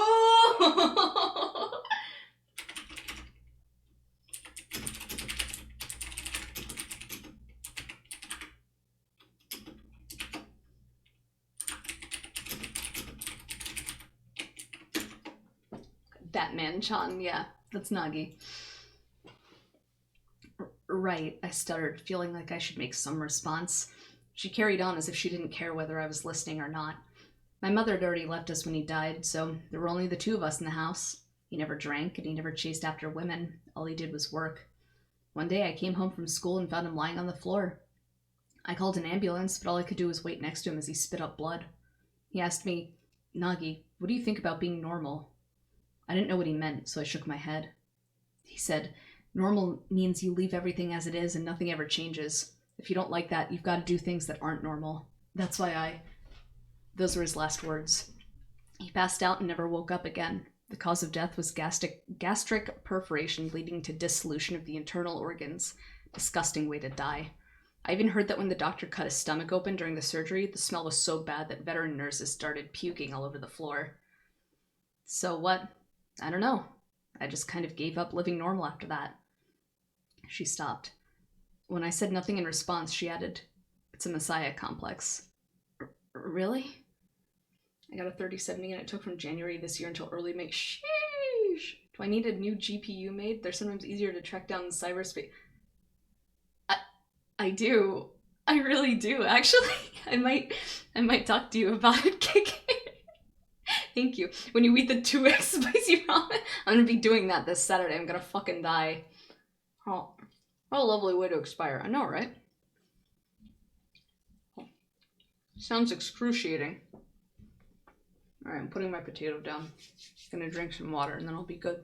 Batman-chan, yeah, that's Nagi. Right, I stuttered, feeling like I should make some response. She carried on as if she didn't care whether I was listening or not. My mother had already left us when he died, so there were only the two of us in the house. He never drank, and he never chased after women. All he did was work. One day I came home from school and found him lying on the floor. I called an ambulance, but all I could do was wait next to him as he spit up blood. He asked me, Nagi, what do you think about being normal? I didn't know what he meant, so I shook my head. He said, normal means you leave everything as it is and nothing ever changes. If you don't like that, you've got to do things that aren't normal. That's why Those were his last words. He passed out and never woke up again. The cause of death was gastric perforation leading to dissolution of the internal organs. Disgusting way to die. I even heard that when the doctor cut his stomach open during the surgery, the smell was so bad that veteran nurses started puking all over the floor. So what? I don't know. I just kind of gave up living normal after that. She stopped. When I said nothing in response, she added, it's a messiah complex. Really? I got a 3070 and it took from January this year until early May. Sheesh! Do I need a new GPU made? They're sometimes easier to track down in cyberspace. I do. I really do, actually. I might talk to you about it, KK. Thank you. When you eat the 2x spicy ramen, I'm gonna be doing that this Saturday. I'm gonna fucking die. Oh, what a lovely way to expire. I know, right? Oh. Sounds excruciating. Alright, I'm putting my potato down. Gonna drink some water and then I'll be good.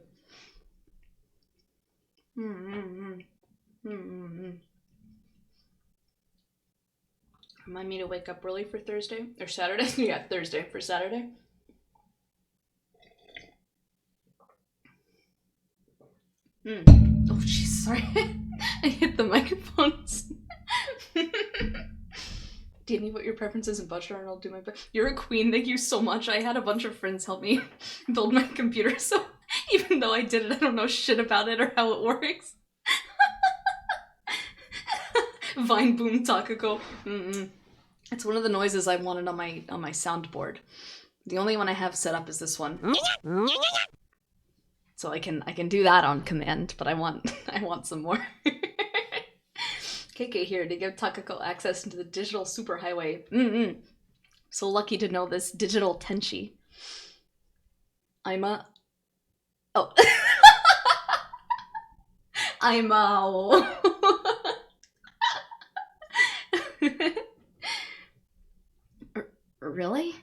Remind me to wake up early for Thursday? Or Saturday? Yeah, Thursday for Saturday. Oh, jeez, sorry. I hit the microphones. Tell me what your preferences and budget are and I'll do my best. You're a queen, thank you so much. I had a bunch of friends help me build my computer, so even though I did it, I don't know shit about it or how it works. Vine boom Takako. It's one of the noises I wanted on my soundboard. The only one I have set up is this one. So I can do that on command, but I want some more. KK here to give Takako access into the digital superhighway. So lucky to know this digital tenchi. I'm a... Oh. I'm a... Really?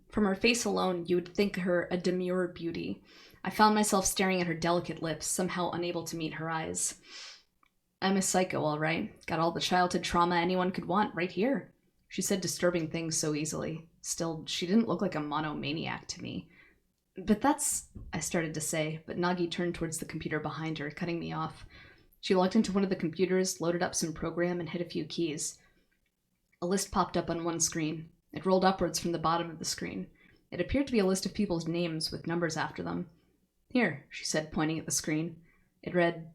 From her face alone, you would think her a demure beauty. I found myself staring at her delicate lips, somehow unable to meet her eyes. I'm a psycho, all right. Got all the childhood trauma anyone could want right here. She said disturbing things so easily. Still, she didn't look like a monomaniac to me. But that's... I started to say, but Nagi turned towards the computer behind her, cutting me off. She logged into one of the computers, loaded up some program, and hit a few keys. A list popped up on one screen. It rolled upwards from the bottom of the screen. It appeared to be a list of people's names with numbers after them. Here, she said, pointing at the screen. It read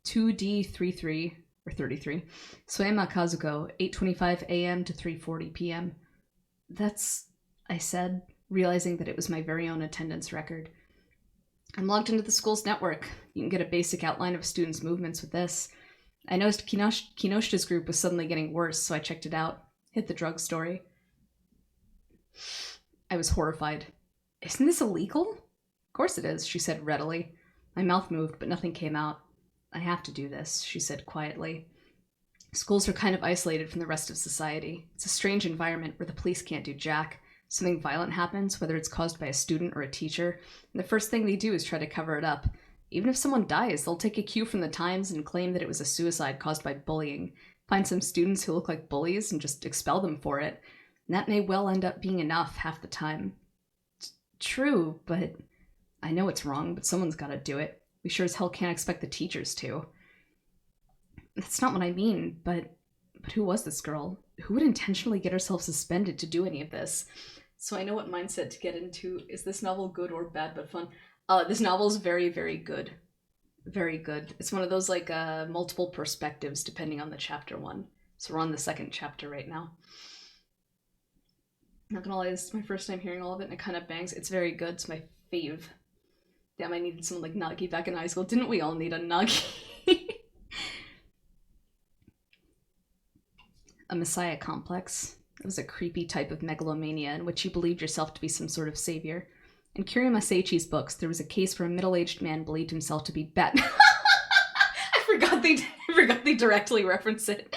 2D33, or 33, Suema Kazuko, 8:25 a.m. to 3:40 p.m. That's... I said, realizing that it was my very own attendance record. I'm logged into the school's network. You can get a basic outline of students' movements with this. I noticed Kinoshita's group was suddenly getting worse, so I checked it out. Hit the drug story. I was horrified. Isn't this illegal? Of course it is, she said readily. My mouth moved, but nothing came out. I have to do this, she said quietly. Schools are kind of isolated from the rest of society. It's a strange environment where the police can't do jack. Something violent happens, whether it's caused by a student or a teacher, and the first thing they do is try to cover it up. Even if someone dies, they'll take a cue from the Times and claim that it was a suicide caused by bullying, find some students who look like bullies and just expel them for it. And that may well end up being enough half the time. True, but I know it's wrong, but someone's gotta do it. We sure as hell can't expect the teachers to. That's not what I mean, but who was this girl? Who would intentionally get herself suspended to do any of this? So I know what mindset to get into. Is this novel good or bad but fun? This novel's very, very good. Very good. It's one of those like multiple perspectives depending on the chapter one. So we're on the second chapter right now. Not gonna lie, this is my first time hearing all of it and it kind of bangs. It's very good. It's my fave. Damn, I needed someone like Nagi back in high school. Didn't we all need a Nagi? A messiah complex. It was a creepy type of megalomania in which you believed yourself to be some sort of savior. In Kiryu Maseichi's books, there was a case where a middle-aged man believed himself to be Batman. I forgot they directly reference it.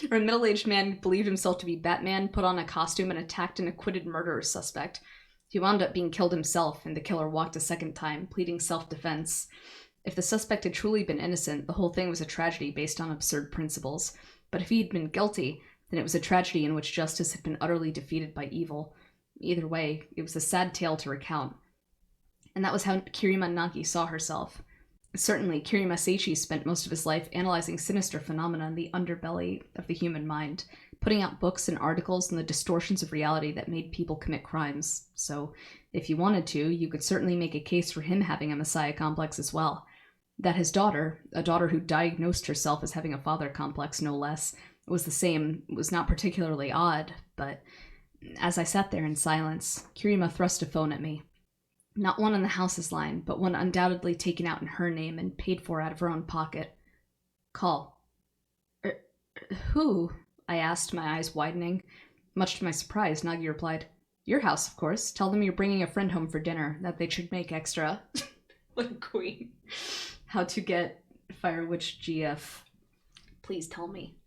Where a middle-aged man believed himself to be Batman, put on a costume, and attacked an acquitted murderer suspect. He wound up being killed himself, and the killer walked a second time, pleading self-defense. If the suspect had truly been innocent, the whole thing was a tragedy based on absurd principles. But if he had been guilty, then it was a tragedy in which justice had been utterly defeated by evil. Either way, it was a sad tale to recount. And that was how Kirima Nagi saw herself. Certainly, Kiryu Maseichi spent most of his life analyzing sinister phenomena in the underbelly of the human mind, putting out books and articles on the distortions of reality that made people commit crimes. So, if you wanted to, you could certainly make a case for him having a messiah complex as well. That his daughter, a daughter who diagnosed herself as having a father complex no less, was the same, was not particularly odd, but as I sat there in silence, Kirima thrust a phone at me. Not one on the house's line, but one undoubtedly taken out in her name and paid for out of her own pocket. Call. Who? I asked, my eyes widening. Much to my surprise, Nagi replied, Your house, of course. Tell them you're bringing a friend home for dinner, that they should make extra. What a queen. How to get Fire Witch GF. Please tell me.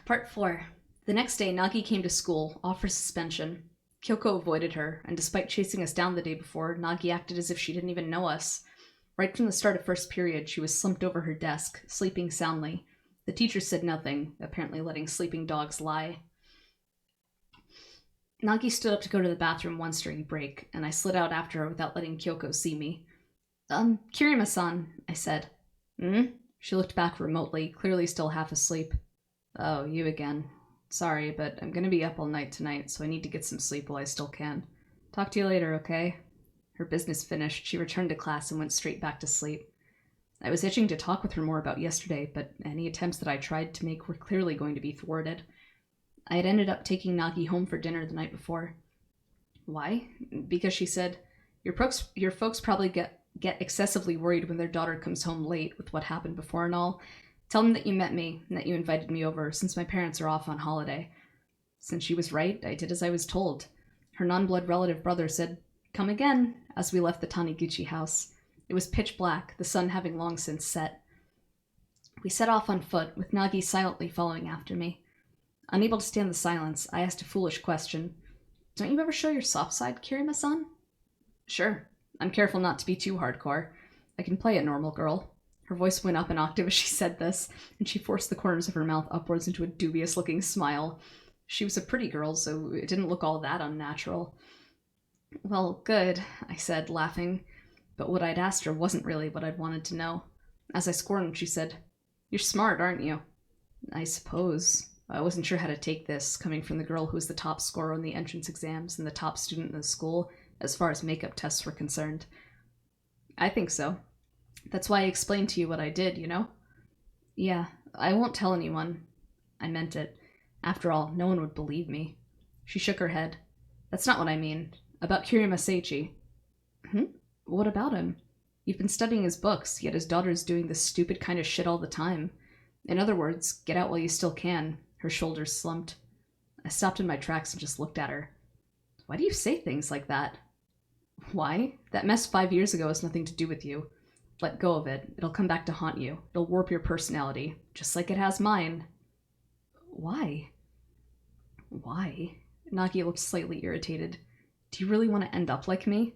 Part 4. The next day, Nagi came to school, off for suspension. Kyoko avoided her, and despite chasing us down the day before, Nagi acted as if she didn't even know us. Right from the start of first period, she was slumped over her desk, sleeping soundly. The teacher said nothing, apparently letting sleeping dogs lie. Nagi stood up to go to the bathroom once during break, and I slid out after her without letting Kyoko see me. Kirima-san, I said. She looked back remotely, clearly still half asleep. Oh, you again. Sorry, but I'm gonna be up all night tonight, so I need to get some sleep while I still can. Talk to you later, okay? Her business finished, she returned to class and went straight back to sleep. I was itching to talk with her more about yesterday, but any attempts that I tried to make were clearly going to be thwarted. I had ended up taking Nagi home for dinner the night before. Why? Because she said, your folks probably get excessively worried when their daughter comes home late with what happened before and all. Tell them that you met me and that you invited me over since my parents are off on holiday. Since she was right, I did as I was told. Her non-blood relative brother said, "Come again," as we left the Taniguchi house. It was pitch black, the sun having long since set. We set off on foot, with Nagi silently following after me. Unable to stand the silence, I asked a foolish question. "Don't you ever show your soft side, Kirima-san?" "Sure. I'm careful not to be too hardcore. I can play a normal girl." Her voice went up an octave as she said this, and she forced the corners of her mouth upwards into a dubious-looking smile. She was a pretty girl, so it didn't look all that unnatural. "Well, good," I said, laughing. But what I'd asked her wasn't really what I'd wanted to know. As I squirmed, she said, "You're smart, aren't you?" "I suppose." I wasn't sure how to take this, coming from the girl who was the top scorer on the entrance exams and the top student in the school, as far as makeup tests were concerned. "I think so. That's why I explained to you what I did, you know?" "Yeah, I won't tell anyone." I meant it. After all, no one would believe me. She shook her head. "That's not what I mean. About Kirima Seichi." "What about him?" "You've been studying his books, yet his daughter's doing this stupid kind of shit all the time. In other words, get out while you still can." Her shoulders slumped. I stopped in my tracks and just looked at her. "Why do you say things like that?" "Why? That mess 5 years ago has nothing to do with you. Let go of it. It'll come back to haunt you. It'll warp your personality, just like it has mine." "Why?" "Why?" Nagi looked slightly irritated. "Do you really want to end up like me?"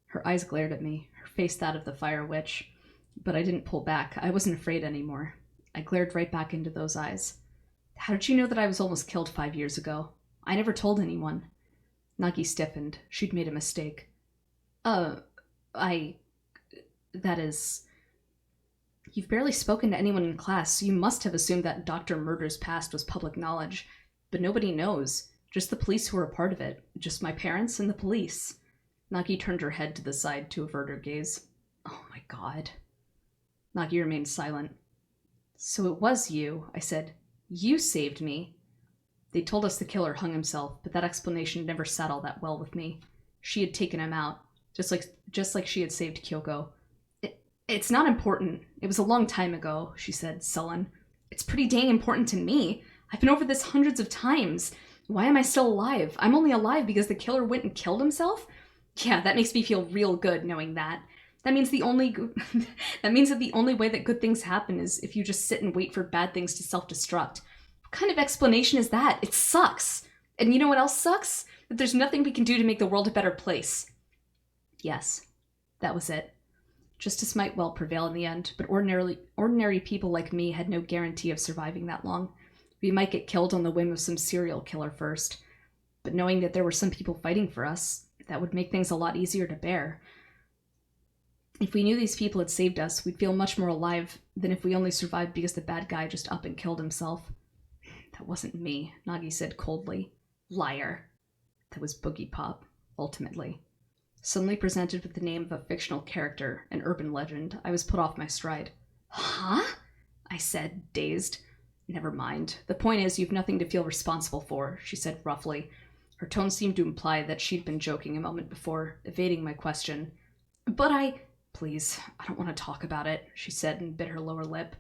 Her eyes glared at me, her face that of the fire witch. But I didn't pull back. I wasn't afraid anymore. I glared right back into those eyes. "How did you know that I was almost killed 5 years ago? I never told anyone." Nagi stiffened. She'd made a mistake. That is... You've barely spoken to anyone in class, so you must have assumed that Dr. Murder's past was public knowledge. But nobody knows. Just the police who are a part of it. Just my parents and the police." Nagi turned her head to the side to avert her gaze. "Oh my god." Nagi remained silent. "So it was you," I said. "You saved me." They told us the killer hung himself, but that explanation never sat all that well with me. She had taken him out, just like she had saved Kyoko. It's not important. It was a long time ago," she said, sullen. "It's pretty dang important to me. I've been over this hundreds of times. Why am I still alive? I'm only alive because the killer went and killed himself? Yeah, that makes me feel real good knowing that. That means that means that the only way that good things happen is if you just sit and wait for bad things to self-destruct. What kind of explanation is that? It sucks. And you know what else sucks? That there's nothing we can do to make the world a better place." Yes, that was it. Justice might well prevail in the end, but ordinary people like me had no guarantee of surviving that long. We might get killed on the whim of some serial killer first, but knowing that there were some people fighting for us, that would make things a lot easier to bear. If we knew these people had saved us, we'd feel much more alive than if we only survived because the bad guy just up and killed himself. "That wasn't me," Nagi said coldly. "Liar." "That was Boogiepop, ultimately." Suddenly presented with the name of a fictional character, an urban legend, I was put off my stride. "Huh?" I said, dazed. "Never mind. The point is, you've nothing to feel responsible for," she said roughly. Her tone seemed to imply that she'd been joking a moment before, evading my question. "But Please, I don't want to talk about it," she said and bit her lower lip.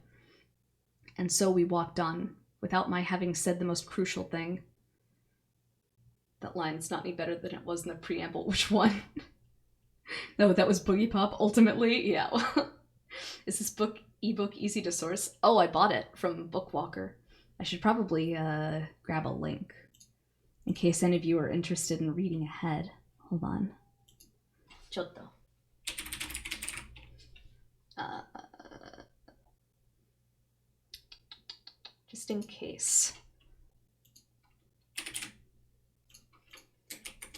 And so we walked on, without my having said the most crucial thing. That line's not any better than it was in the preamble. Which one? No, that was Boogiepop, ultimately? Yeah. Is this ebook easy to source? Oh, I bought it from Bookwalker. I should probably grab a link in case any of you are interested in reading ahead. Hold on. Chotto. Just in case.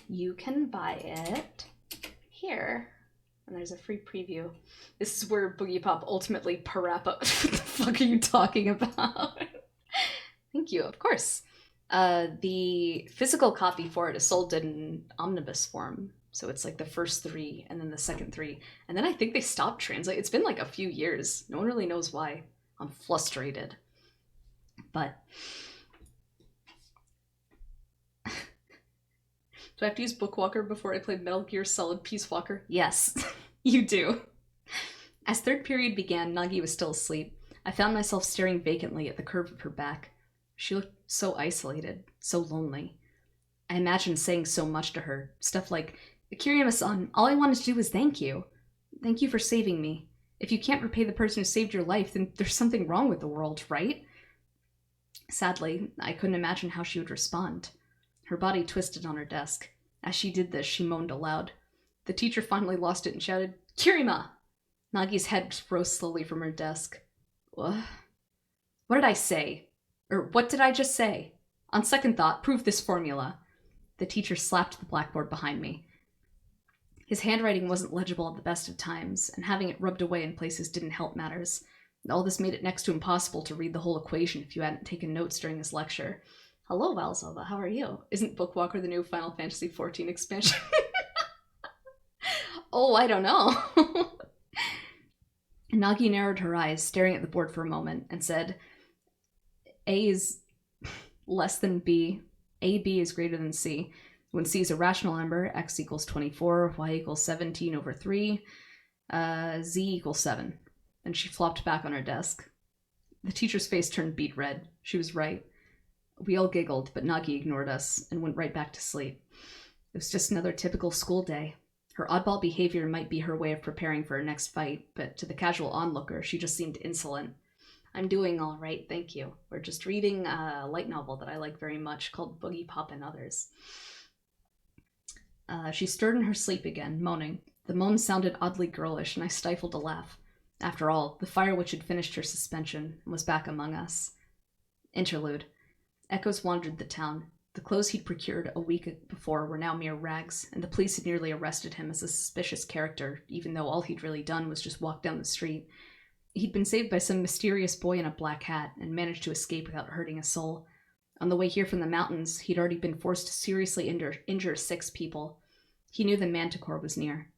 You can buy it here. And there's a free preview. This is where Boogiepop ultimately parappa. What the fuck are you talking about? Thank you, of course. The physical copy for it is sold in omnibus form. So it's like the first 3 and then the second 3. And then I think they stopped translating. It's been like a few years. No one really knows why. I'm frustrated. But Do I have to use Bookwalker before I play Metal Gear Solid Peace Walker? Yes, you do. As third period began, Nagi was still asleep. I found myself staring vacantly at the curve of her back. She looked so isolated, so lonely. I imagined saying so much to her. Stuff like, Kiriyama-san, all I wanted to do was thank you. Thank you for saving me. If you can't repay the person who saved your life, then there's something wrong with the world, right? Sadly, I couldn't imagine how she would respond. Her body twisted on her desk. As she did this, she moaned aloud. The teacher finally lost it and shouted, Kirima! Nagi's head rose slowly from her desk. What did I say? Or what did I just say? On second thought, prove this formula. The teacher slapped the blackboard behind me. His handwriting wasn't legible at the best of times, and having it rubbed away in places didn't help matters. All this made it next to impossible to read the whole equation if you hadn't taken notes during this lecture. Hello, Valzova, how are you? Isn't Bookwalker the new Final Fantasy XIV expansion? Oh, I don't know. Nagi narrowed her eyes, staring at the board for a moment, and said, A is less than B. AB is greater than C. When C is a rational number, x equals 24, y equals 17 over 3, z equals 7. And she flopped back on her desk. The teacher's face turned beet red. She was right. We all giggled, but Nagi ignored us and went right back to sleep. It was just another typical school day. Her oddball behavior might be her way of preparing for her next fight, but to the casual onlooker, she just seemed insolent. I'm doing all right, thank you. We're just reading a light novel that I like very much called Boogiepop and Others. She stirred in her sleep again, moaning. The moans sounded oddly girlish, and I stifled a laugh. After all, the fire which had finished her suspension was back among us. Interlude. Echoes wandered the town. The clothes he'd procured a week before were now mere rags, and the police had nearly arrested him as a suspicious character, even though all he'd really done was just walk down the street. He'd been saved by some mysterious boy in a black hat, and managed to escape without hurting a soul. On the way here from the mountains, he'd already been forced to seriously injure 6 people. He knew the Manticore was near.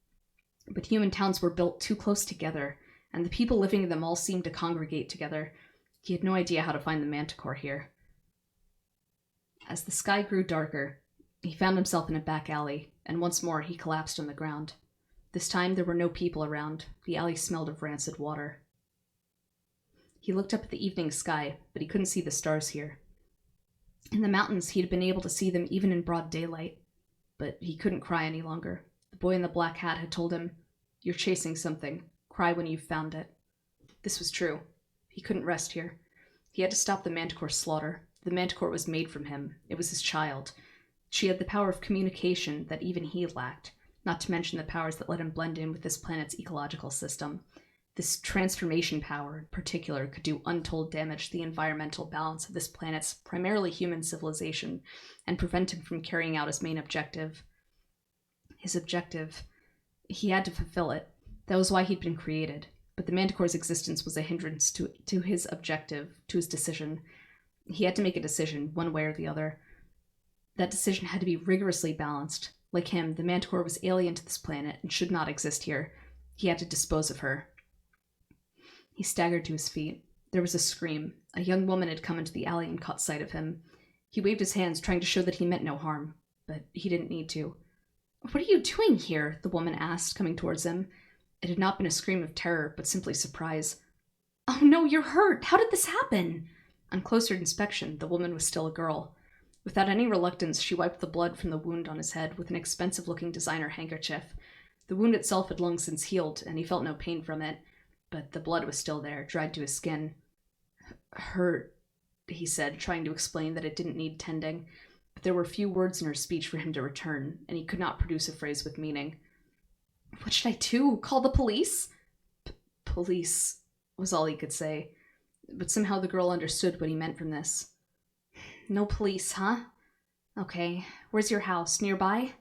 But human towns were built too close together, and the people living in them all seemed to congregate together. He had no idea how to find the Manticore here. As the sky grew darker, he found himself in a back alley, and once more he collapsed on the ground. This time there were no people around. The alley smelled of rancid water. He looked up at the evening sky, but he couldn't see the stars here. In the mountains, he had been able to see them even in broad daylight, but he couldn't cry any longer. The boy in the black hat had told him, "You're chasing something. Cry when you've found it." This was true. He couldn't rest here. He had to stop the Manticore's slaughter. The Manticore was made from him. It was his child. She had the power of communication that even he lacked, not to mention the powers that let him blend in with this planet's ecological system. This transformation power, in particular, could do untold damage to the environmental balance of this planet's primarily human civilization and prevent him from carrying out his main objective. His objective. He had to fulfill it. That was why he'd been created. But the Manticore's existence was a hindrance to his objective, to his decision. He had to make a decision, one way or the other. That decision had to be rigorously balanced. Like him, the Manticore was alien to this planet and should not exist here. He had to dispose of her. He staggered to his feet. There was a scream. A young woman had come into the alley and caught sight of him. He waved his hands, trying to show that he meant no harm, but he didn't need to. "What are you doing here?" the woman asked, coming towards him. It had not been a scream of terror, but simply surprise. "Oh no, you're hurt! How did this happen?" On closer inspection, the woman was still a girl. Without any reluctance, she wiped the blood from the wound on his head with an expensive-looking designer handkerchief. The wound itself had long since healed, and he felt no pain from it, but the blood was still there, dried to his skin. "Hurt," he said, trying to explain that it didn't need tending, but there were few words in her speech for him to return, and he could not produce a phrase with meaning. "What should I do? Call the police?" Police was all he could say, but somehow the girl understood what he meant from this. "No police, huh? Okay, where's your house? Nearby?"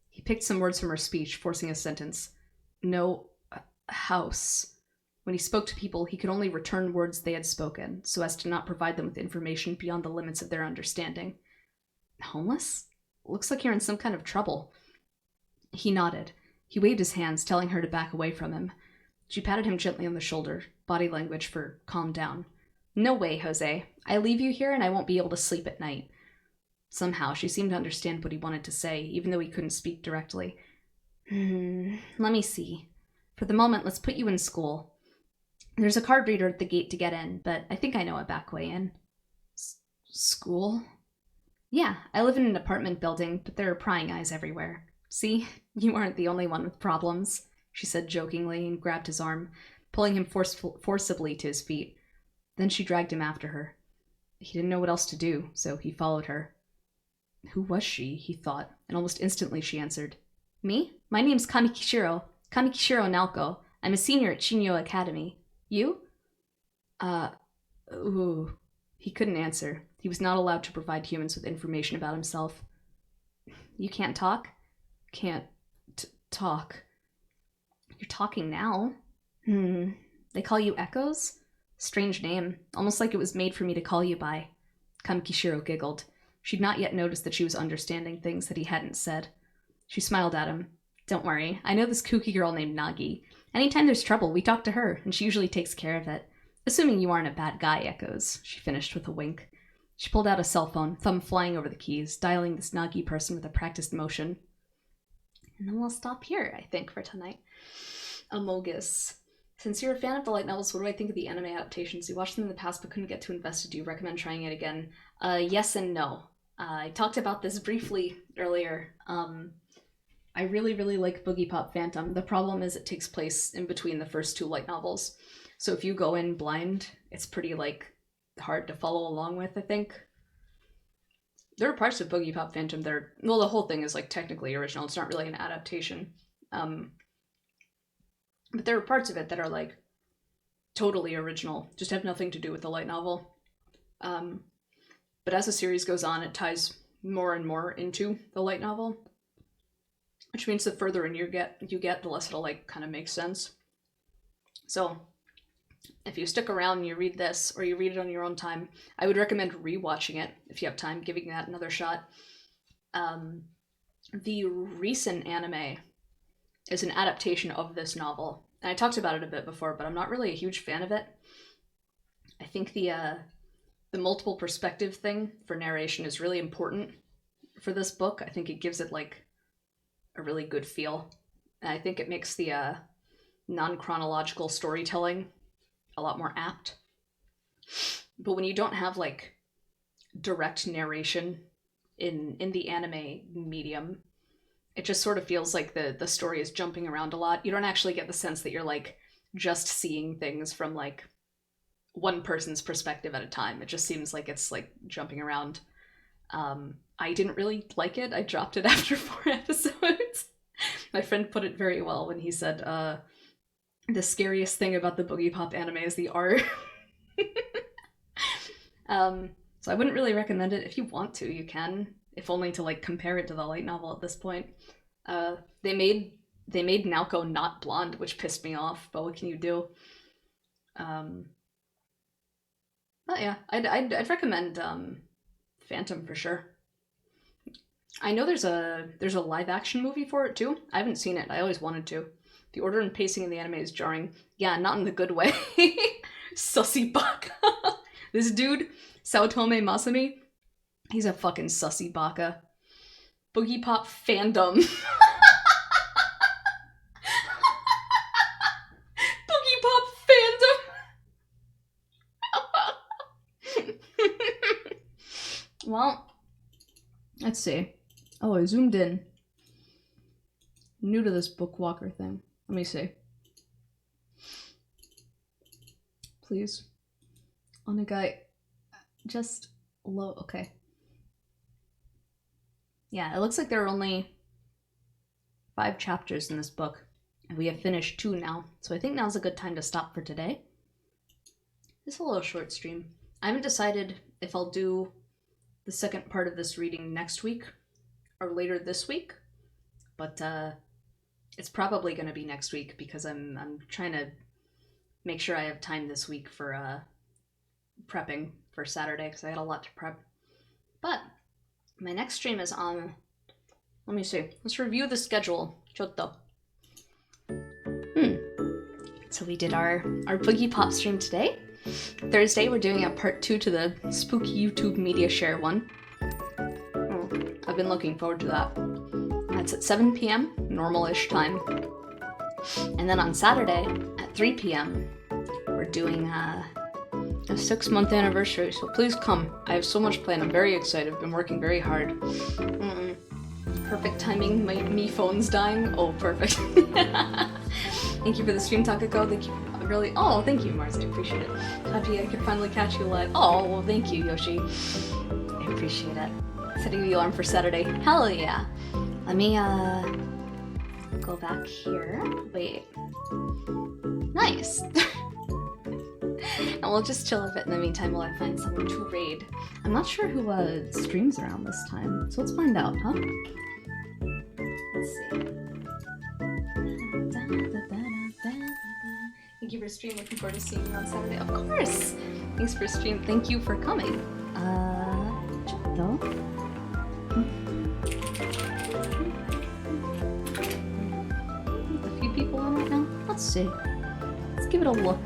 He picked some words from her speech, forcing a sentence. "No house." When he spoke to people, he could only return words they had spoken, so as to not provide them with information beyond the limits of their understanding. "Homeless? Looks like you're in some kind of trouble." He nodded. He waved his hands, telling her to back away from him. She patted him gently on the shoulder, body language for calm down. "No way, Jose. I leave you here and I won't be able to sleep at night." Somehow, she seemed to understand what he wanted to say, even though he couldn't speak directly. Let me see. For the moment, let's put you in school. There's a card reader at the gate to get in, but I think I know a back way in. School? Yeah, I live in an apartment building, but there are prying eyes everywhere. See? You aren't the only one with problems, she said jokingly and grabbed his arm, pulling him forcibly to his feet. Then she dragged him after her. He didn't know what else to do, so he followed her. Who was she, he thought, and almost instantly she answered. Me? My name's Kanekishiro Naoko. I'm a senior at Shinyo Academy. You? Ooh. He couldn't answer. He was not allowed to provide humans with information about himself. You can't talk? Can't talk. You're talking now. They call you Echoes? Strange name. Almost like it was made for me to call you by. Kanekishiro giggled. She'd not yet noticed that she was understanding things that he hadn't said. She smiled at him. Don't worry, I know this kooky girl named Nagi. Anytime there's trouble, we talk to her, and she usually takes care of it. Assuming you aren't a bad guy, Echoes, she finished with a wink. She pulled out a cell phone, thumb flying over the keys, dialing this Nagi person with a practiced motion. And then we'll stop here, I think, for tonight. Amogus. Since you're a fan of the light novels, what do I think of the anime adaptations? You watched them in the past but couldn't get too invested. Do you recommend trying it again? Yes and no. I talked about this briefly earlier. I really, really like Boogiepop Phantom. The problem is it takes place in between the first two light novels. So if you go in blind, it's pretty, hard to follow along with, I think. There are parts of Boogiepop Phantom that are... Well, the whole thing is, technically original. It's not really an adaptation. But there are parts of it that are, totally original. Just have nothing to do with the light novel. But as the series goes on, it ties more and more into the light novel. Which means the further in you get, the less it'll, kind of make sense. So, if you stick around and you read this, or you read it on your own time, I would recommend rewatching it, if you have time, giving that another shot. The recent anime is an adaptation of this novel. And I talked about it a bit before, but I'm not really a huge fan of it. I think the multiple perspective thing for narration is really important for this book. I think it gives it, a really good feel. And I think it makes the non-chronological storytelling a lot more apt. But when you don't have direct narration in the anime medium, it just sort of feels like the story is jumping around a lot. You don't actually get the sense that you're just seeing things from one person's perspective at a time. It just seems like it's jumping around. I didn't really like it. I dropped it after 4 episodes. My friend put it very well when he said, the scariest thing about the Boogiepop anime is the art. So I wouldn't really recommend it. If you want to, you can. If only to compare it to the light novel at this point. They made Naoko not blonde, which pissed me off, but what can you do? But yeah, I'd recommend Phantom for sure. I know there's a live action movie for it too. I haven't seen it. I always wanted to. The order and pacing in the anime is jarring. Yeah, not in the good way. Sussy baka. This dude, Saotome Masami, he's a fucking sussy baka. Boogiepop fandom. Boogiepop fandom. Well, let's see. Oh, I zoomed in. New to this bookwalker thing. Let me see. Please. Onegai. Just low. Okay. Yeah, it looks like there are only 5 chapters in this book. And we have finished 2 now. So I think now's a good time to stop for today. This is a little short stream. I haven't decided if I'll do the second part of this reading next week or later this week. But it's probably going to be next week because I'm trying to make sure I have time this week for prepping for Saturday because I had a lot to prep. But my next stream is on... Let me see. Let's review the schedule. Chotto. So we did our Boogiepop stream today. Thursday we're doing a part 2 to the spooky YouTube media share one. I've been looking forward to that. That's at 7 p.m. normal-ish time. And then on Saturday at 3 p.m. we're doing a 6-month anniversary, so please come. I have so much planned. I'm very excited. I've been working very hard. Perfect timing. Me phone's dying. Oh, perfect. Thank you for the stream, Takako. Thank you. Really. Oh, thank you, Mars. I appreciate it. Happy I could finally catch you live. Oh, well, thank you, Yoshi. I appreciate it. Setting the alarm for Saturday. Hell yeah. Let me go back here. Wait. Nice. And we'll just chill a bit in the meantime while I find someone to raid. I'm not sure who streams around this time, so let's find out, huh? Let's see. Thank you for streaming. Looking forward to seeing you on Saturday. Of course! Thanks for streaming. Thank you for coming. Though. A few people on right now? Let's see. Let's give it a look.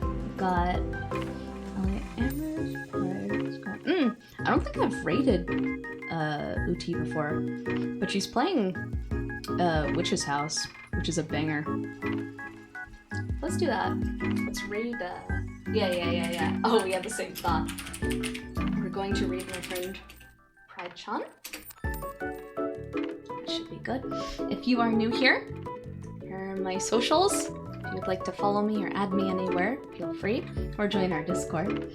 We've got I don't think I've rated Uti before, but she's playing Witch's House, which is a banger. Let's do that. Let's raid yeah. Oh, we have the same thought. We're going to raid my friend Pride-chan. That should be good. If you are new here are my socials. If you'd like to follow me or add me anywhere, feel free, or join our Discord.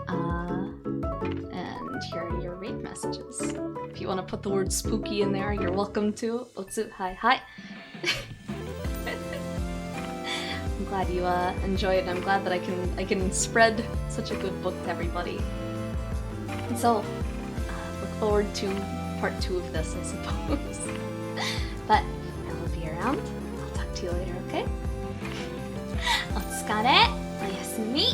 And here are your raid messages. If you want to put the word spooky in there, you're welcome to. Otsu, hi. I'm glad you enjoy it, and I'm glad that I can spread such a good book to everybody. And so, look forward to part 2 of this, I suppose. But I will be around. I'll talk to you later, okay? Otsukare, oyasumi.